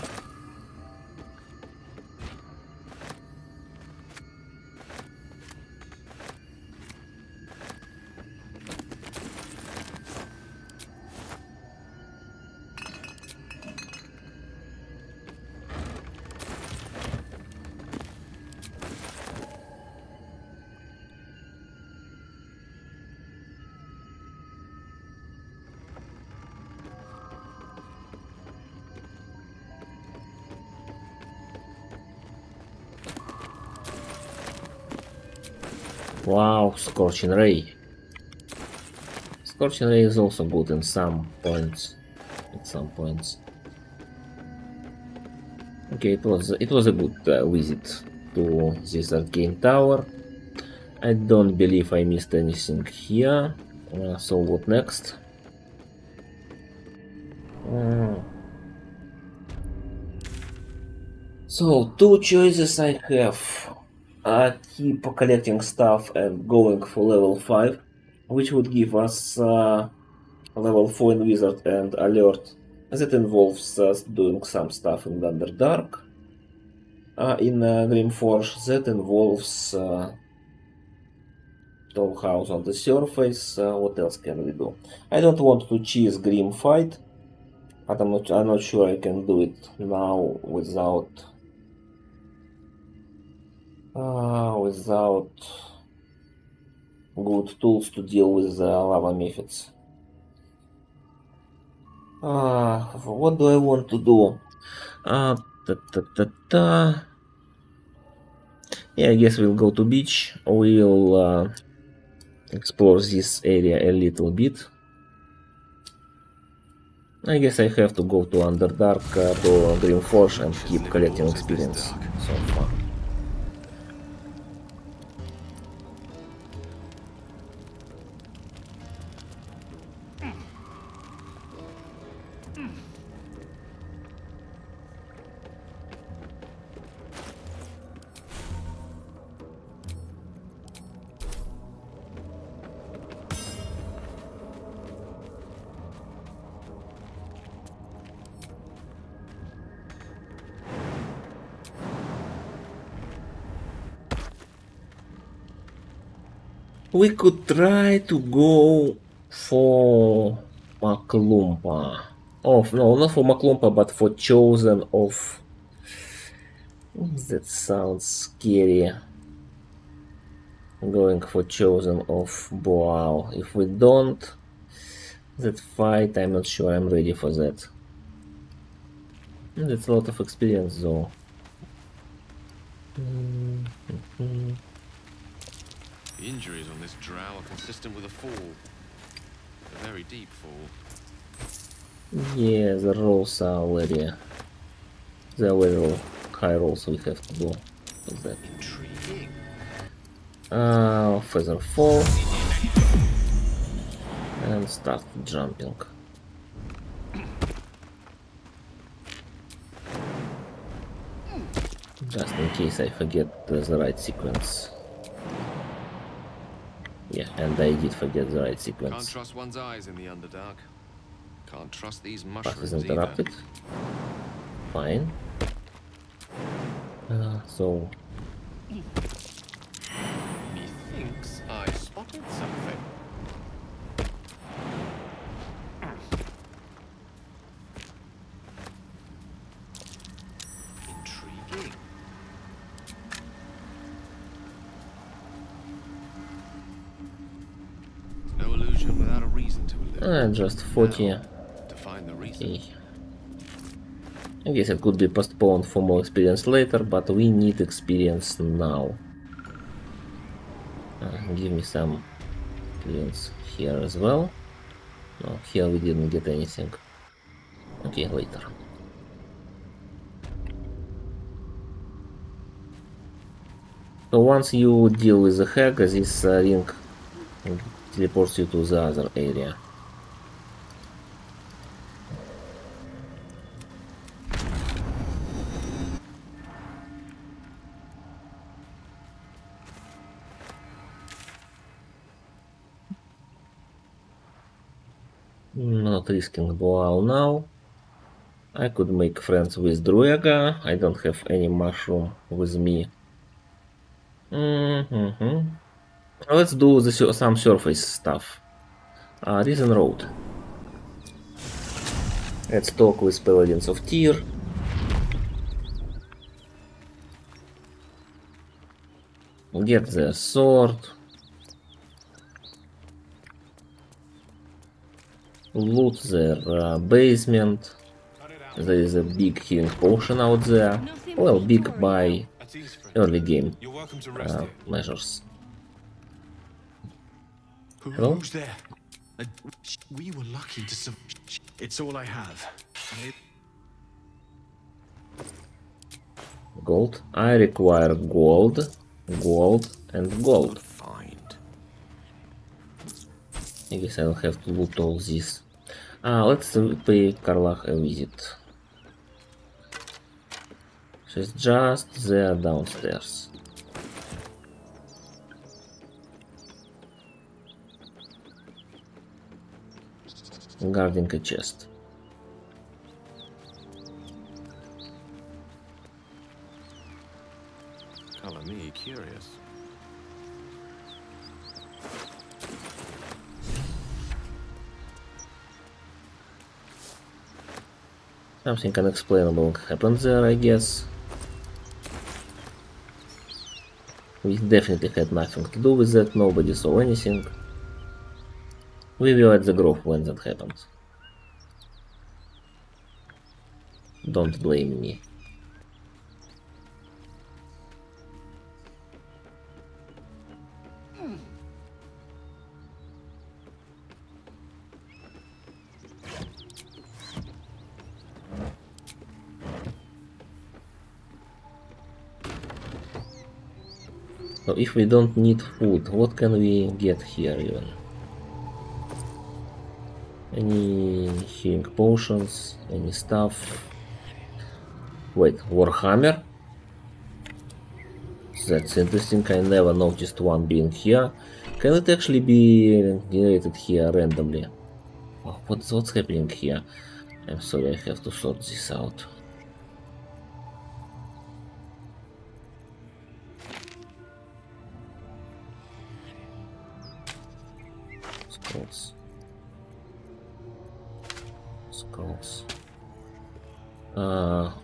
Wow, Scorching Ray. Scorching Ray is also good in some points. At some points. Okay, it was a good visit to this arcane tower. I don't believe I missed anything here. So what next? So two choices I have. Keep collecting stuff and going for level 5, which would give us level 4 in Wizard and alert that involves doing some stuff in Underdark. In Grimforge, that involves Tall House on the surface. What else can we do? I don't want to cheese Grim fight, but I'm not sure I can do it now without good tools to deal with lava methods. What do I want to do? Yeah, I guess we'll go to beach. We'll explore this area a little bit. I guess I have to go to Underdark, to Grimforge, and keep collecting experience so far. We could try to go for Maklumpa. Oh, no, not for Maklumpa, but for Chosen of... That sounds scary. Going for Chosen of Boal. If we don't, that fight, I'm not sure I'm ready for that. That's a lot of experience, though. The injuries on this drow are consistent with a fall. A very deep fall. Yeah, the rolls are already... They are very high rolls we have to do with that. Intriguing. Feather fall. And start jumping. Just in case I forget the right sequence. Yeah, and I did forget the right sequence. Can't trust one's eyes in the Underdark. Can't trust these Path mushrooms is interrupted. either. Fine. So... Methinks I spotted something. Intriguing. No illusion without a reason to illusion. Just 40. Now, to find the reason. Okay. I guess it could be postponed for more experience later, but we need experience now. Give me some experience here as well. No, here we didn't get anything. Okay, later. So once you deal with the hack, this ring teleports you to the other area. Not risking Boal now. I could make friends with Druaga. I don't have any mushroom with me. Let's do some surface stuff. Risen Road. Let's talk with Paladins of Tyr. Get their sword. Loot their basement. There is a big healing potion out there. Well, big by early game measures. Hello? Who's there? We were lucky to survive. It's all I have. Gold. I require gold, gold, and gold. I guess I'll have to loot all this. Let's pay Karlach a visit. She's just there downstairs. Guarding a chest. color me curious. Something unexplainable happened there, I guess. We definitely had nothing to do with that, nobody saw anything. We were at the grove when that happened. Don't blame me. So if we don't need food, what can we get here even? Any healing potions, any stuff? Wait, Warhammer? That's interesting, I never noticed one being here. Can it actually be generated here randomly? Oh, what's happening here? I'm sorry, I have to sort this out. Scrolls.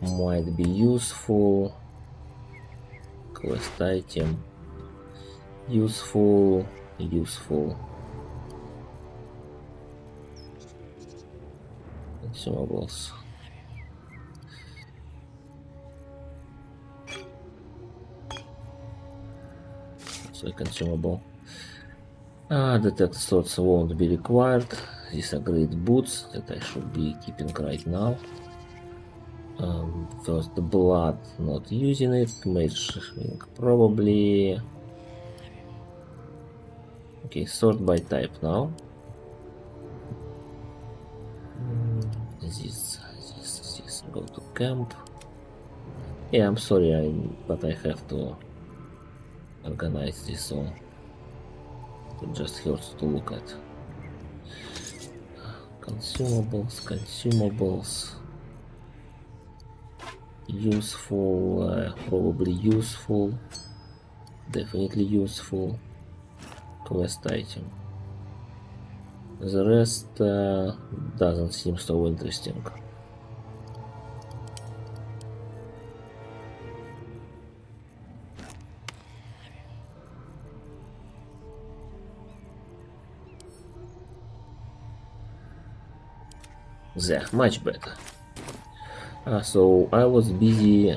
Might be useful. Quest item. Useful. Consumables. It's a consumable. Detect thoughts won't be required. These are great boots that I should be keeping right now. First blood, not using it. Mage probably. Okay, sort by type now. This. Go to camp. Yeah, I'm sorry, but I have to organize this all. It just hurts to look at. Consumables. Useful, probably useful. Definitely useful. Quest item. The rest doesn't seem so interesting. There, much better. So I was busy,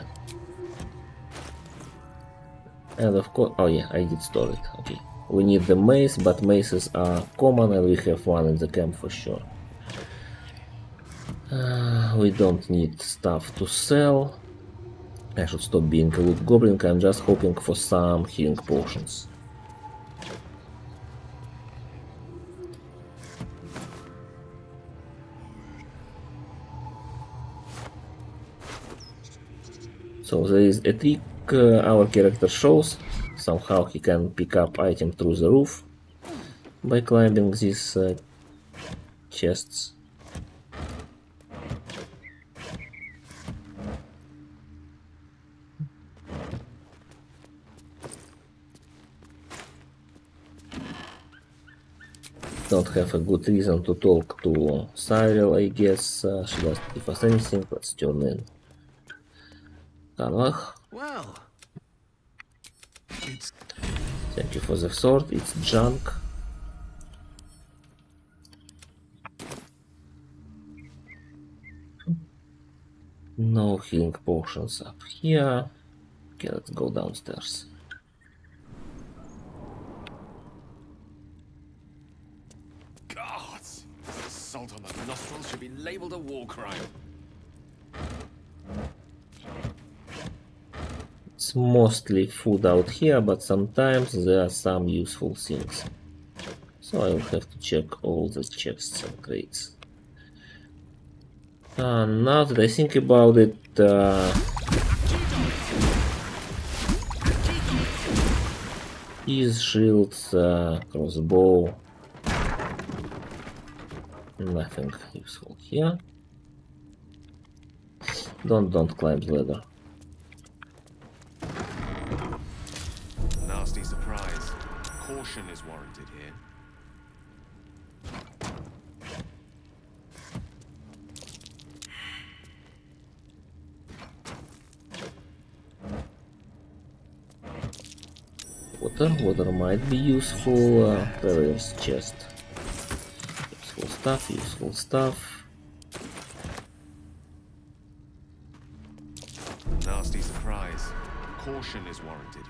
and of course, oh yeah, I did store it. Okay, we need the mace, but maces are common, and we have one in the camp for sure. We don't need stuff to sell. I should stop being a loot goblin. I'm just hoping for some healing potions. So there is a trick our character shows. Somehow he can pick up item through the roof by climbing these chests. Don't have a good reason to talk to Cyril, I guess. She doesn't give us anything. Let's turn in. Well, thank you for the sword. It's junk. No healing potions up here. Okay, let's go downstairs. God, assault on the nostrils should be labeled a war crime. It's mostly food out here, but sometimes there are some useful things. So I will have to check all the chests and crates. Now that I think about it, these shields, crossbow, nothing useful here. Don't climb the ladder. Caution is warranted here. Water might be useful. Traveler's chest. Useful stuff. Nasty surprise. Caution is warranted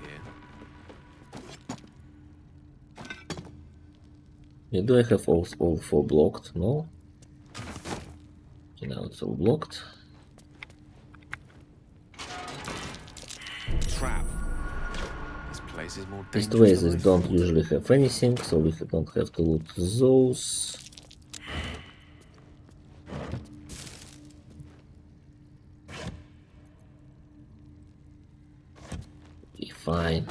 here. Do I have all 4 blocked? No. Okay, now it's all blocked. Trap. This place is more These dangerous vases don't usually have anything, so we don't have to loot those. Okay, fine.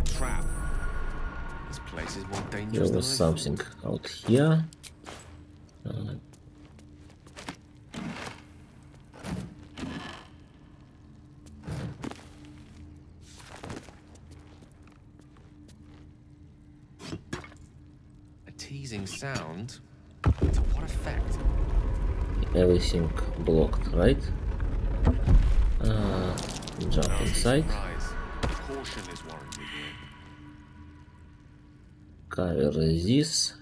Trap. This place is more dangerous. There was something out here. A teasing sound. To what effect? Everything blocked, right? Jump inside. Caution is warranted here. Cover this.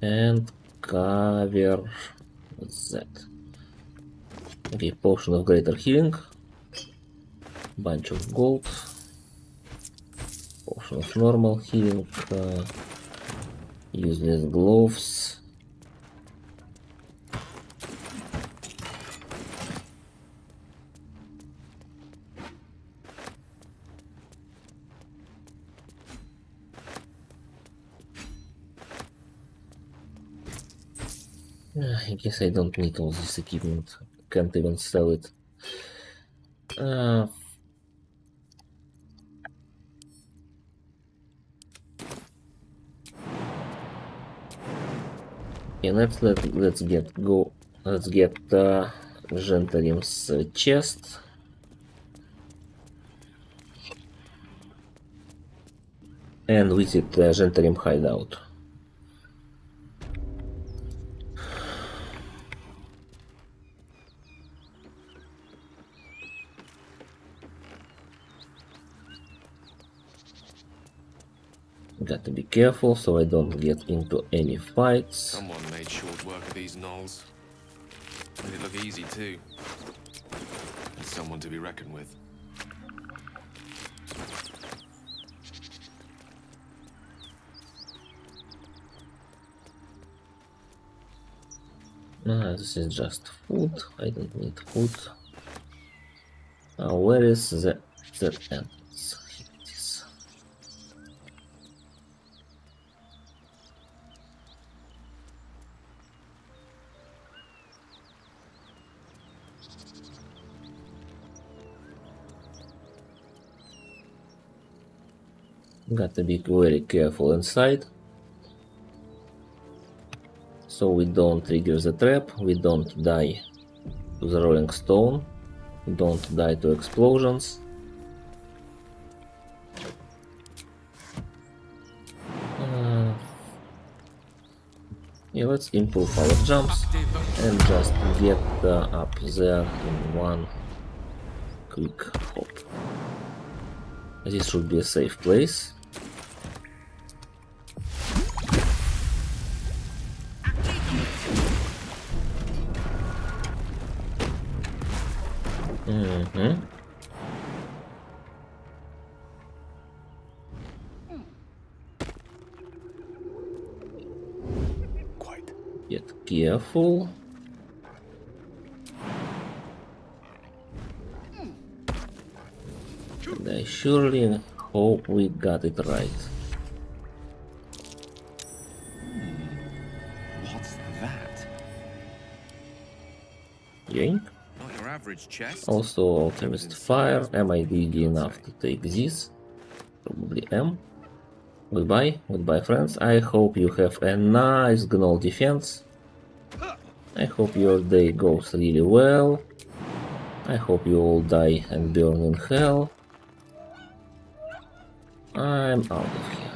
And cover that. Okay, potion of greater healing. Bunch of gold. Potion of normal healing. Useless gloves. I guess I don't need all this equipment. Can't even sell it. Okay, let's get Gentarim's chest. And visit Gentarim hideout. Got to be careful so I don't get into any fights. Someone made short work of these gnolls. Made it look easy too. There's someone to be reckoned with. This is just food. I don't need food. Where is the entrance? Here it is. Got to be very careful inside. So we don't trigger the trap, we don't die to the rolling stone, we don't die to explosions. Yeah, let's improve our jumps and just get up there in one quick hop. This should be a safe place. Get careful. And I surely hope we got it right. What's that? Yank. Not your average chest. Also, Alchemist Fire. Am I greedy enough to take this? Probably am. Goodbye, friends. I hope you have a nice gnoll defense. I hope your day goes really well. I hope you all die and burn in hell. I'm out of here.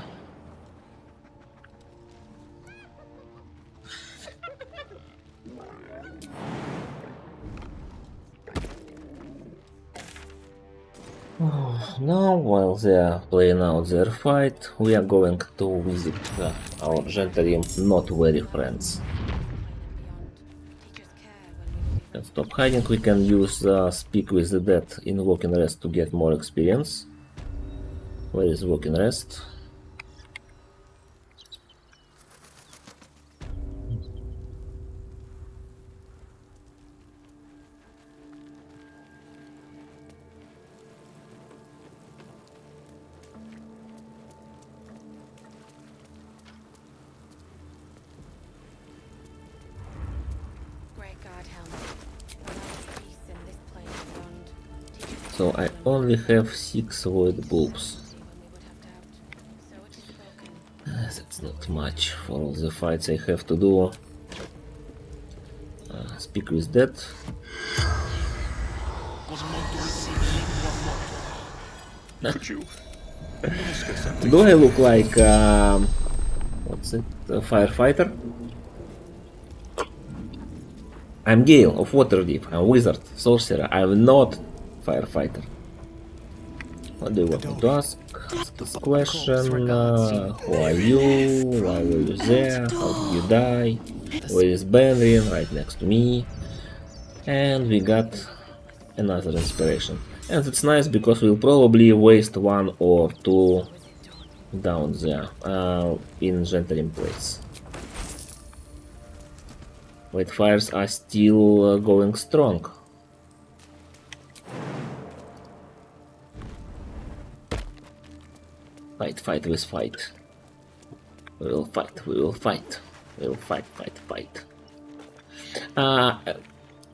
Now, while they are playing out their fight, we are going to visit our gentlemen not very friends. And stop hiding, we can use Speak with the Dead in Walking Rest to get more experience. Where is Walking Rest? So I only have 6 void bulbs. That's not much for all the fights I have to do. Speak with Dead. Do I look like what's it? A firefighter? I'm Gale of Waterdeep. I'm wizard, sorcerer. I'm not firefighter. What do you want me to ask? Ask this question. Who are you? Why were you there? How did you die? Where is Benrin? Right next to me. And we got another inspiration. And it's nice because we'll probably waste 1 or 2 down there in Gentleman place. White fires are still going strong. Fight, fight with fight. We will fight, we will fight. We will fight, fight, fight.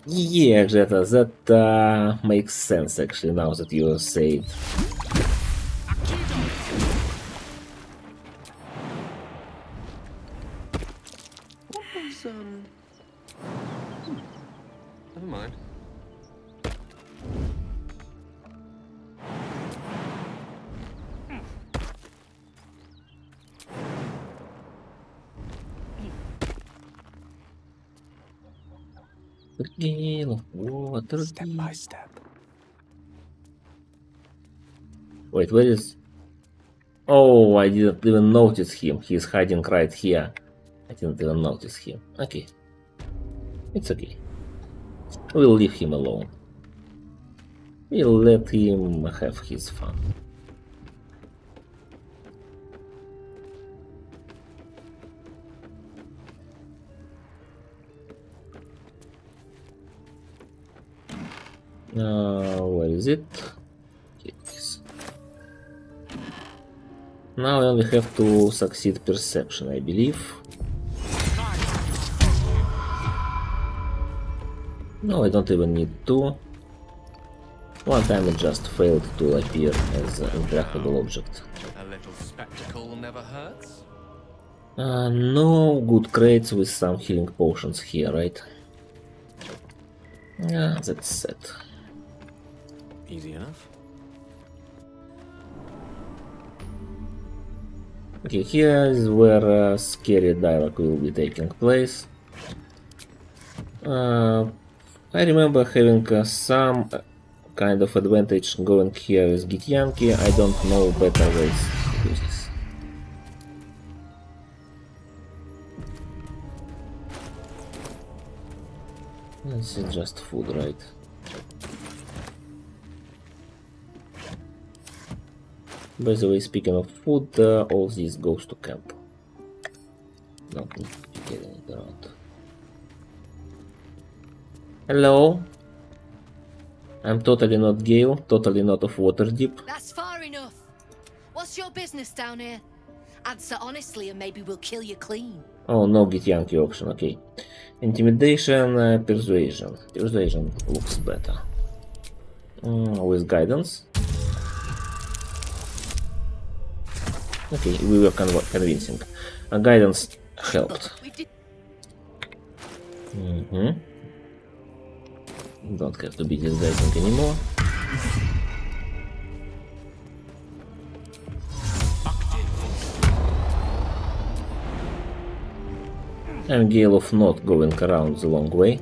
Yeah, Jetta, that makes sense actually now that you say it. What was, never mind. The Gale of Water. Step by step. Wait, where is... Oh, I didn't even notice him. He's hiding right here. I didn't even notice him. Okay. It's okay. We'll leave him alone. We'll let him have his fun. Where is it? Here it is. Now I only have to succeed perception, I believe. No, I don't even need to. One time it just failed to appear as an interactable object. A little spectacle never hurts. No good crates with some healing potions here, right? Yeah, that's it. Easy enough. Okay, here is where scary dialogue will be taking place. I remember having some kind of advantage going here with Gityanki. I don't know better ways to do this. This is just food, right? By the way, speaking of food, all this goes to camp. Not need to be getting it around. Hello? I'm totally not Gale, totally not of Waterdeep. That's far enough. What's your business down here? Answer honestly and maybe we'll kill you clean. Oh, no Gityanki option, okay. Intimidation, persuasion. Persuasion looks better. With guidance. Okay, we were convincing. Guidance helped. Don't have to be disguising anymore. And Gale of not going around the long way.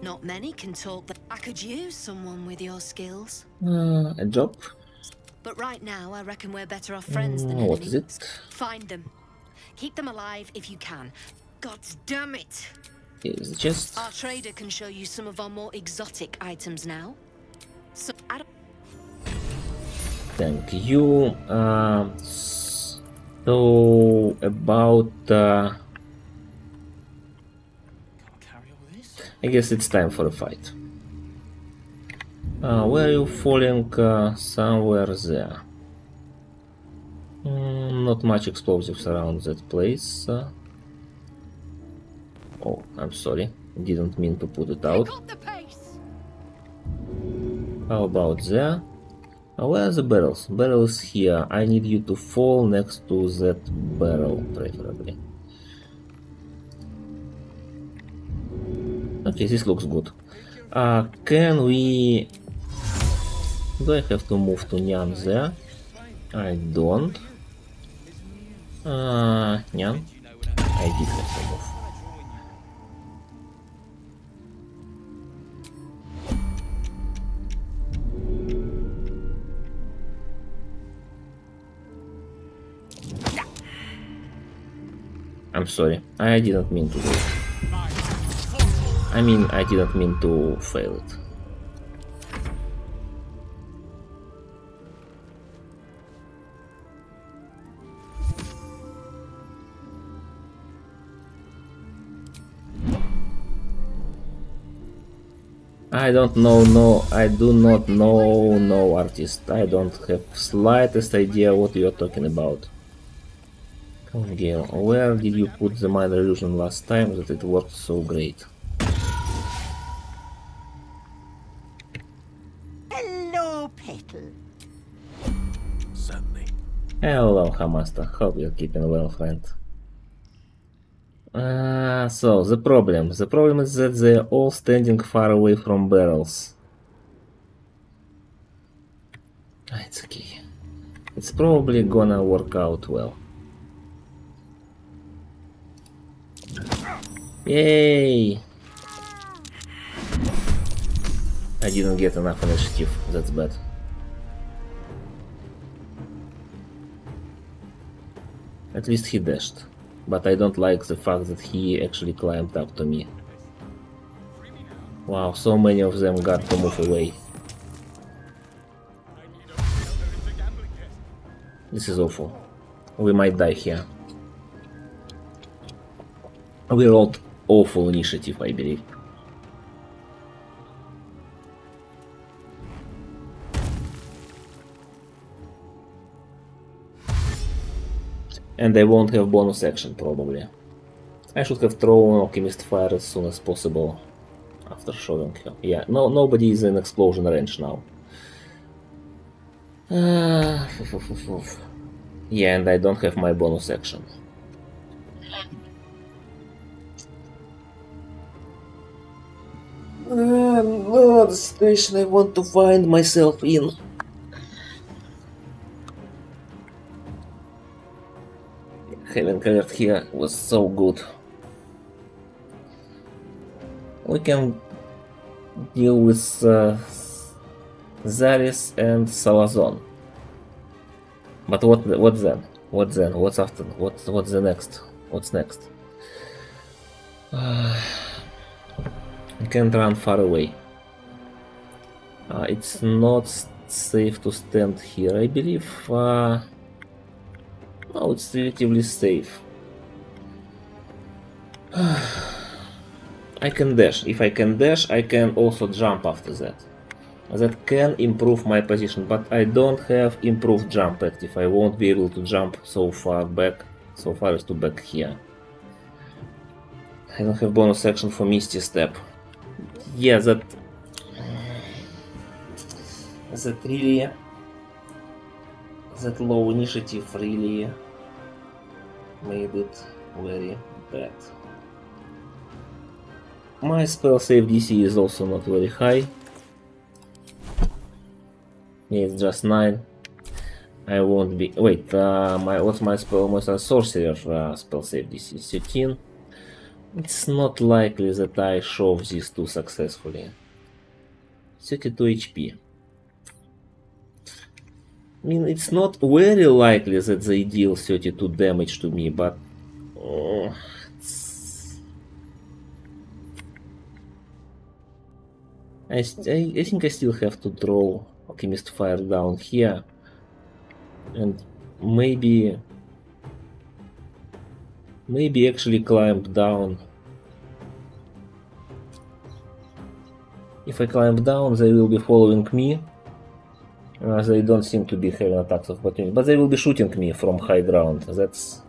Not many can talk, but I could use someone with your skills. A job? But right now, I reckon we're better off friends than what enemies. is it? Find them. Keep them alive if you can. God damn it! Here's the chest. Our trader can show you some of our more exotic items now. So I don't... Thank you. So about I guess it's time for a fight. Where are you falling? Somewhere there. Not much explosives around that place. Oh, I'm sorry. Didn't mean to put it out. How about there? Where are the barrels? Barrels here. I need you to fall next to that barrel, preferably. Okay, this looks good. Can we... Do I have to move to Nyan there? I don't. Nyan? I did have to move. I'm sorry, I didn't mean to do it. I mean, I didn't mean to fail it. I don't know, no, I do not know, no artist. I don't have slightest idea what you're talking about. Come on, Gale, where did you put the minor illusion last time that it worked so great? Hello, Petal. Certainly. Hello, Hamasta. Hope you're keeping well, friend. So the problem is that they're all standing far away from barrels. It's okay. It's probably gonna work out well. Yay! I didn't get enough initiative, that's bad. At least he dashed. But I don't like the fact that he actually climbed up to me. Wow, so many of them got to move away. This is awful. We might die here. We rolled awful initiative, I believe. And I won't have bonus action, probably. I should have thrown Alchemist Fire as soon as possible after showing her. Yeah, no, nobody is in explosion range now. Yeah, and I don't have my bonus action. No, the situation I want to find myself in. Having cleared here was so good. We can deal with Zaris and Salazon. But what then? What then? What's after? What's the next? What's next? You can't run far away. It's not safe to stand here, I believe. No, it's relatively safe. I can dash. If I can dash, I can also jump after that. That can improve my position, but I don't have improved jump active. I won't be able to jump so far back, so far as to back here. I don't have bonus action for Misty Step. Yeah, that really, that low initiative really made it very bad. My spell save DC is also not very high. Yeah, it's just 9. I won't be. Wait, what's my spell? My sorcerer spell save DC is 13. It's not likely that I shove these two successfully. 32 HP. I mean, it's not very likely that they deal 32 damage to me, but I think I still have to draw Alchemist Fire down here, and maybe actually climb down. If I climb down, they will be following me. They don't seem to be having attacks of opportunity, but they will be shooting me from high ground. That's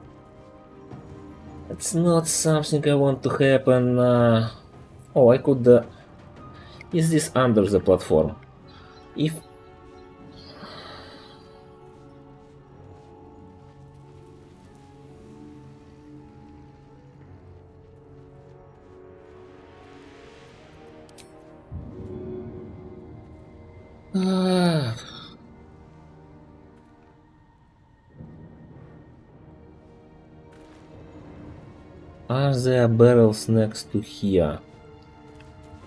not something I want to happen. Oh, I could. Is this under the platform? If are there barrels next to here?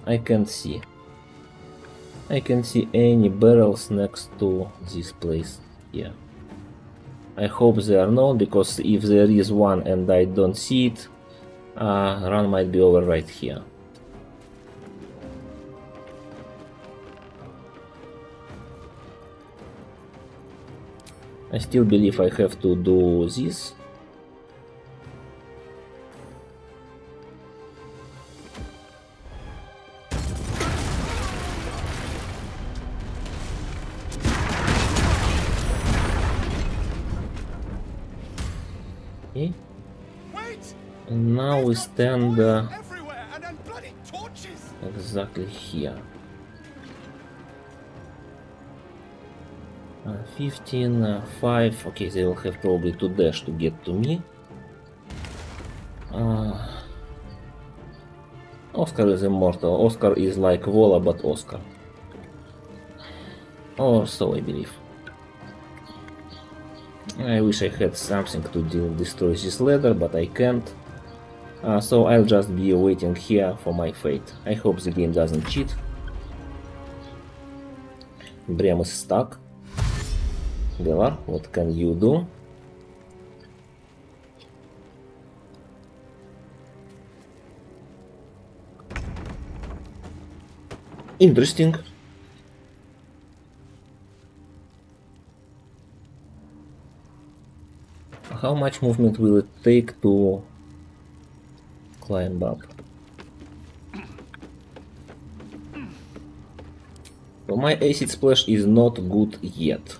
I can't see. I can't see any barrels next to this place here. I hope there are not, because if there is one and I don't see it, run might be over right here. I still believe I have to do this. Okay. And now we stand exactly here. 15, 5. Okay, they will have probably to dash to get to me. Oscar is immortal. Oscar is like Vola, but Oscar. Or so I believe. I wish I had something to destroy this ladder, but I can't. So I'll just be waiting here for my fate. I hope the game doesn't cheat. Brem is stuck. Galar, what can you do? Interesting. How much movement will it take to climb up? So my acid splash is not good yet.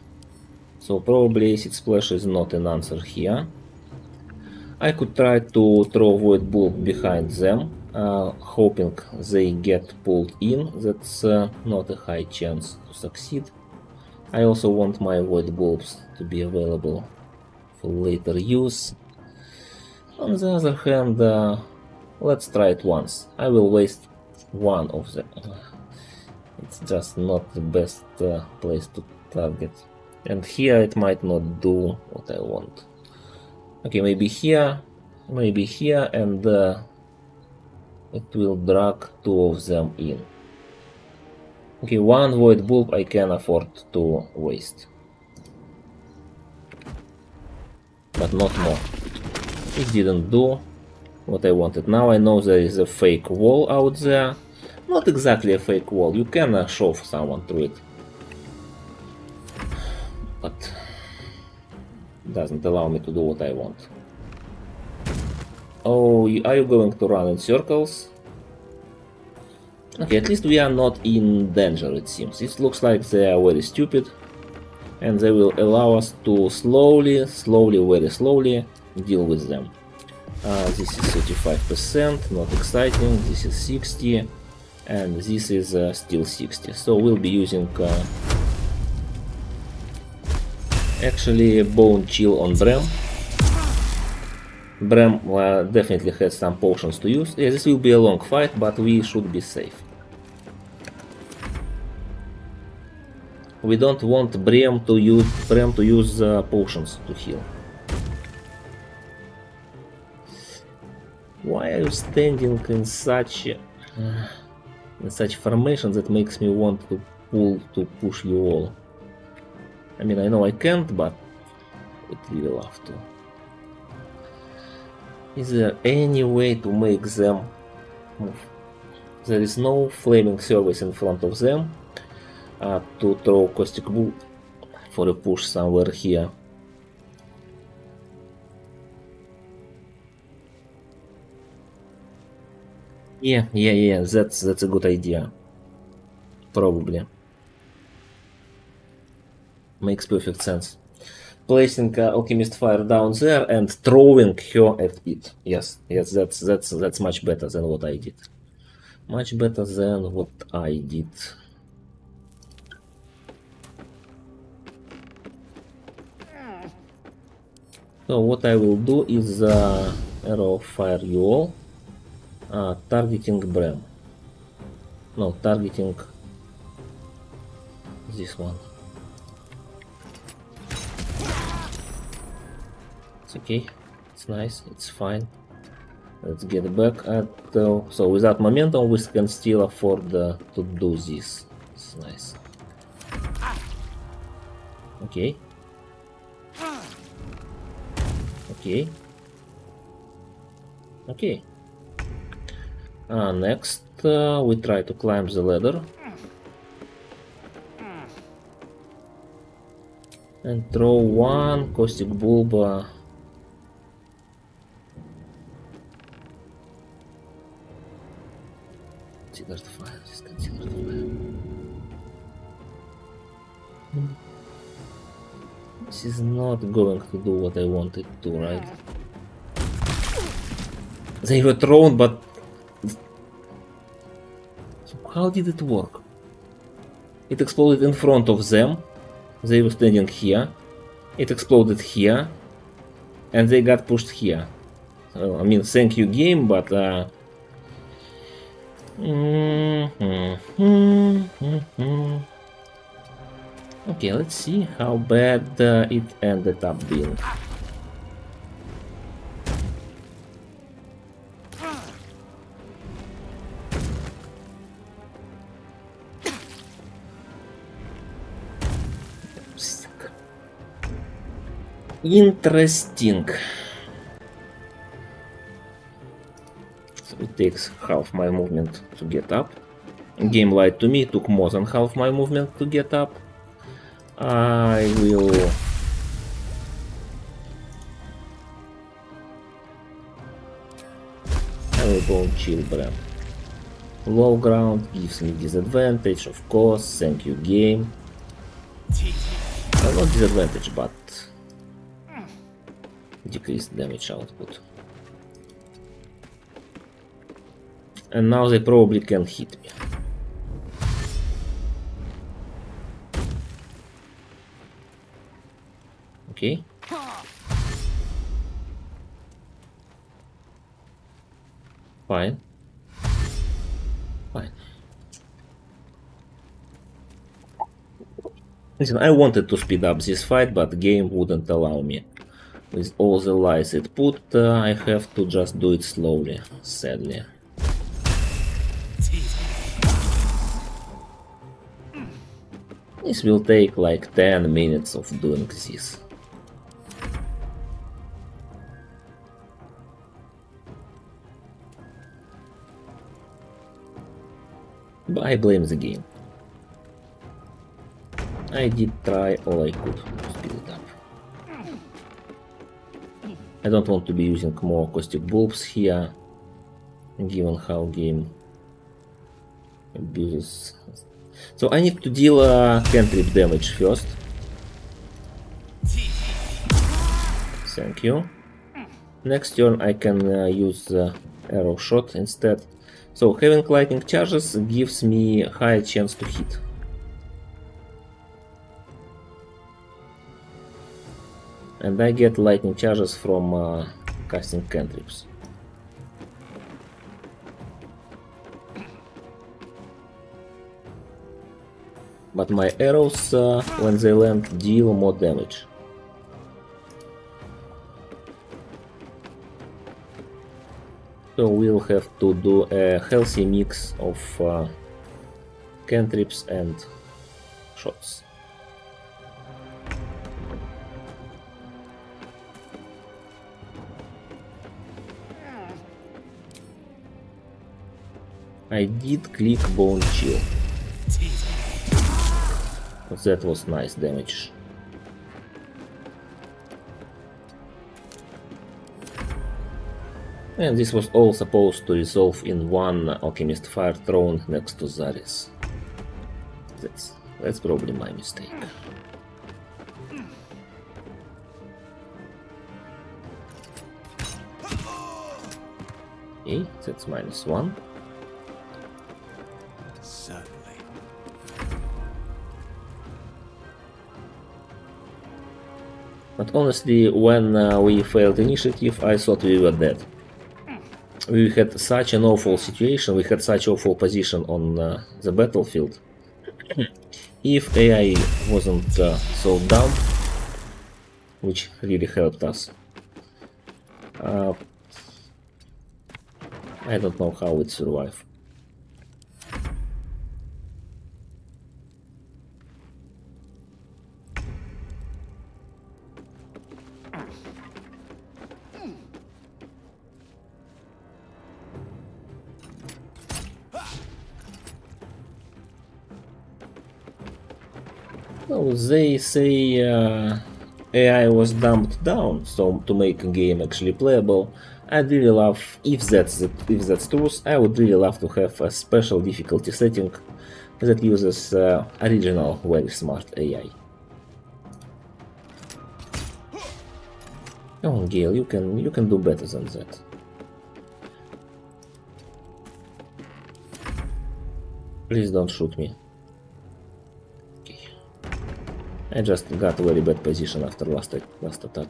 So probably acid splash is not an answer here. I could try to throw void bulb behind them, hoping they get pulled in. That's not a high chance to succeed. I also want my void bulbs to be available for later use. On the other hand, let's try it once. I will waste one of them. It's just not the best place to target. And here it might not do what I want. Okay, maybe here, and it will drag two of them in. Okay, one void bulb I can afford to waste. But not more. It didn't do what I wanted. Now I know there is a fake wall out there. Not exactly a fake wall, you can shove someone through it. But doesn't allow me to do what I want. Oh, are you going to run in circles? Okay, at least we are not in danger, it seems. It looks like they are very stupid. And they will allow us to slowly, very slowly deal with them. This is 35%, not exciting. This is 60, and this is still 60. So we'll be using actually Bone Chill on Brem. Bram definitely has some potions to use. Yeah, this will be a long fight, but we should be safe. We don't want Bram to use potions to heal. Why are you standing in such formation that makes me want to push you all? I mean, I know I can't, but would really love to. Is there any way to make them move? There is no flaming service in front of them to throw caustic bolt for a push somewhere here. Yeah, that's a good idea. Probably. Makes perfect sense. Placing Alchemist Fire down there and throwing her at it. Yes, that's much better than what I did. Much better than what I did. So what I will do is arrow of fire you all. Targeting Bram. No, targeting this one. It's okay. It's nice. It's fine. Let's get back at so without momentum we can still afford to do this. It's nice. Okay. Okay. Okay. Next, we try to climb the ladder and throw one caustic bulb. Considered fire. Just considered fire. This is not going to do what I wanted to, right? They were thrown, but how did it work? It exploded in front of them. They were standing here. It exploded here. And they got pushed here. So, I mean, thank you game, but okay, let's see how bad it ended up being. Interesting. So it takes half my movement to get up. Game lied to me, it took more than half my movement to get up. I will go and chill, Bram. Low ground gives me disadvantage, of course, thank you game. Well, not disadvantage, but decreased damage output. And now they probably can hit me. Okay. Fine. Fine. Listen, I wanted to speed up this fight, but the game wouldn't allow me. With all the lies it put, I have to just do it slowly, sadly. This will take like 10 minutes of doing this. But I blame the game. I did try all I could to speed it up. I don't want to be using more caustic bulbs here, given how game abuses. So I need to deal cantrip damage first. Thank you. Next turn I can use arrow shot instead. So having lightning charges gives me a higher chance to hit. And I get lightning charges from casting cantrips. But my arrows, when they land, deal more damage. So we'll have to do a healthy mix of cantrips and shots. I did click bone chill. That was nice damage. And this was all supposed to resolve in one alchemist fire thrown next to Zaris. That's probably my mistake. Okay, that's -1. Certainly. But honestly, when we failed initiative, I thought we were dead. We had such an awful situation, we had such awful position on the battlefield. If AI wasn't so dumb, which really helped us, I don't know how we'd survive. So they say AI was dumbed down, so to make a game actually playable. I'd really love, if that's true, I would really love to have a special difficulty setting that uses original very smart AI. Come on, Gale, you can do better than that. Please don't shoot me. I just got a very bad position after last attack.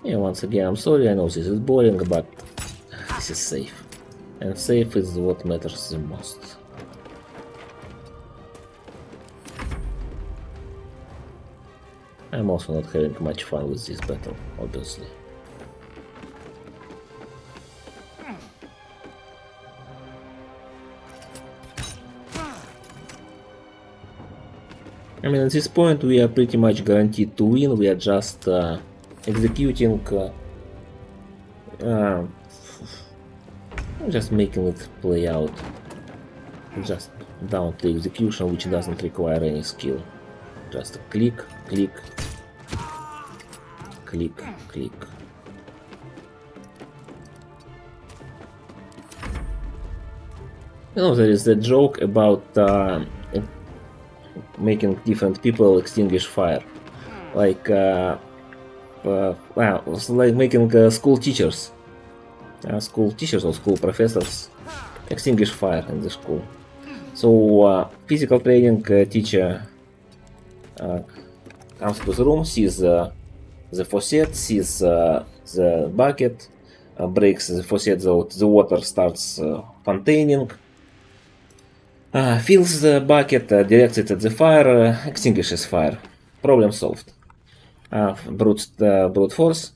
Yeah, once again, I'm sorry, I know this is boring, but this is safe. And safe is what matters the most. I'm also not having much fun with this battle, obviously. I mean, at this point we are pretty much guaranteed to win, we are just executing, just making it play out, just down to execution, which doesn't require any skill. Just click, click, click, click. You know, there is a joke about making different people extinguish fire, like well, it's like making school teachers or school professors extinguish fire in the school. So physical training teacher comes to the room, sees the faucet, sees the bucket, breaks the faucet, the water starts fontaining, fills the bucket, directs it at the fire, extinguishes fire. Problem solved. Brute force,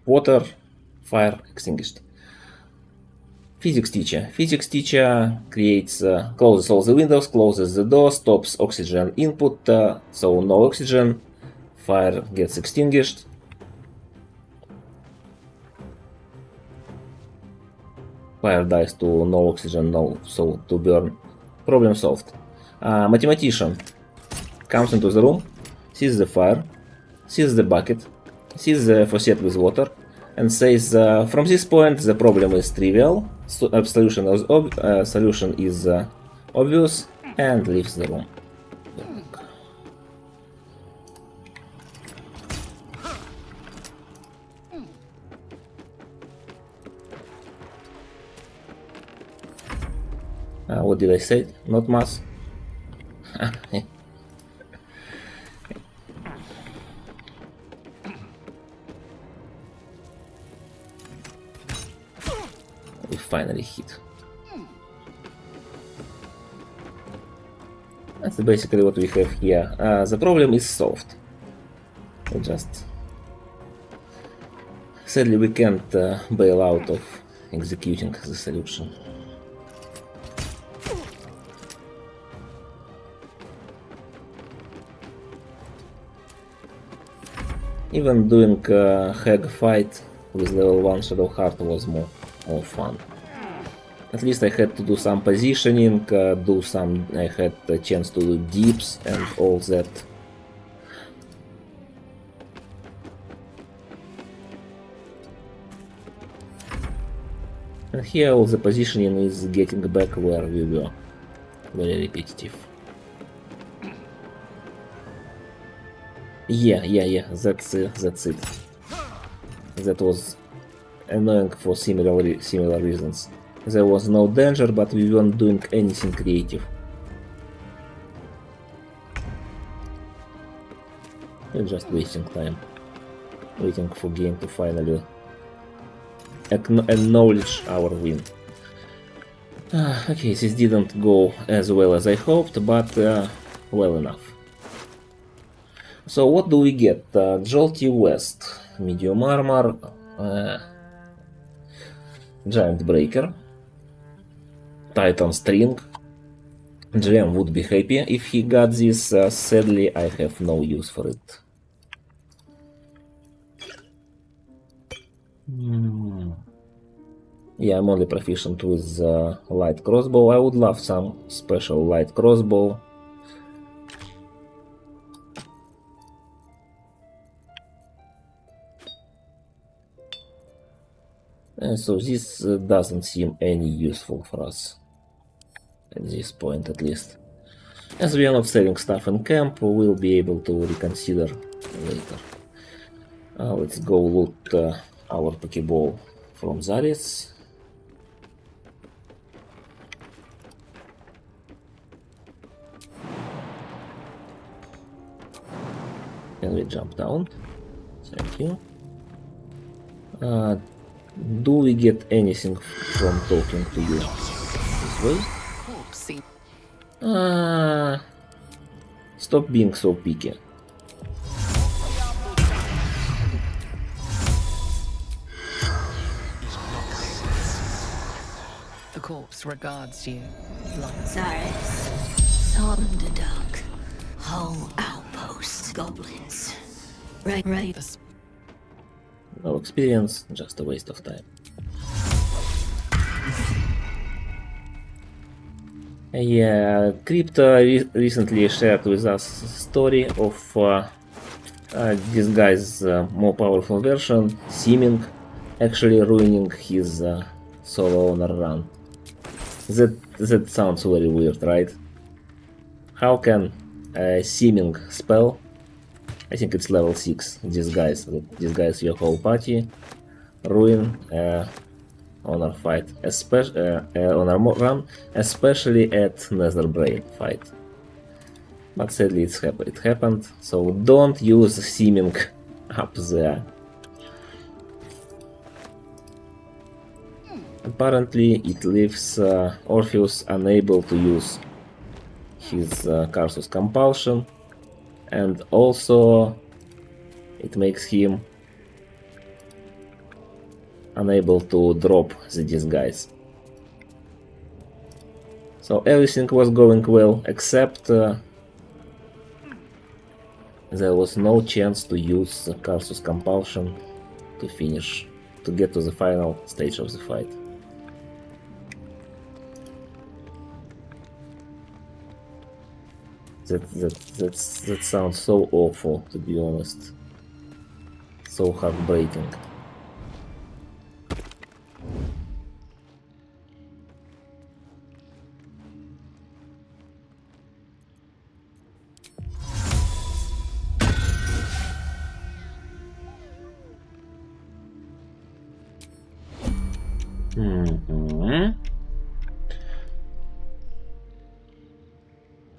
water, fire, extinguished. Physics teacher creates, closes all the windows, closes the door, stops oxygen input, so no oxygen, fire gets extinguished. Fire dies to no oxygen, so to burn. Problem solved. Mathematician comes into the room, sees the fire, sees the bucket, sees the faucet with water, and says, from this point the problem is trivial, solution is obvious and leaves the room. What did I say? Not mass? We finally hit. That's basically what we have here. The problem is solved. We just... Sadly, we can't bail out of executing the solution. Even doing a hag fight with level 1 Shadow Heart was more fun. At least I had to do some positioning, I had a chance to do dips and all that. And here all the positioning is getting back where we were. Very repetitive. Yeah, that's it. That was annoying for similar reasons. There was no danger, but we weren't doing anything creative. We're just wasting time. Waiting for game to finally acknowledge our win. Okay, this didn't go as well as I hoped, but well enough. So what do we get? Jolty West, medium armor, giant breaker, titan string. GM would be happy if he got this. Sadly, I have no use for it. Yeah, I'm only proficient with light crossbow. I would love some special light crossbow. And so this doesn't seem any useful for us. At this point, at least. As we are not selling stuff in camp, we'll be able to reconsider later. Let's go loot our Pokeball from Zaris. Can we jump down? Thank you. Do we get anything from talking to you this way? Stop being so picky. The corpse regards you like Zaris, Sonderduck, whole outpost, goblins. Right. No experience, just a waste of time. Yeah, Crypto recently shared with us a story of this guy's more powerful version, Seeming, actually ruining his solo owner run. That sounds very weird, right? How can a Seeming spell, I think it's level 6, disguise your whole party, ruin honor fight, honor run, especially at Netherbrain fight. But sadly it happened, so don't use Seeming up there. Apparently it leaves Orpheus unable to use his Cursus Compulsion, and also it makes him unable to drop the disguise. So everything was going well, except there was no chance to use the Cursus Compulsion to get to the final stage of the fight. That sounds so awful, to be honest. So heartbreaking.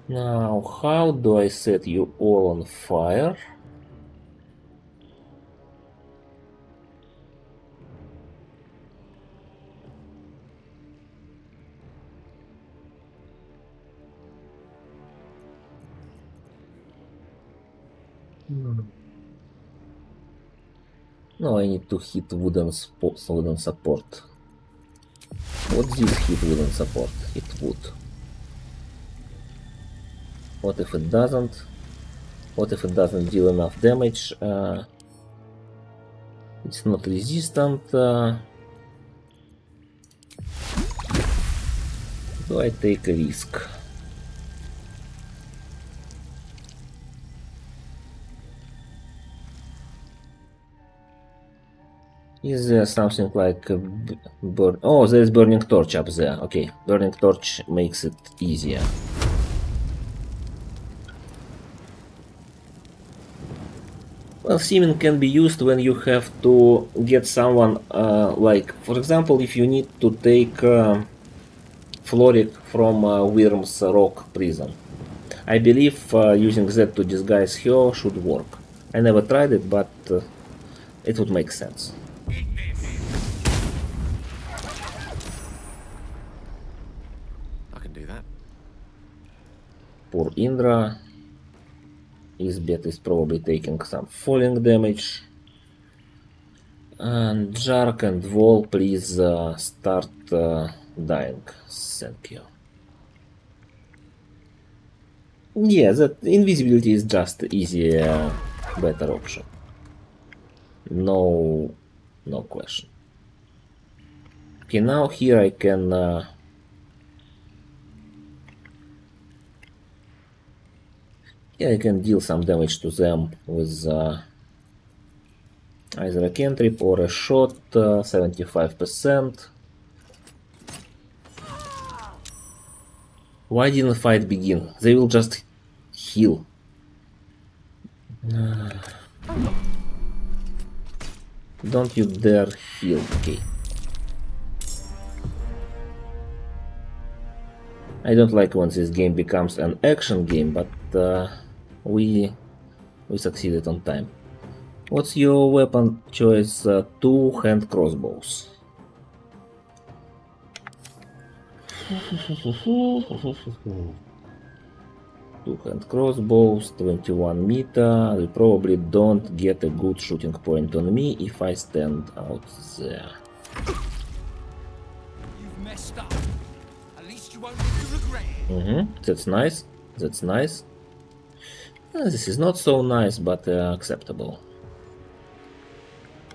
Now, how do I set you all on fire? No, I need to hit wooden support. What's this hit wooden support? It would. What if it doesn't? What if it doesn't deal enough damage? It's not resistant. Do I take a risk? Is there something like a burn? Oh, there's burning torch up there. Okay, burning torch makes it easier. Well, seeming can be used when you have to get someone, like, for example, if you need to take Floric from Wyrm's Rock prison. I believe using that to disguise her should work. I never tried it, but it would make sense. I can do that. Poor Indra. Isbeth is probably taking some falling damage. And Jark and Vol, please start dying. Thank you. Yeah, that invisibility is just easier, better option. No question. Okay, now here I can I can deal some damage to them with either a cantrip or a shot, 75%. Why didn't the fight begin? They will just heal. Don't you dare heal, okay. I don't like when this game becomes an action game, but we succeeded on time. What's your weapon choice? 2 hand crossbows. Two hand crossbows, 21 meter. They probably don't get a good shooting point on me if I stand out there. You've messed up. At least you won't live to regret it. That's nice. That's nice. This is not so nice, but acceptable.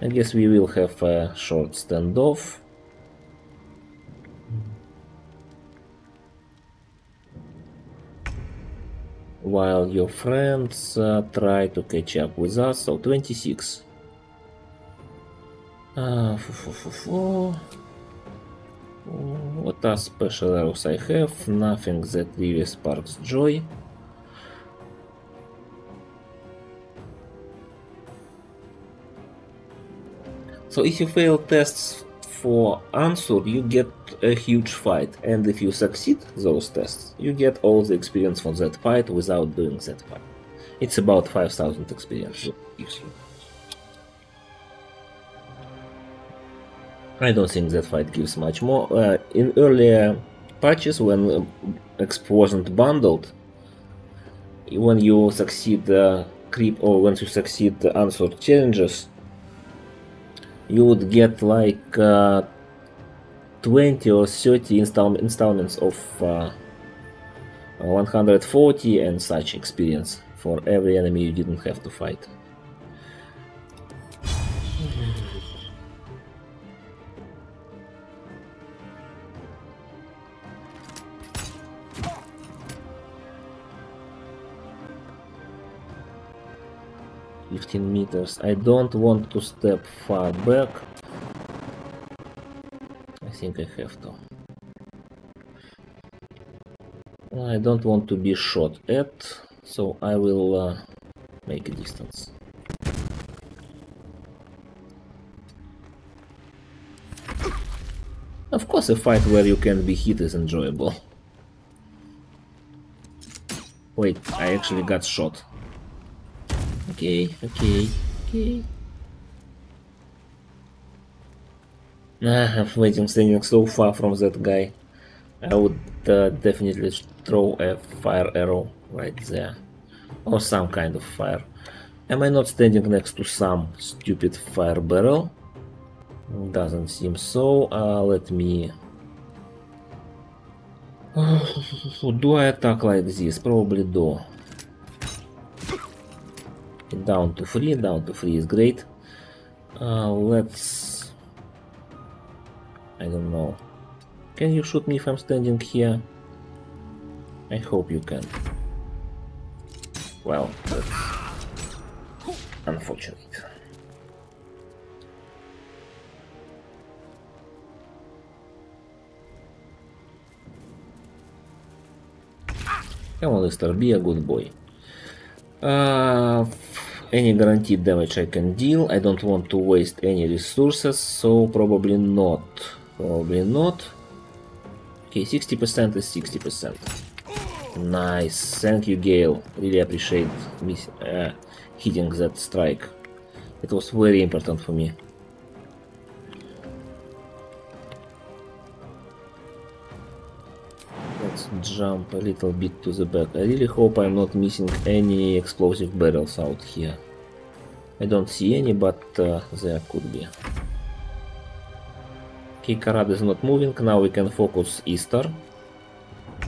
I guess we will have a short standoff. While your friends try to catch up with us. So 26. What are special arrows I have? Nothing that really sparks joy. So if you fail tests for answer, you get a huge fight, and if you succeed those tests, you get all the experience for that fight without doing that fight. It's about 5,000 experience. I don't think that fight gives much more. In earlier patches, when exp wasn't bundled, when you succeed creep or when you succeed answered challenges, you would get like 20 or 30 installments of 140 and such experience for every enemy you didn't have to fight. Meters. I don't want to step far back. I think I have to. I don't want to be shot at, so I will make a distance. Of course, a fight where you can be hit is enjoyable. Wait, I actually got shot. Okay. I'm waiting, standing so far from that guy. I would definitely throw a fire arrow right there. Or some kind of fire. Am I not standing next to some stupid fire barrel? Doesn't seem so. Let me... do I attack like this? Probably do. Down to 3. Down to 3 is great. Let's... I don't know. Can you shoot me if I'm standing here? I hope you can. Well, that's unfortunate. Come on, Lister, be a good boy. Any guaranteed damage I can deal. I don't want to waste any resources, so probably not. Probably not. Okay, 60% is 60%. Nice, thank you, Gale. Really appreciate me hitting that strike. It was very important for me. Let's jump a little bit to the back. I really hope I'm not missing any explosive barrels out here. I don't see any, but there could be. Okay, Karad is not moving. Now we can focus Easter.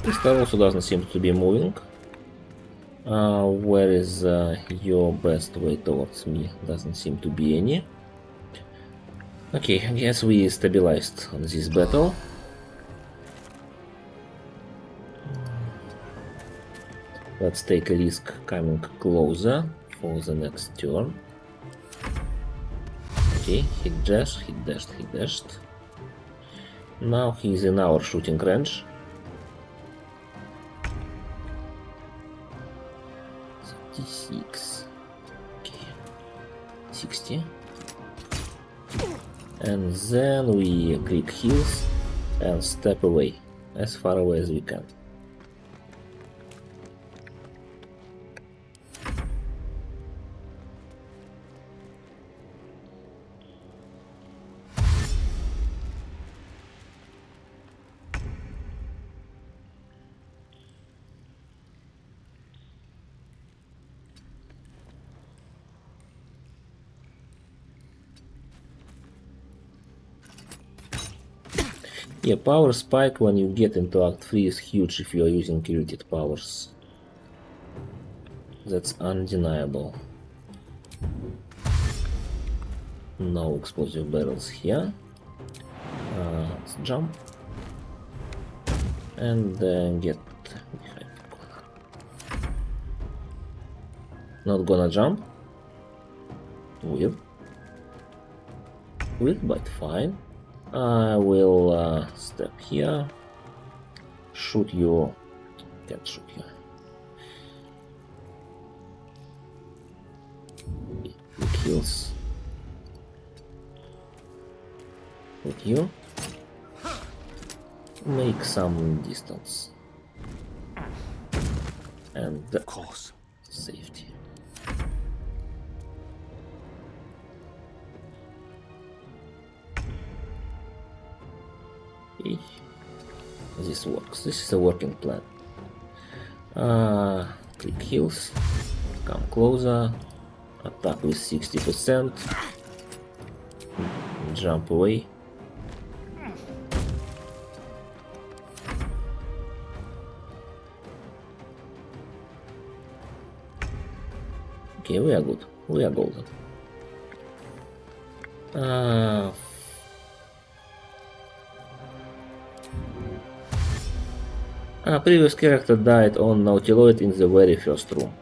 Easter also doesn't seem to be moving. Where is your best way towards me? Doesn't seem to be any. Okay, I guess we stabilized this battle. Let's take a risk coming closer for the next turn. Okay, he dashed, he dashed, he dashed. Now he's in our shooting range. 36. Okay. 60. And then we click heals and step away as far away as we can. Yeah, power spike when you get into Act 3 is huge if you are using curated powers. That's undeniable. No explosive barrels here. Let's jump. And get behind the corner. Not gonna jump. Weird. Weird, but fine. I will step here, shoot you, can't shoot you. Quick heals. With you. Make some distance. And of course, safety. This works. This is a working plan. Click heals. Come closer. Attack with 60%. Jump away. Okay, we are good. We are golden. Previous character died on Nautiloid in the very first room.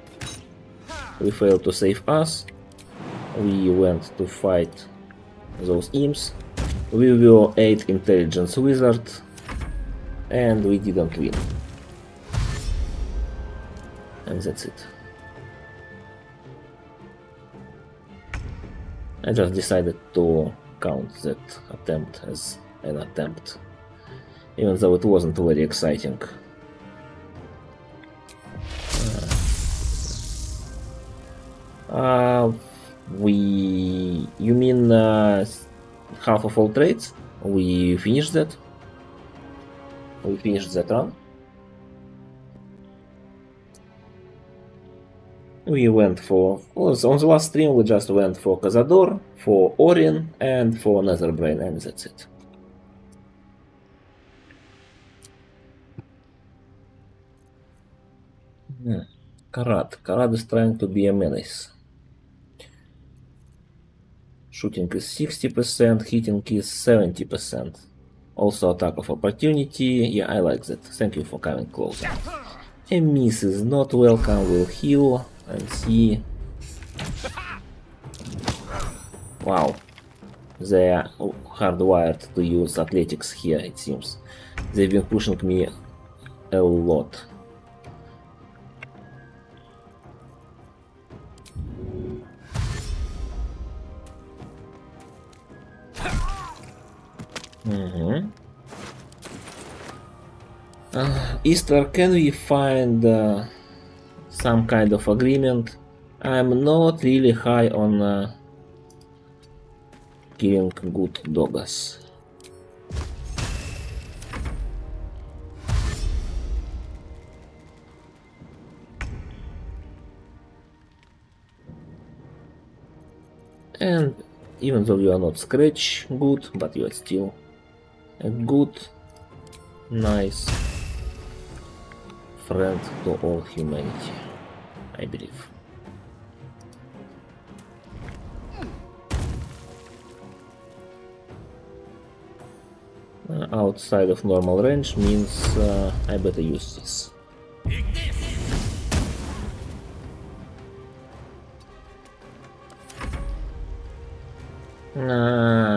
We failed to save us. We went to fight those imps. We were 8 intelligence wizard. And we didn't win. And that's it. I just decided to count that attempt as an attempt even though it wasn't very exciting. You mean half of all trades? We finished that? We finished that run? We went for... on the last stream we just went for Cazador, for Orin, and for Netherbrain, and that's it. Karad is trying to be a menace. Shooting is 60%, hitting is 70%. Also attack of opportunity, yeah, I like that. Thank you for coming closer. A miss is not welcome, we'll heal and see. Wow. They are hardwired to use athletics here, it seems. They've been pushing me a lot. Easter, can we find some kind of agreement? I'm not really high on killing good dogs. And even though you are not scratch good, but you are still a good, nice friend to all humanity, I believe. Outside of normal range means I better use this.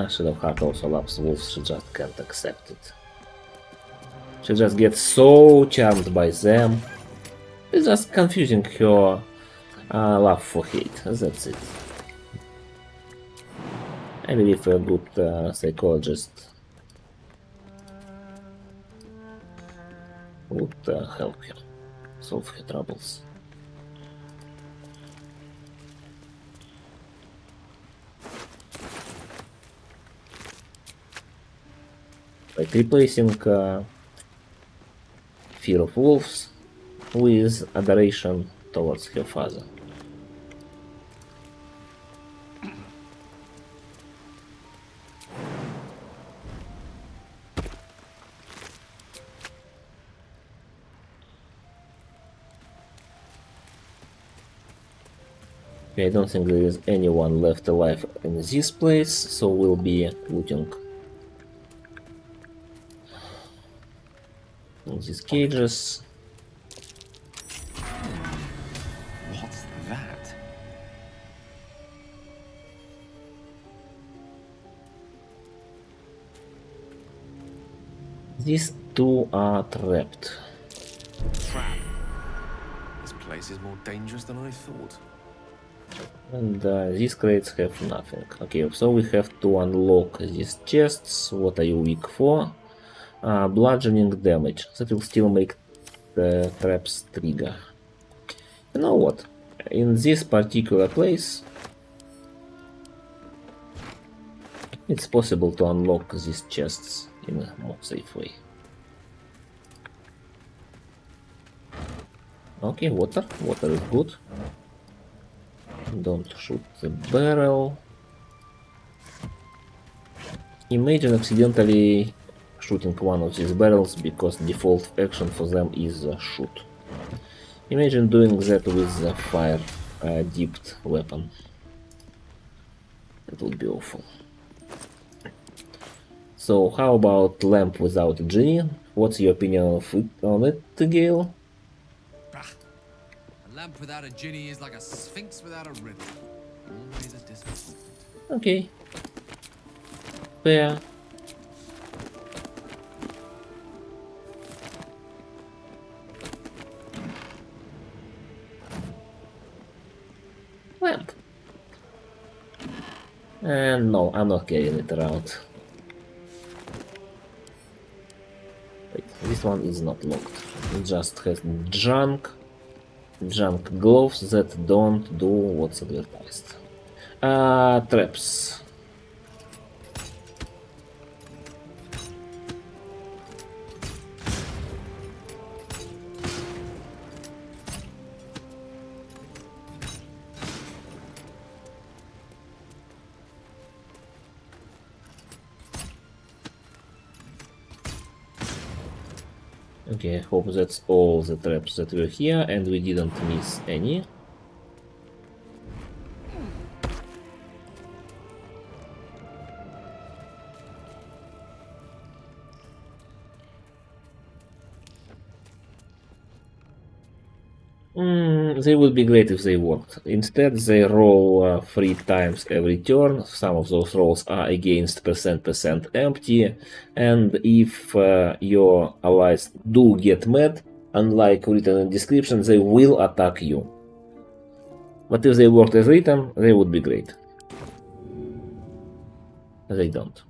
Shadow Heart also loves wolves, she just can't accept it. She just gets so charmed by them. It's just confusing her love for hate, that's it. I believe a good psychologist would help her solve her troubles. Like replacing fear of wolves with adoration towards her father. Okay, I don't think there is anyone left alive in this place, so we'll be looting these cages. What's that? These two are trapped. Trap. This place is more dangerous than I thought. And these crates have nothing. Okay, so we have to unlock these chests. What are you weak for? Bludgeoning damage. That will still make the traps trigger. You know what? In this particular place, it's possible to unlock these chests in a more safe way. Okay, water. Water is good. Don't shoot the barrel. Imagine accidentally shooting one of these barrels because default action for them is shoot. Imagine doing that with a fire dipped weapon. It would be awful. So how about lamp without a genie? What's your opinion on it, Gale? A lamp without a genie is like a sphinx without a riddle. Always a disappointment. Okay. Fair. Lamp. And no, I'm not carrying it around. last one is not locked. It just has junk gloves that don't do what's advertised. Traps. Okay, I hope that's all the traps that were here and we didn't miss any. They would be great if they worked. Instead, they roll 3 times every turn. Some of those rolls are against percent empty, and if your allies do get mad, unlike written in description, they will attack you. But if they worked as written, they would be great. They don't.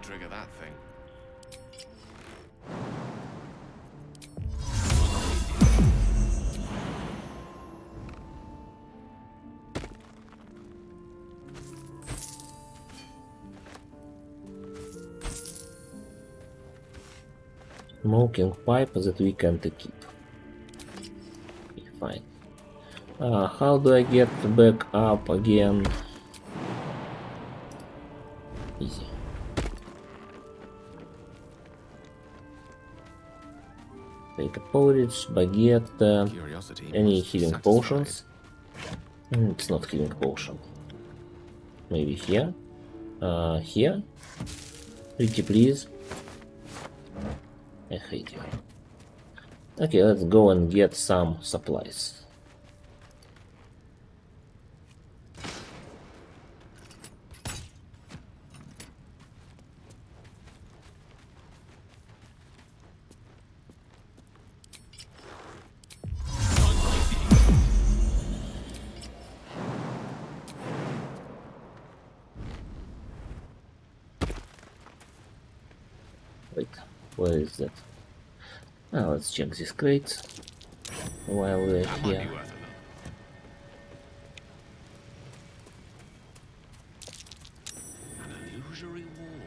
Trigger that thing. Smoking pipe that we can't keep. Okay, fine. How do I get back up again? Easy. Take a porridge, baguette, any healing potions. It's not healing potion. Maybe here. Here. Pretty please. I hate you. Okay, let's go and get some supplies. Wait, where is that? Now let's check this crate while we're here. An illusory wall.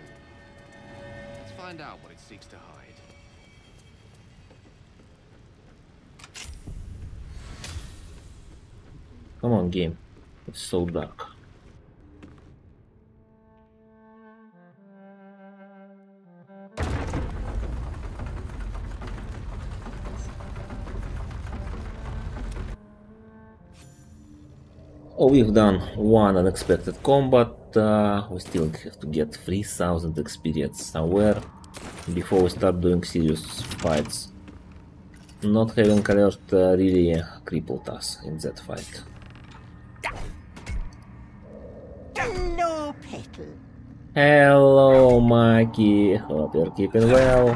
Let's find out what it seeks to hide. Come on, game. It's so dark. Oh, we've done one unexpected combat. We still have to get 3000 experience somewhere before we start doing serious fights. Not having alert really crippled us in that fight. Hello, Petal. Hello, Maki. Hope you're keeping well.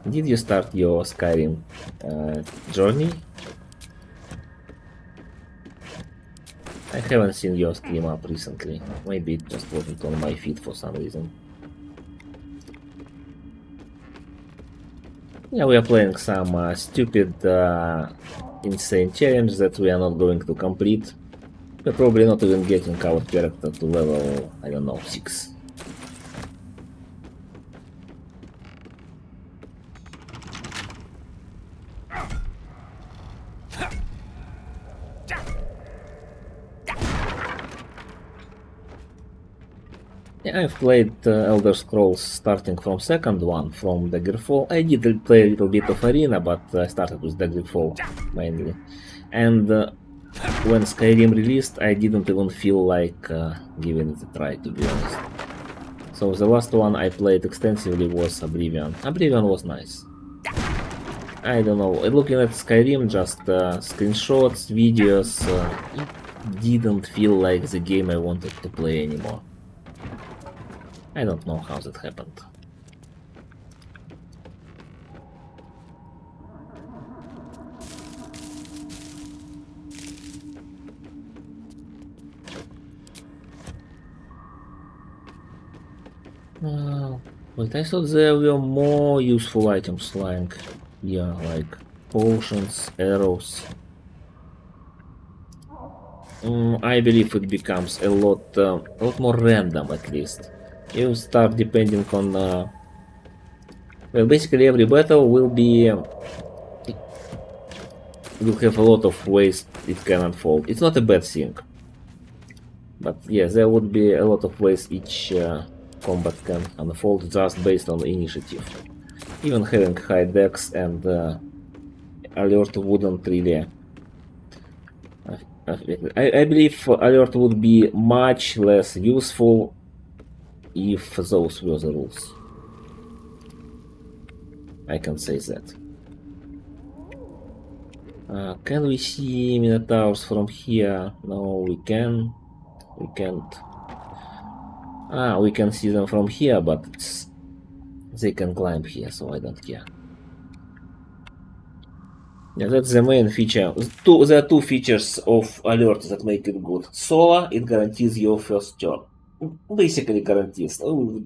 Did you start your Skyrim journey? I haven't seen your stream up recently. Maybe it just wasn't on my feed for some reason. Yeah, we are playing some stupid, insane challenge that we are not going to complete. We're probably not even getting our character to level, I don't know, 6. Yeah, I've played Elder Scrolls starting from second one, from Daggerfall. I did play a little bit of Arena, but I started with Daggerfall mainly. And when Skyrim released, I didn't even feel like giving it a try, to be honest. So the last one I played extensively was Oblivion. Oblivion was nice. I don't know, looking at Skyrim, just screenshots, videos, it didn't feel like the game I wanted to play anymore. I don't know how that happened. But I thought there were more useful items lying here, like potions, arrows. I believe it becomes a lot more random, at least. You start depending on. Well, basically every battle will be. Will have a lot of ways it can unfold. It's not a bad thing. But yes, there would be a lot of ways each combat can unfold just based on initiative. Even having high dex and alert wouldn't really. I believe alert would be much less useful if those were the rules. I can say that. Can we see minotaurs from here? No, we can. We can't. We can see them from here, but they can climb here, so I don't care. Yeah, that's the main feature. There are two features of alert that make it good. Solo, it guarantees your first turn. Basically guarantees,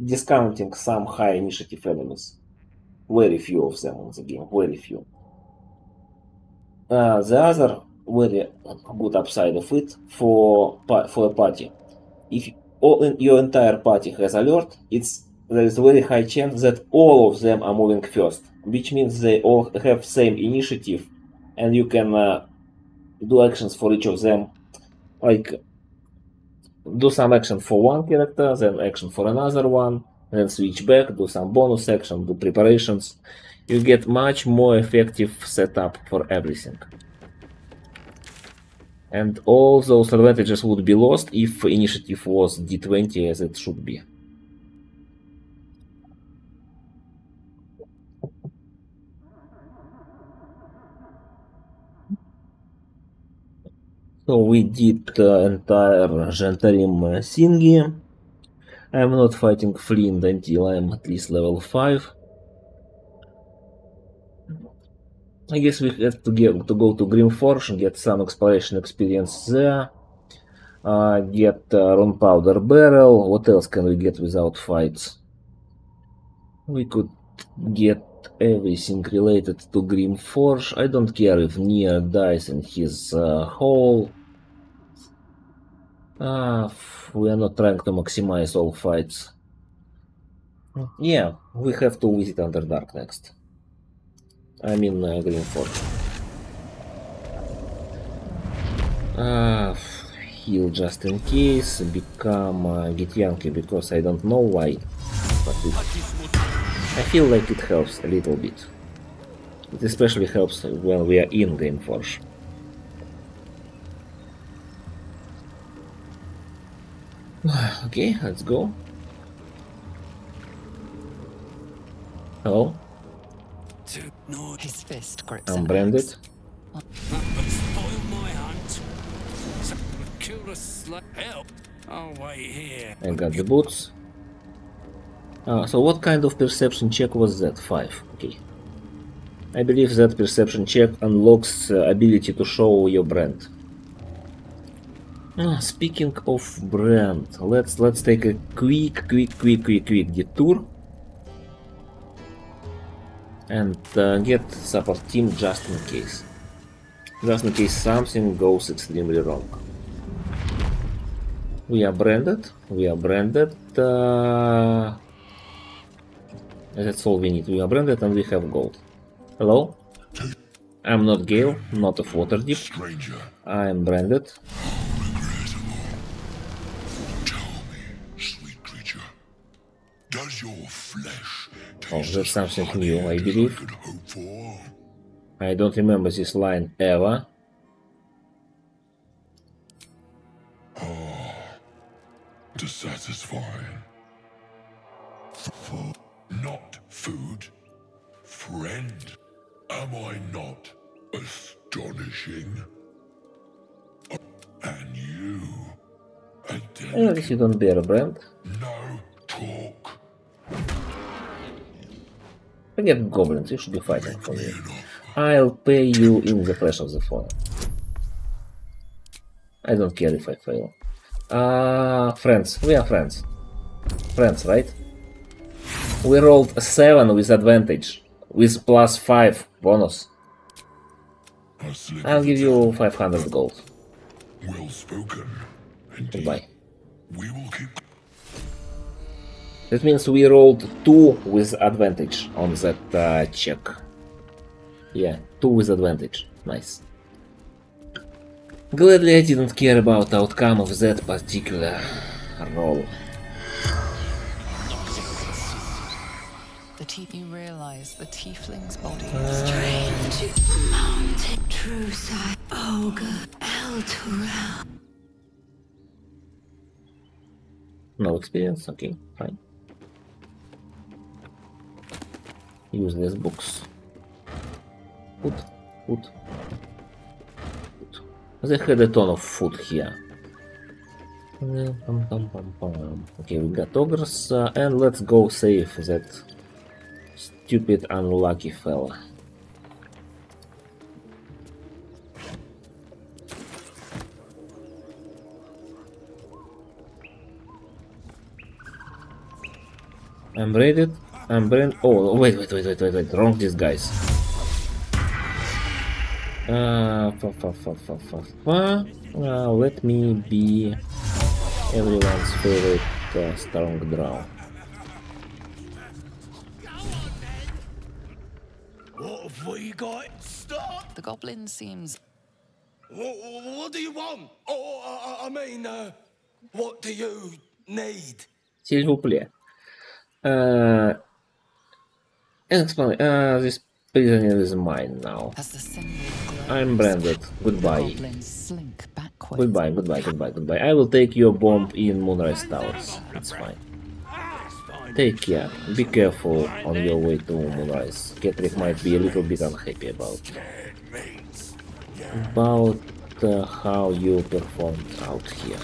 discounting some high initiative enemies. Very few of them in the game, very few. The other very good upside of it for a party. If your entire party has alert, there is a very high chance that all of them are moving first, which means they all have same initiative, and you can do actions for each of them, like do some action for one character, then action for another one, then switch back, do some bonus action, do preparations. You get much more effective setup for everything. And all those advantages would be lost if initiative was D20 as it should be. So we did the entire Gentarim thingy. I'm not fighting Flint until I'm at least level 5. I guess we have to go to Grimforge and get some exploration experience there. Get Runepowder Barrel. What else can we get without fights? We could get everything related to Grimforge. I don't care if Nia dies in his hole. We are not trying to maximize all fights. Yeah, we have to visit Underdark next. I mean Greenforge. Heal just in case, become Gityanki because I don't know why, but I feel like it helps a little bit. It especially helps when we are in Greenforge. Okay, let's go. Hello? His fist grips I'm branded. I got the boots. So what kind of perception check was that? 5. Okay. I believe that perception check unlocks ability to show your brand. Speaking of brand, let's take a quick detour and get support team just in case. Just in case something goes extremely wrong. We are branded. That's all we need. We are branded and we have gold. Hello? I'm not Gale, not of Waterdeep. I am branded. Does your flesh that's something new, I believe. I don't remember this line ever. Dissatisfying. Not food. Friend. Am I not astonishing? And you. I guess you don't bear a brand. No talk. Forget goblins, you should be fighting for me. I'll pay you in the flesh of the fall. I don't care if I fail. Friends. We are friends. Friends, right? We rolled a 7 with advantage, with +5 bonus. I'll give you 500 gold. Well spoken. Goodbye. We will keep. That means we rolled 2 with advantage on that check. Yeah, 2 with advantage. Nice. Gladly I didn't care about the outcome of that particular roll. You realize the tiefling's body Strange mountain true side ogre Elturel. No experience, okay, fine. Useless books. Food. They had a ton of food here. Okay, we got ogres, and let's go save that stupid unlucky fella. I'm braided. Oh, wait. Wrong disguise. Let me be everyone's favorite strong drow. What have we got? Stop! The goblin seems... What do you want? Oh, I mean, what do you need? S'il vous plaît. Explain. This prisoner is mine now. I'm branded. Goodbye. Goodbye. I will take your bomb in Moonrise Towers. It's fine. Take care. Be careful on your way to Moonrise. Ketrick might be a little bit unhappy about how you performed out here.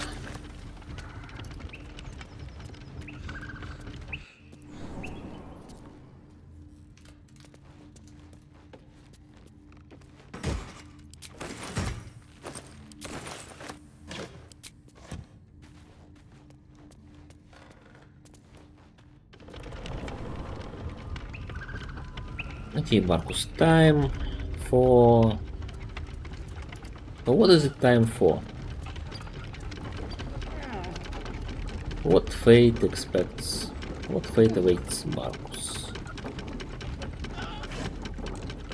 Okay, Marcus, time for... What is it time for? What fate expects? What fate awaits Marcus?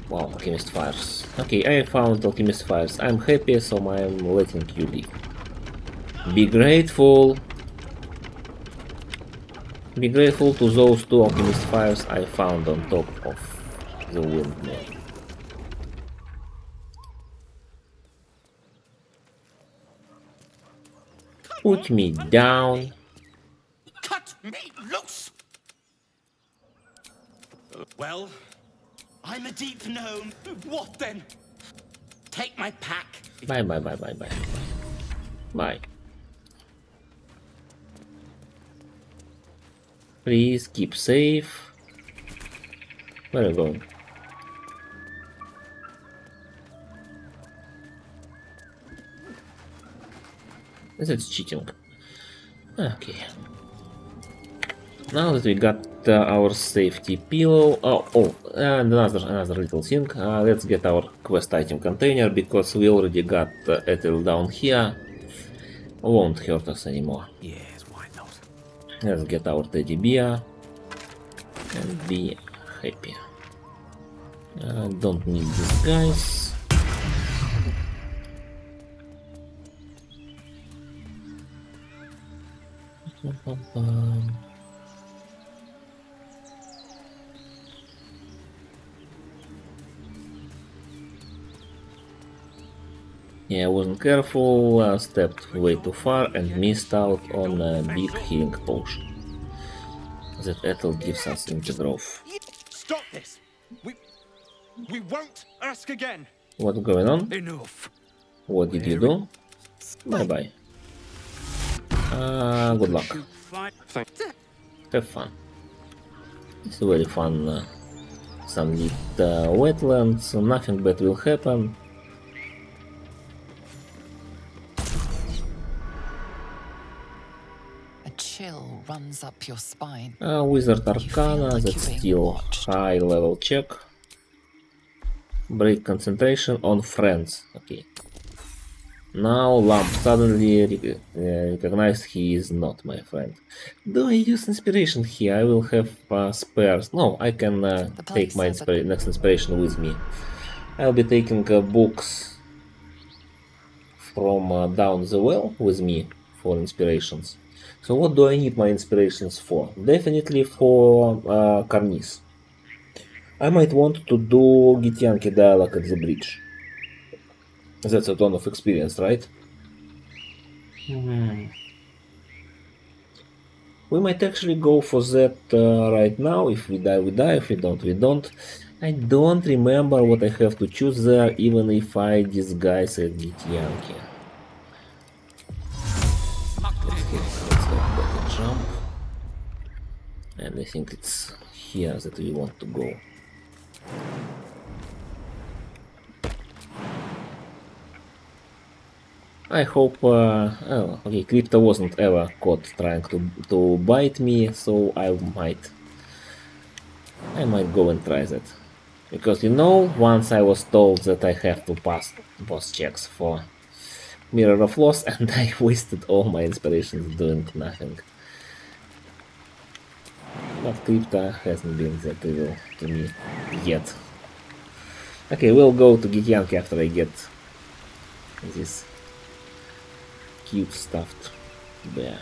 Wow, Alchemist Fires. Okay, I found Alchemist Fires. I'm happy, so I'm letting you leave. Be grateful. Be grateful to those 2 Alchemist Fires I found on top of the windmill. Put me down. Cut me loose! Well, I'm a deep gnome. What then? Take my pack. Bye. Please keep safe. Where are you going? That's cheating. Okay. Now that we got our safety pillow, and another little thing. Let's get our quest item container, because we already got Ethel down here. Won't hurt us anymore. Yes, why not? Let's get our teddy bear and be happy. Don't need these guys. Yeah, I wasn't careful, stepped way too far and missed out on a big healing potion that Ethel gives us in the grove. Stop this! We won't ask again. What's going on? Enough. What did you do? Bye. Good luck. Have fun. It's a very fun sunlit wetlands, nothing bad will happen. chill runs up your spine. Wizard Arcana, that's still high level check. Break concentration on friends. Okay. Now Lamp suddenly recognized he is not my friend. Do I use inspiration here? I will have spares. No, I can take my next inspiration with me. I'll be taking books from down the well with me for inspirations. So what do I need my inspirations for? Definitely for Karniz. I might want to do Githyanki dialogue at the bridge. That's a ton of experience, right? We might actually go for that right now. If we die, we die. If we don't, we don't. I don't remember what I have to choose there, even if I disguise as Githyanki. Let's have better jump. And I think it's here that we want to go. I hope, oh, okay, Crypto wasn't ever caught trying to bite me, so I might go and try that. Because, you know, once I was told that I have to pass boss checks for Mirror of Loss, and I wasted all my inspirations doing nothing. But Crypto hasn't been that evil to me yet. Okay, we'll go to Githyanki after I get this cute stuffed bear.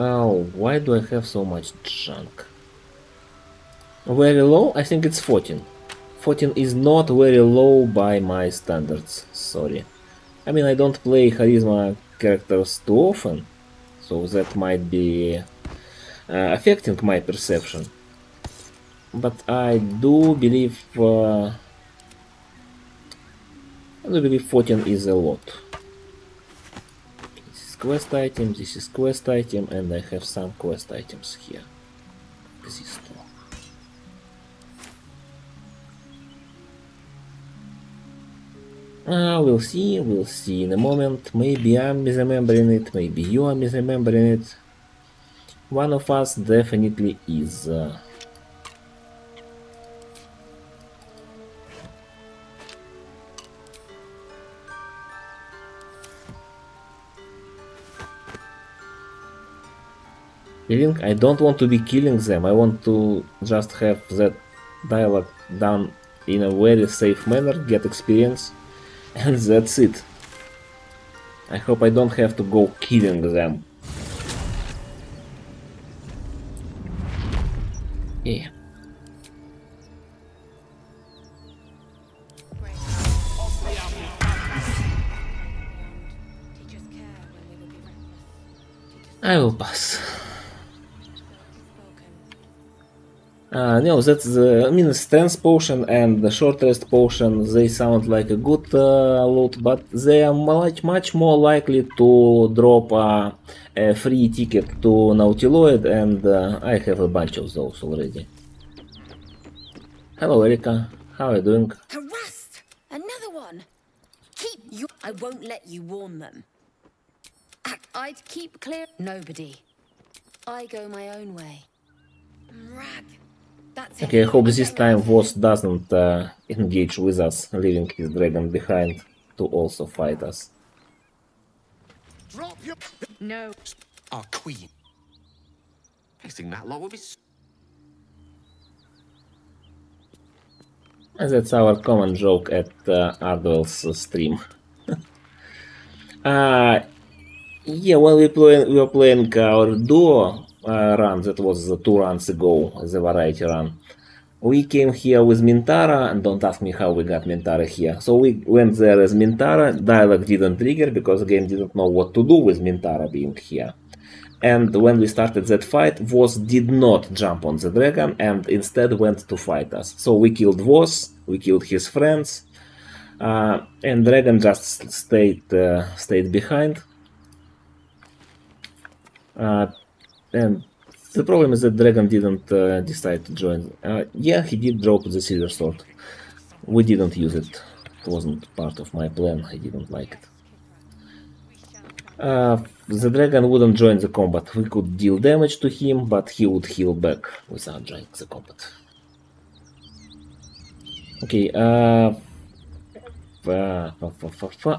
Oh, why do I have so much junk? Very low? I think it's 14. 14 is not very low by my standards, sorry. I mean, I don't play charisma characters too often, so that might be affecting my perception. But I do believe 14 is a lot. This is quest item, this is quest item, and I have some quest items here. These two. We'll see in a moment. Maybe I'm misremembering it, maybe you are misremembering it. One of us definitely is. I don't want to be killing them, I want to just have that dialogue done in a very safe manner, get experience, and that's it. I hope I don't have to go killing them. Yeah. I will pass. No, that's the, I mean, strength potion and the short rest potion, they sound like a good loot, but they are much more likely to drop a free ticket to Nautiloid, and I have a bunch of those already. Hello, Erika. How are you doing? Harassed! Another one! Keep you. I won't let you warn them. I'd keep clear. Nobody. I go my own way. Rag. That's okay, I hope this time Voss doesn't engage with us, leaving his dragon behind to also fight us. Drop your... No. Our queen. Facing that lot will be... And that's our common joke at Ardwell's stream. Yeah, when we were playing our duo run, that was 2 runs ago, the variety run. We came here with Mintara, and don't ask me how we got Mintara here. So we went there as Mintara, dialogue didn't trigger because the game didn't know what to do with Mintara being here. And when we started that fight, Voss did not jump on the dragon and instead went to fight us. So we killed Voss, we killed his friends, and dragon just stayed behind. And The problem is that Dragon didn't decide to join. Yeah, he did drop the silver sword. We didn't use it. It wasn't part of my plan. I didn't like it. The dragon wouldn't join the combat. We could deal damage to him, but he would heal back without joining the combat. Okay,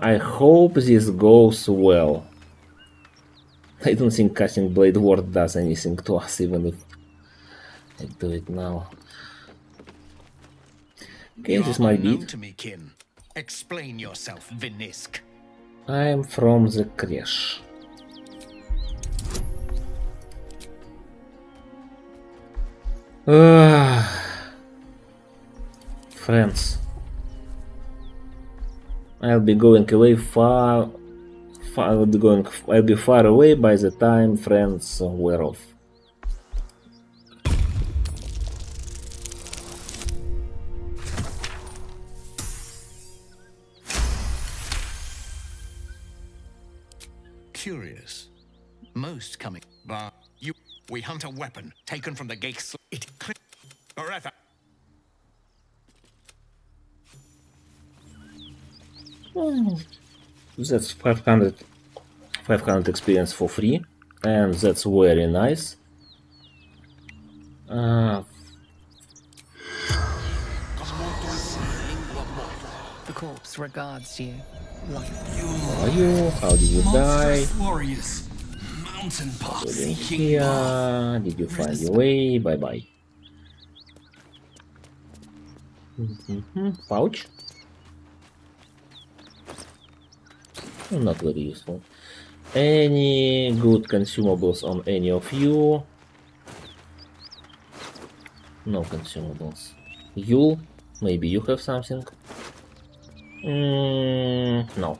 I hope this goes well. I don't think casting Blade Ward does anything to us, even if I do it now. Okay, this might be it. To me, kin. Explain yourself, Vinisk. I'm from the crash. Friends. I'll be going away far. I'll be far away by the time friends wear off. Curious. Most coming, but we hunt a weapon taken from the gates. It forever. That's 500 experience for free, and that's very nice. The corpse regards you like Who are you? How did you die? Warriors. Mountain path seeking Here. Did you find your way? Bye bye. Pouch? Not very useful. Any good consumables on any of you? No consumables. Yule? Maybe you have something? No.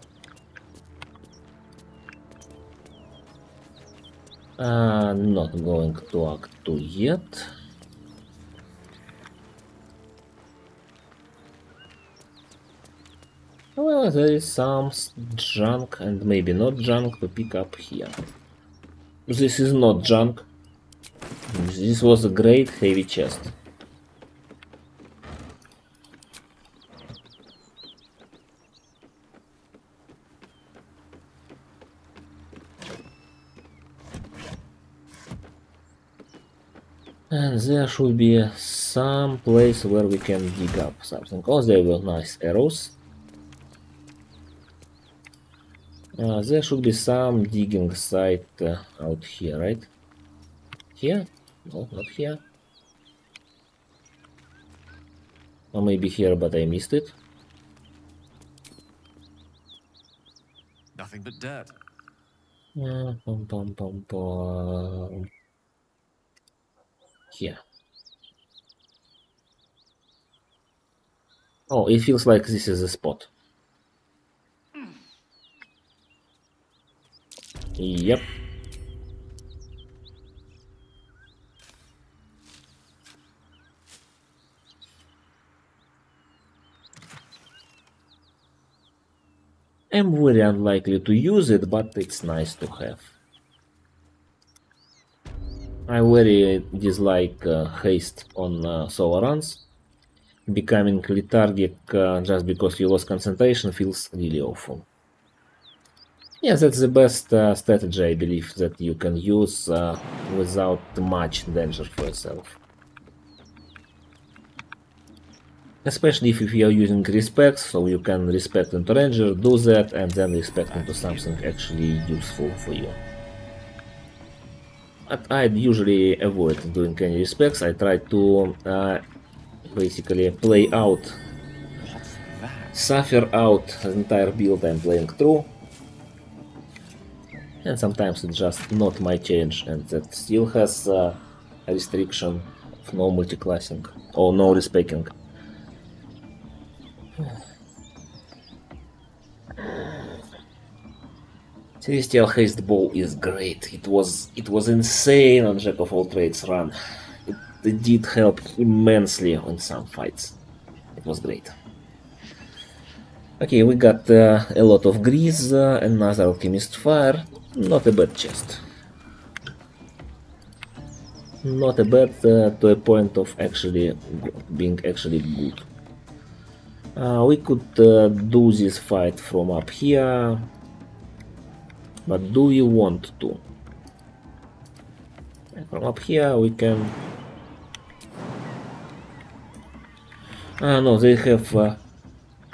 Not going to Act 2 yet. Well, there is some junk and maybe not junk to pick up here. This is not junk. This was a great heavy chest. And there should be some place where we can dig up something. Oh, there were nice arrows. There should be some digging site out here, right? Here? No, not here. Or maybe here, but I missed it. Nothing but dirt. Here. Oh, it feels like this is a spot. Yep. I'm very unlikely to use it, but it's nice to have. I very dislike haste on solo runs. Becoming lethargic just because you lost concentration feels really awful. Yeah, that's the best strategy, I believe, that you can use without much danger for yourself. Especially if you are using respecs, so you can respect into ranger, do that, and then respect into something actually useful for you. I'd usually avoid doing any respects. I try to basically play out, suffer out the entire build I'm playing through. And sometimes it's just not my change, and that still has a restriction of no multiclassing or no respecking. Celestial Haste Bow is great. It was insane on Jack of all Trades run. It did help immensely in some fights. It was great. Okay, we got a lot of grease, another Alchemist Fire. Not a bad chest. not a bad to a point of actually being actually good. We could do this fight from up here, but do we want to? From up here we can... no, they have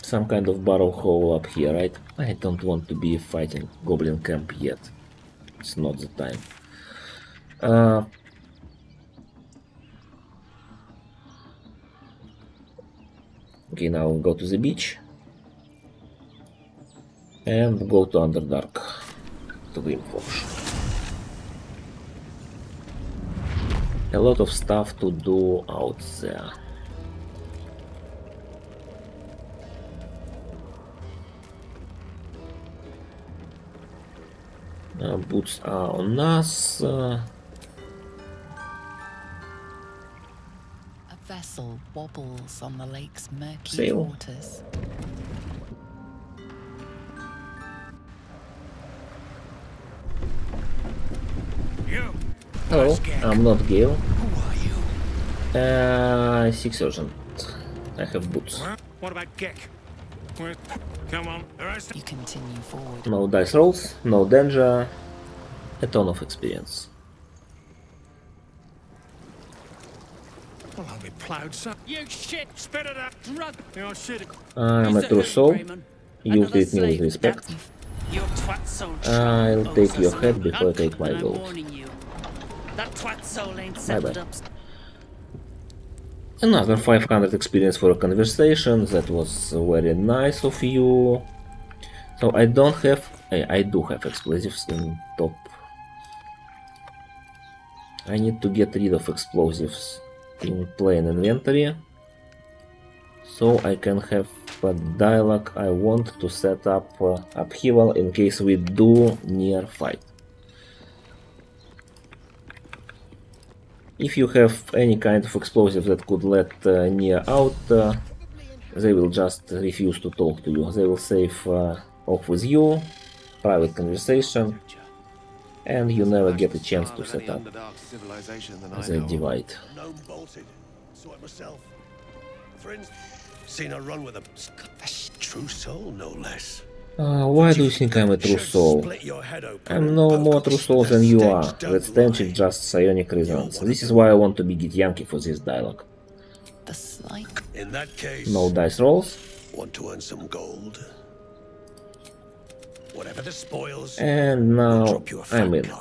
some kind of barrow hole up here, right? I don't want to be fighting goblin camp yet. It's not the time. Okay, now we'll go to the beach and go to Underdark to Grimforge. A lot of stuff to do out there. Boots are on us. A vessel wobbles on the lake's murky Sail. waters. Hello, I'm not Gale. Who are you? Six Sergeant. I have boots. What about Gek? Come on, You continue forward. No dice rolls, no danger, a ton of experience. Well, I'll be plowed, son. You shit! Spit it up! Run! You're shit. I'm a true soul. You treat me with respect. I'll take your head before I take my gold. That twat soul ain't Bye-bye. Another 500 experience for a conversation. That was very nice of you. So I don't have... I do have explosives in top. I need to get rid of explosives in plain inventory, so I can have a dialogue I want to set up upheaval in case we do near fight. If you have any kind of explosive that could let near out, they will just refuse to talk to you. They will save off with you, private conversation, and you never get a chance to set up the divide. Seen her run with a true soul, no less. Why do you think I'm a true soul? I'm no more true soul than you are. That stench is just psionic resonance. This is why I want to be Githyanki for this dialogue. In that case, No dice rolls. want to earn some gold? Whatever the spoils. And now I'm in.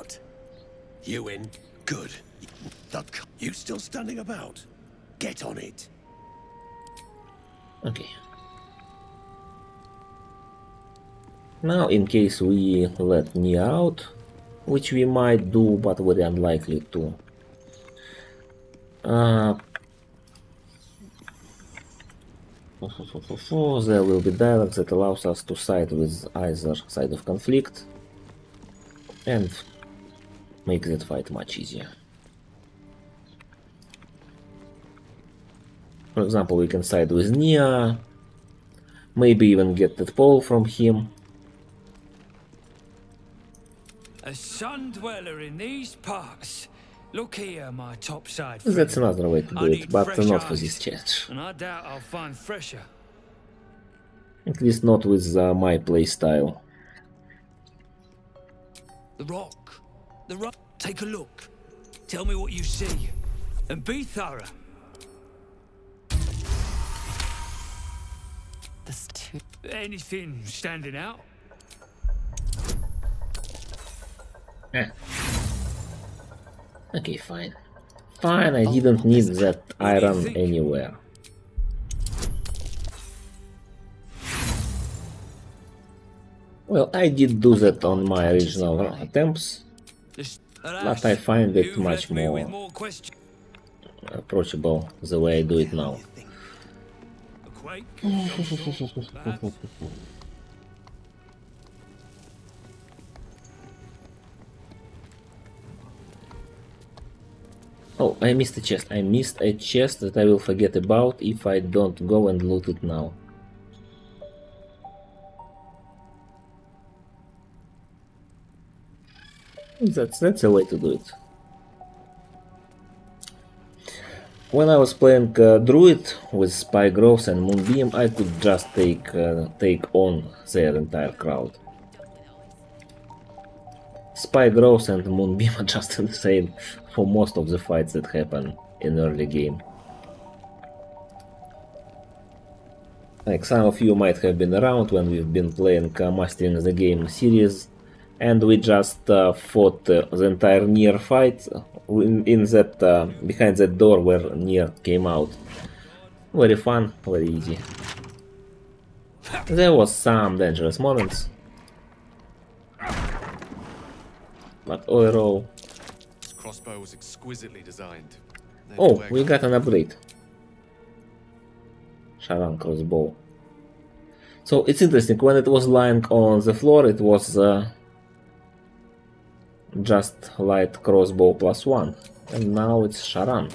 You in? Good. Duck, you still standing about? Get on it. Okay. Now, in case we let Nia out, which we might do, but very unlikely to. There will be dialogue that allows us to side with either side of conflict and make that fight much easier. For example, we can side with Nia, maybe even get that pole from him. A sun dweller in these parts. Look here, my topside. That's another way to do it, but not for this challenge. And I doubt I'll find fresher. At least not with my playstyle. The rock. The rock. Take a look. Tell me what you see. And be thorough. Anything standing out? Okay, fine. Fine, I didn't need that iron anywhere. Well, I did do that on my original attempts, but I find it much more approachable the way I do it now. Oh, I missed a chest. I missed a chest that I will forget about if I don't go and loot it now. That's a way to do it. when I was playing Druid with Spy Growth and Moonbeam, I could just take on their entire crowd. Spy Growth and Moonbeam are just insane for most of the fights that happen in early game. Like some of you might have been around when we've been playing Mastering the Game series, and we just fought the entire Nier fight in that behind that door where Nier came out. Very fun, very easy. There was some dangerous moments, but overall. This crossbow was exquisitely designed. Oh, we got an upgrade. Sharan crossbow. So it's interesting, when it was lying on the floor it was just light crossbow +1, and now it's Sharan.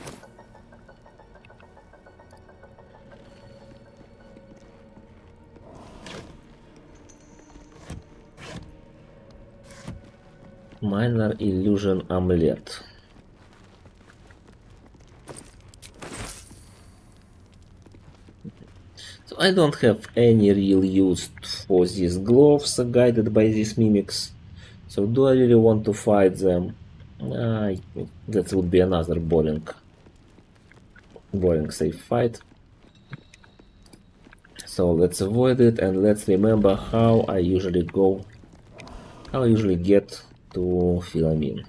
Minor illusion amulet. So I don't have any real use for these gloves guided by these mimics. So do I really want to fight them? That would be another boring safe fight. So let's avoid it, and let's remember how I usually get to Philamine.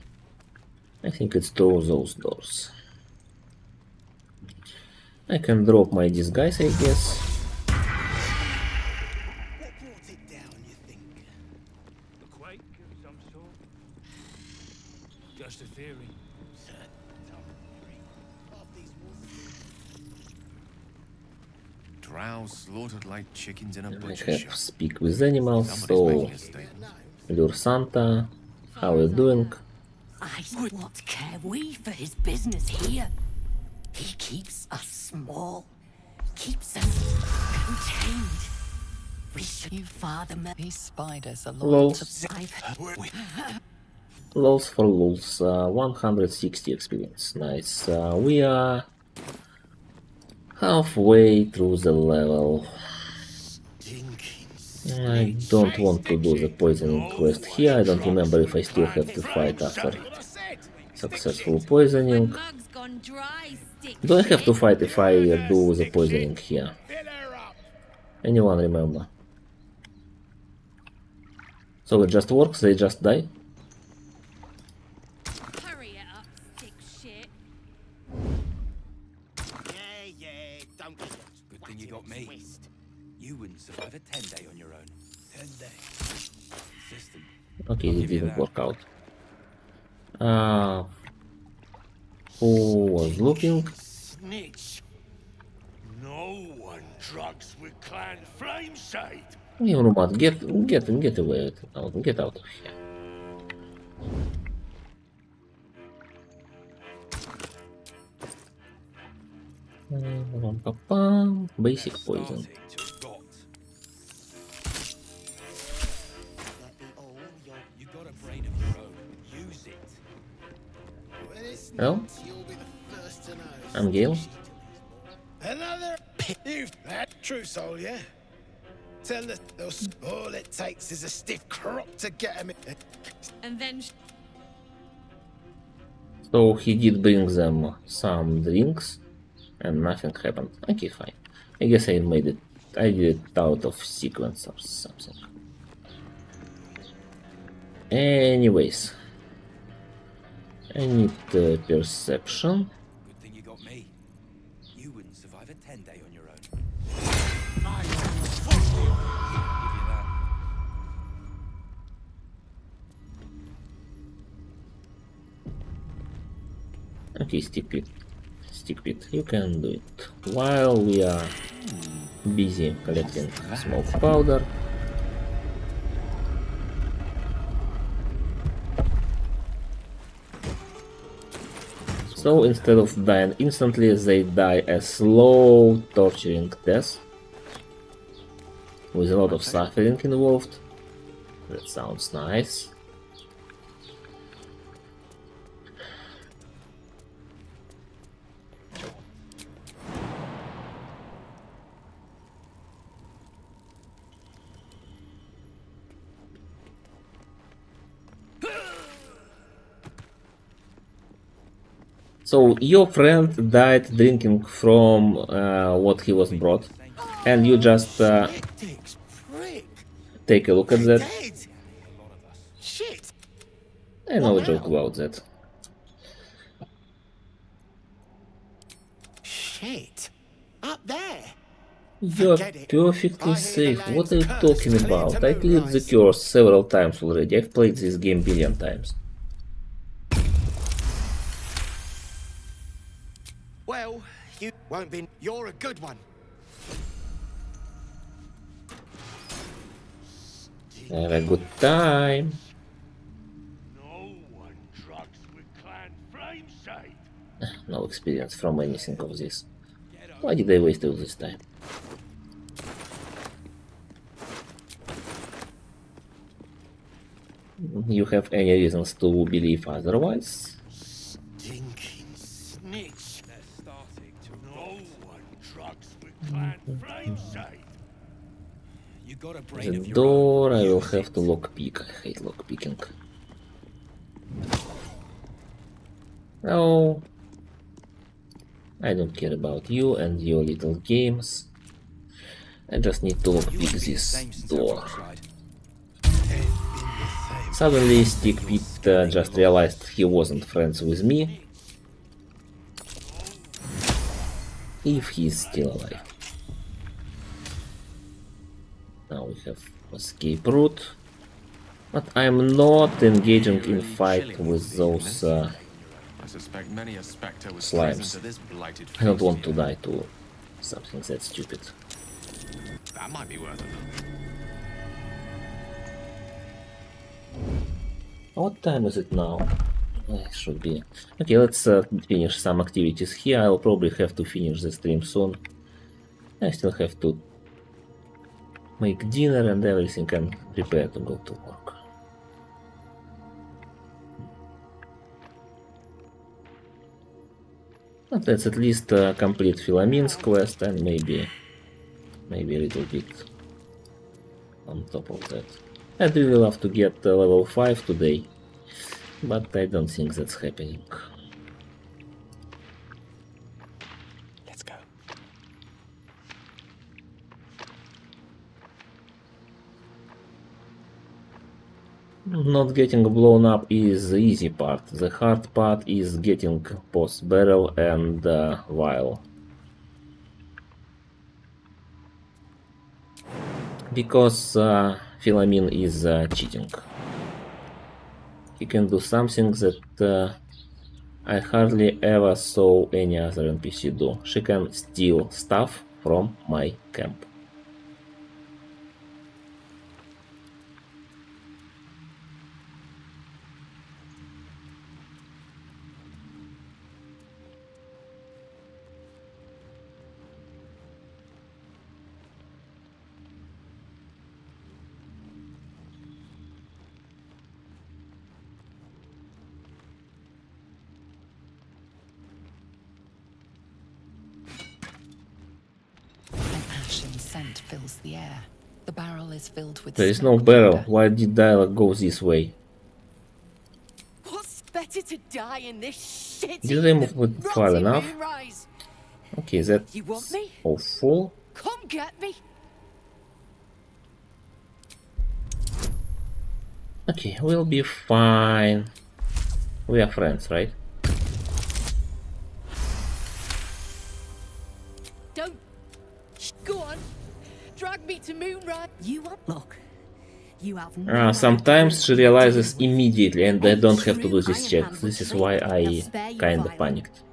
I think it's through those doors. I can drop my disguise, I guess. Just a theory. Drow slaughtered like chickens in a I butcher have shop. speak with animals, Somebody's so making a statement. Lure Santa, how are you doing? What care we for his business here? He keeps us small, keeps us contained. We should father these spiders a Lol. lot of Lols for lulz, 160 experience, nice. We are halfway through the level. I don't want to do the poisoning quest here. I don't remember if I still have to fight after successful poisoning. Do I have to fight if I do the poisoning here? Anyone remember? So it just works, they just die? Hurry it up, stick shit. Yeah, don't get Good thing you got me. You wouldn't survive a 10-day on your own. 10 days. Consistent. Okay, it didn't work out. Who was looking? Snitch. No one drugs with Clan Flameshade. You know what? Get away! Get out of here! Basic poison. You got a brain of your own. Use it. Hello? I'm Gale. Another you've had true soul, yeah? Tell us those all it takes is a stiff crop to get him in. And then So he did bring them some drinks, and nothing happened. Okay, fine. I guess I made it. I did it out of sequence or something. Anyways, I need perception. Good thing you got me. You wouldn't survive a 10-day on your own. Okay, stick pit, you can do it. While we are busy collecting smoke powder. So instead of dying instantly, they die a slow, torturing death with a lot of suffering involved. That sounds nice. So your friend died drinking from what he was brought, and you just take a look at that. Shit! I know a joke about that. Shit! Up there! You're perfectly safe. What are you talking about? I cleared the curse several times already. I've played this game a billion times. Well, you won't be. You're a good one. Have a good time. No experience from anything of this. Why did I waste all this time? You have any reasons to believe otherwise? Stinking snitch. They're starting to. No one trucks with clan flame shade. You got a brain of The your door I will have to lockpick. I hate lockpicking. No. I don't care about you and your little games. I just need to lockpick this door. Suddenly Stick Pete just realized he wasn't friends with me. If he's still alive. Now we have escape route. But I'm not engaging in fight with those slimes. I don't want to die to something that stupid. That might be worth it. What time is it now? It should be. Okay, let's finish some activities here. I'll probably have to finish the stream soon. I still have to make dinner and everything and prepare to go to work. But let's at least complete Philomene's quest and maybe a little bit on top of that. I'd really love to get level 5 today, but I don't think that's happening. Let's go. Not getting blown up is the easy part. The hard part is getting post barrel and vial. Because Philomene is cheating. He can do something that I hardly ever saw any other NPC do. She can steal stuff from my camp. Scent fills the air. The barrel is filled with There is no barrel. Why did dialogue go this way? What's better to die in this shit? Did I move it far enough? Okay, that's you want me? awful. Come get me. Okay, we'll be fine. We are friends, right? Don't. Go on. Drag me to Moonrise. You want luck? You have sometimes she realizes immediately and I don't have to do this check. This is why I kinda panicked.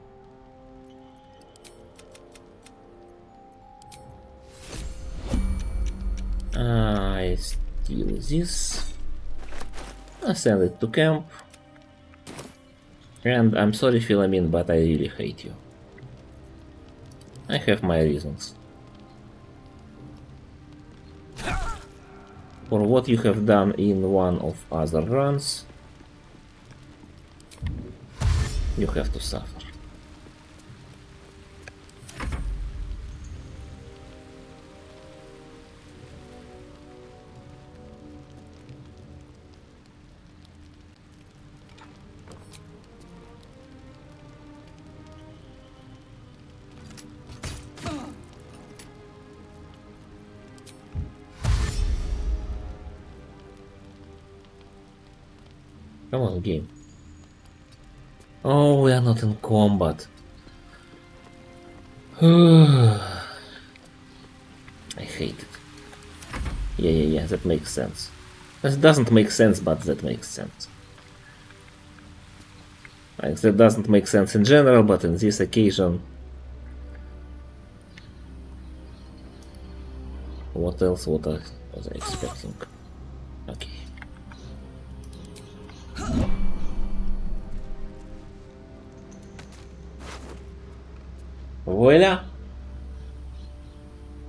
I steal this. I send it to camp. And I'm sorry, Philomene, but I really hate you. I have my reasons. For what you have done in one of other runs, you have to suffer. Come on, game. Oh, we are not in combat. I hate it. Yeah, that makes sense. That doesn't make sense, but that makes sense. Like, that doesn't make sense in general, but in this occasion... What else was I expecting? Okay. Voila!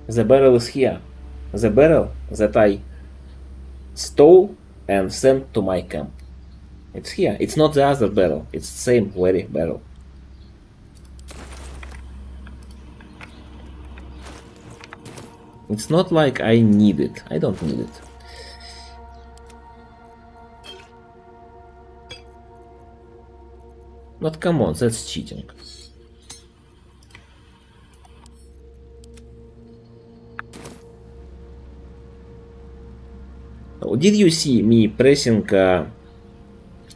The barrel is here. The barrel that I stole and sent to my camp. It's here. It's not the other barrel. It's the same very barrel. It's not like I need it. I don't need it. But come on, that's cheating. Did you see me pressing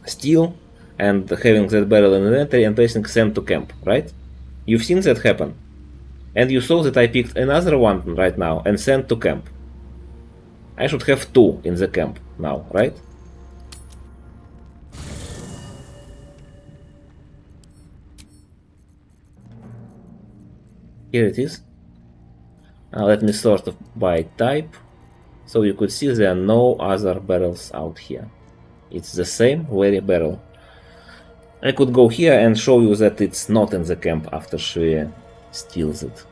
steal and having that barrel in inventory and pressing send to camp, right? You've seen that happen. And you saw that I picked another one right now and sent to camp. I should have 2 in the camp now, right? Here it is. Let me sort of by type. So you could see there are no other barrels out here. It's the same very barrel. I could go here and show you that it's not in the camp after she steals it.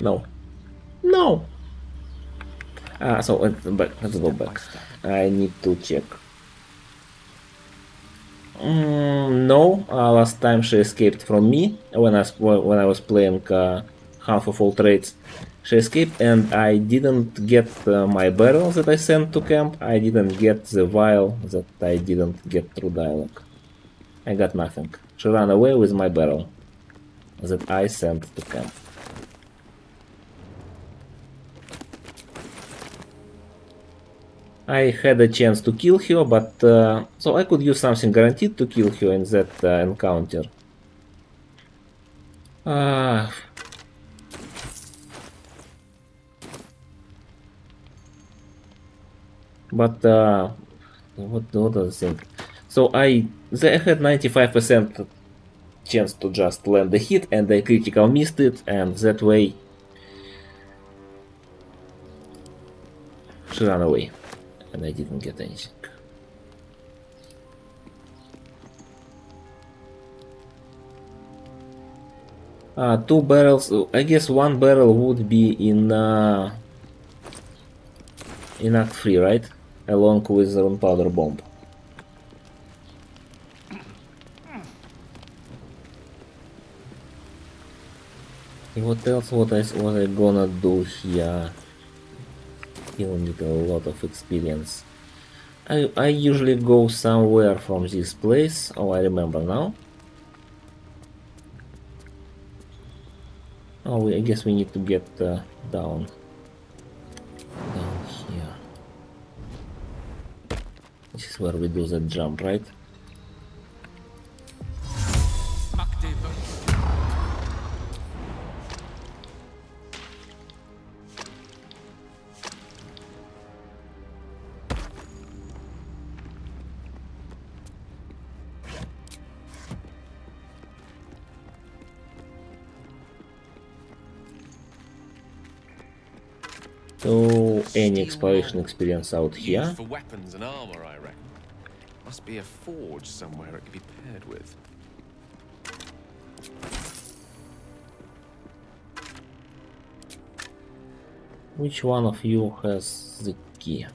No. No! So let's go back. I need to check. No, last time she escaped from me when I was playing half of all trades. She escaped and I didn't get my barrel that I sent to camp. I didn't get the vial that I didn't get through dialogue. I got nothing. She ran away with my barrel that I sent to camp. I had a chance to kill her, but so I could use something guaranteed to kill her in that encounter. But what other thing? So I had 95% chance to just land a hit, and I critical missed it, and that way she ran away. And I didn't get anything. Two barrels. I guess one barrel would be in Act 3, right? Along with the gunpowder bomb. What else was I gonna do here? You'll need a lot of experience. I usually go somewhere from this place. Oh, I remember now. Oh, I guess we need to get down here. This is where we do the jump, right? So, any exploration experience out here? Used for weapons and armor, I reckon. Must be a forge somewhere it could be paired with. Which one of you has the key?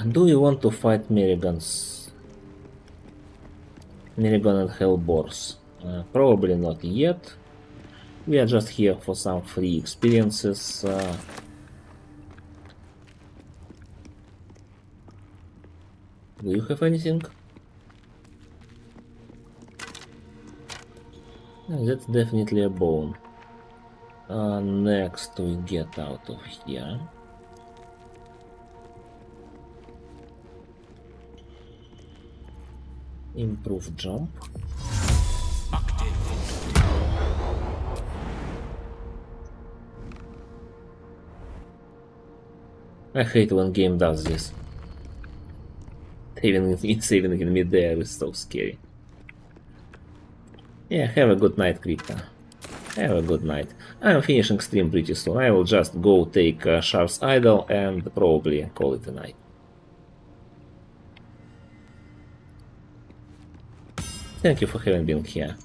Do you want to fight Merigans? Merigan and Hellboars? Probably not yet. We are just here for some free experiences. Do you have anything? That's definitely a bone. Next we get out of here. Improve jump. I hate when game does this. Even in mid-air is so scary. Yeah, have a good night, Krita. Have a good night. I'm finishing stream pretty soon. I will just go take Shar's Idol and probably call it a night. Thank you for having been here.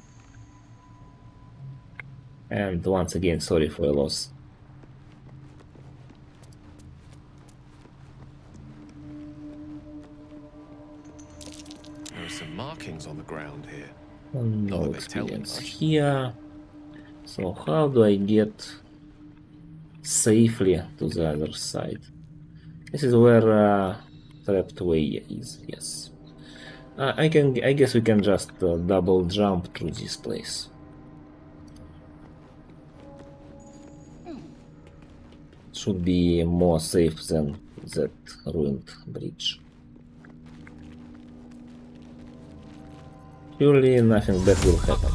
And once again, sorry for your loss. There are some markings on the ground here. No experience here. So how do I get safely to the other side? This is where trapped way is. Yes. I guess we can just double jump through this place. Should be more safe than that ruined bridge. Surely nothing bad will happen.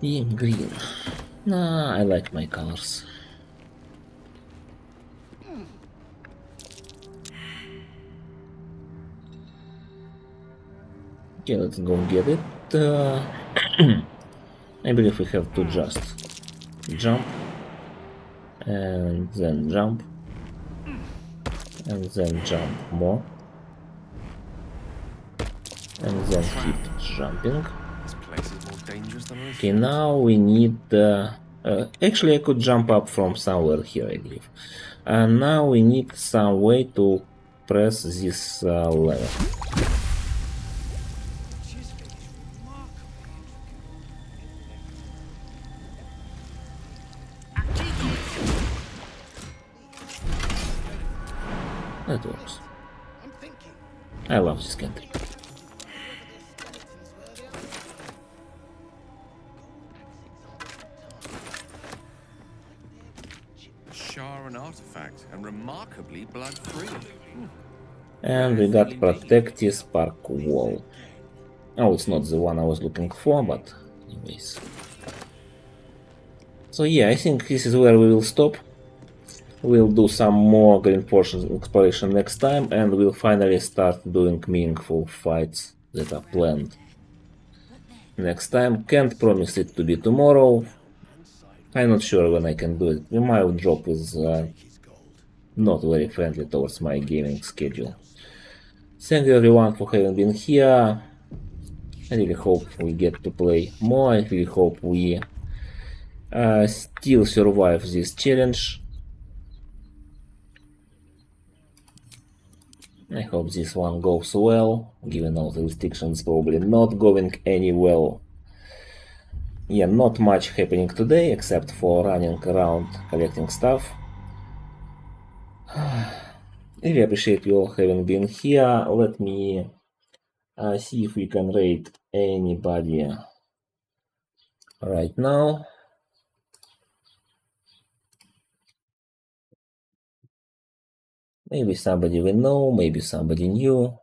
In green. Nah, I like my colors. Okay, let's go get it. I believe we have to just jump and then jump and then jump more and then keep jumping. This place is more dangerous than I thought. Okay, now we need actually I could jump up from somewhere here, I believe. And now we need some way to press this lever. That works. I love this country. Shar an artifact and remarkably blood-free. And we got protective spark wall. Oh, it's not the one I was looking for, but anyways. So yeah, I think this is where we will stop. We'll do some more green portions exploration next time, and we'll finally start doing meaningful fights that are planned next time. Can't promise it to be tomorrow. I'm not sure when I can do it. My job is not very friendly towards my gaming schedule. Thank you everyone for having been here. I really hope we get to play more. I really hope we still survive this challenge. I hope this one goes well, given all the restrictions probably not going any well. Yeah, not much happening today, except for running around collecting stuff. Really appreciate you all having been here. Let me see if we can rate anybody right now. Maybe somebody we know, maybe somebody new.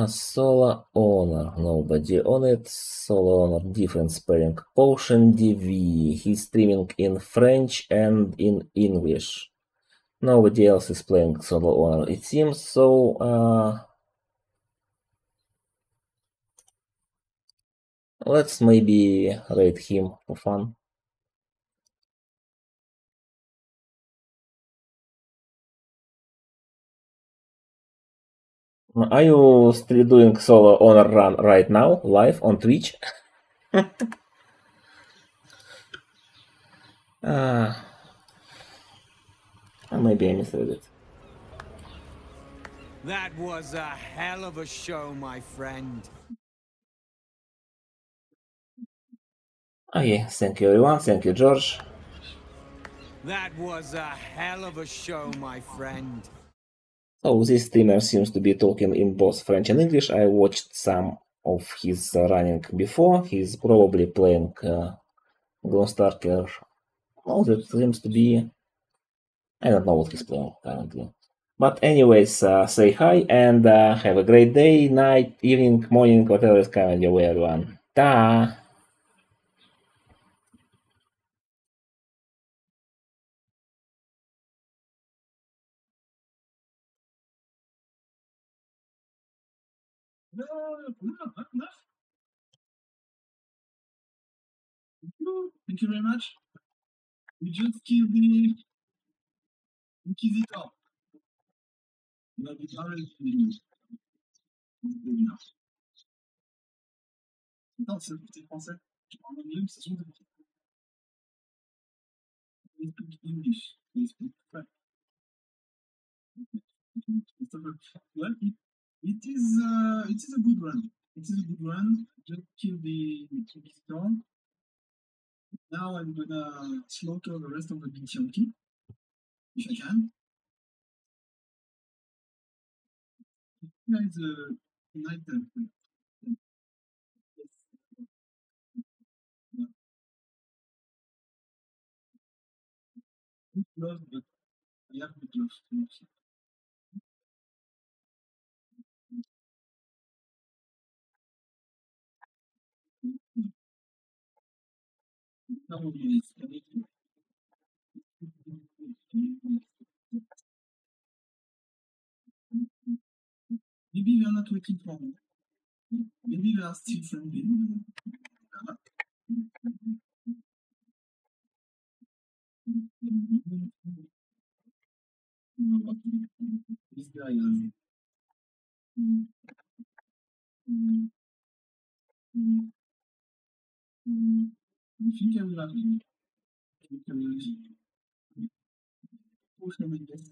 Solo Honor, nobody on it. Solo Honor, different spelling. Potion DV, he's streaming in French and in English. Nobody else is playing Solo Honor, it seems, so let's maybe rate him for fun. Are you still doing Solo Honor run right now, live on Twitch? Maybe I misread it. That was a hell of a show, my friend. Okay, thank you everyone, thank you George. That was a hell of a show, my friend. So this streamer seems to be talking in both French and English. I watched some of his running before. He's probably playing gloomstalker. Oh, that seems to be... I don't know what he's playing currently. But anyways, say hi and have a great day, night, evening, morning, whatever is coming your way, everyone. Ta! No, enough. Thank you very much. We just killed the Inquisitor. Il a déclaré Attends, c'est français. Tu parles anglais, c'est sûr. They speak English. They speak French. Well, it is a good run. It is a good run. Just kill the Inquisitor. Now I'm gonna slaughter the rest of the Galetimate, if I can. Here is a night temple. Good gloves, but I have good gloves too. Maybe they are not waiting for me. Maybe they are still friendly. This guy has. I think I will have him. Push him in this.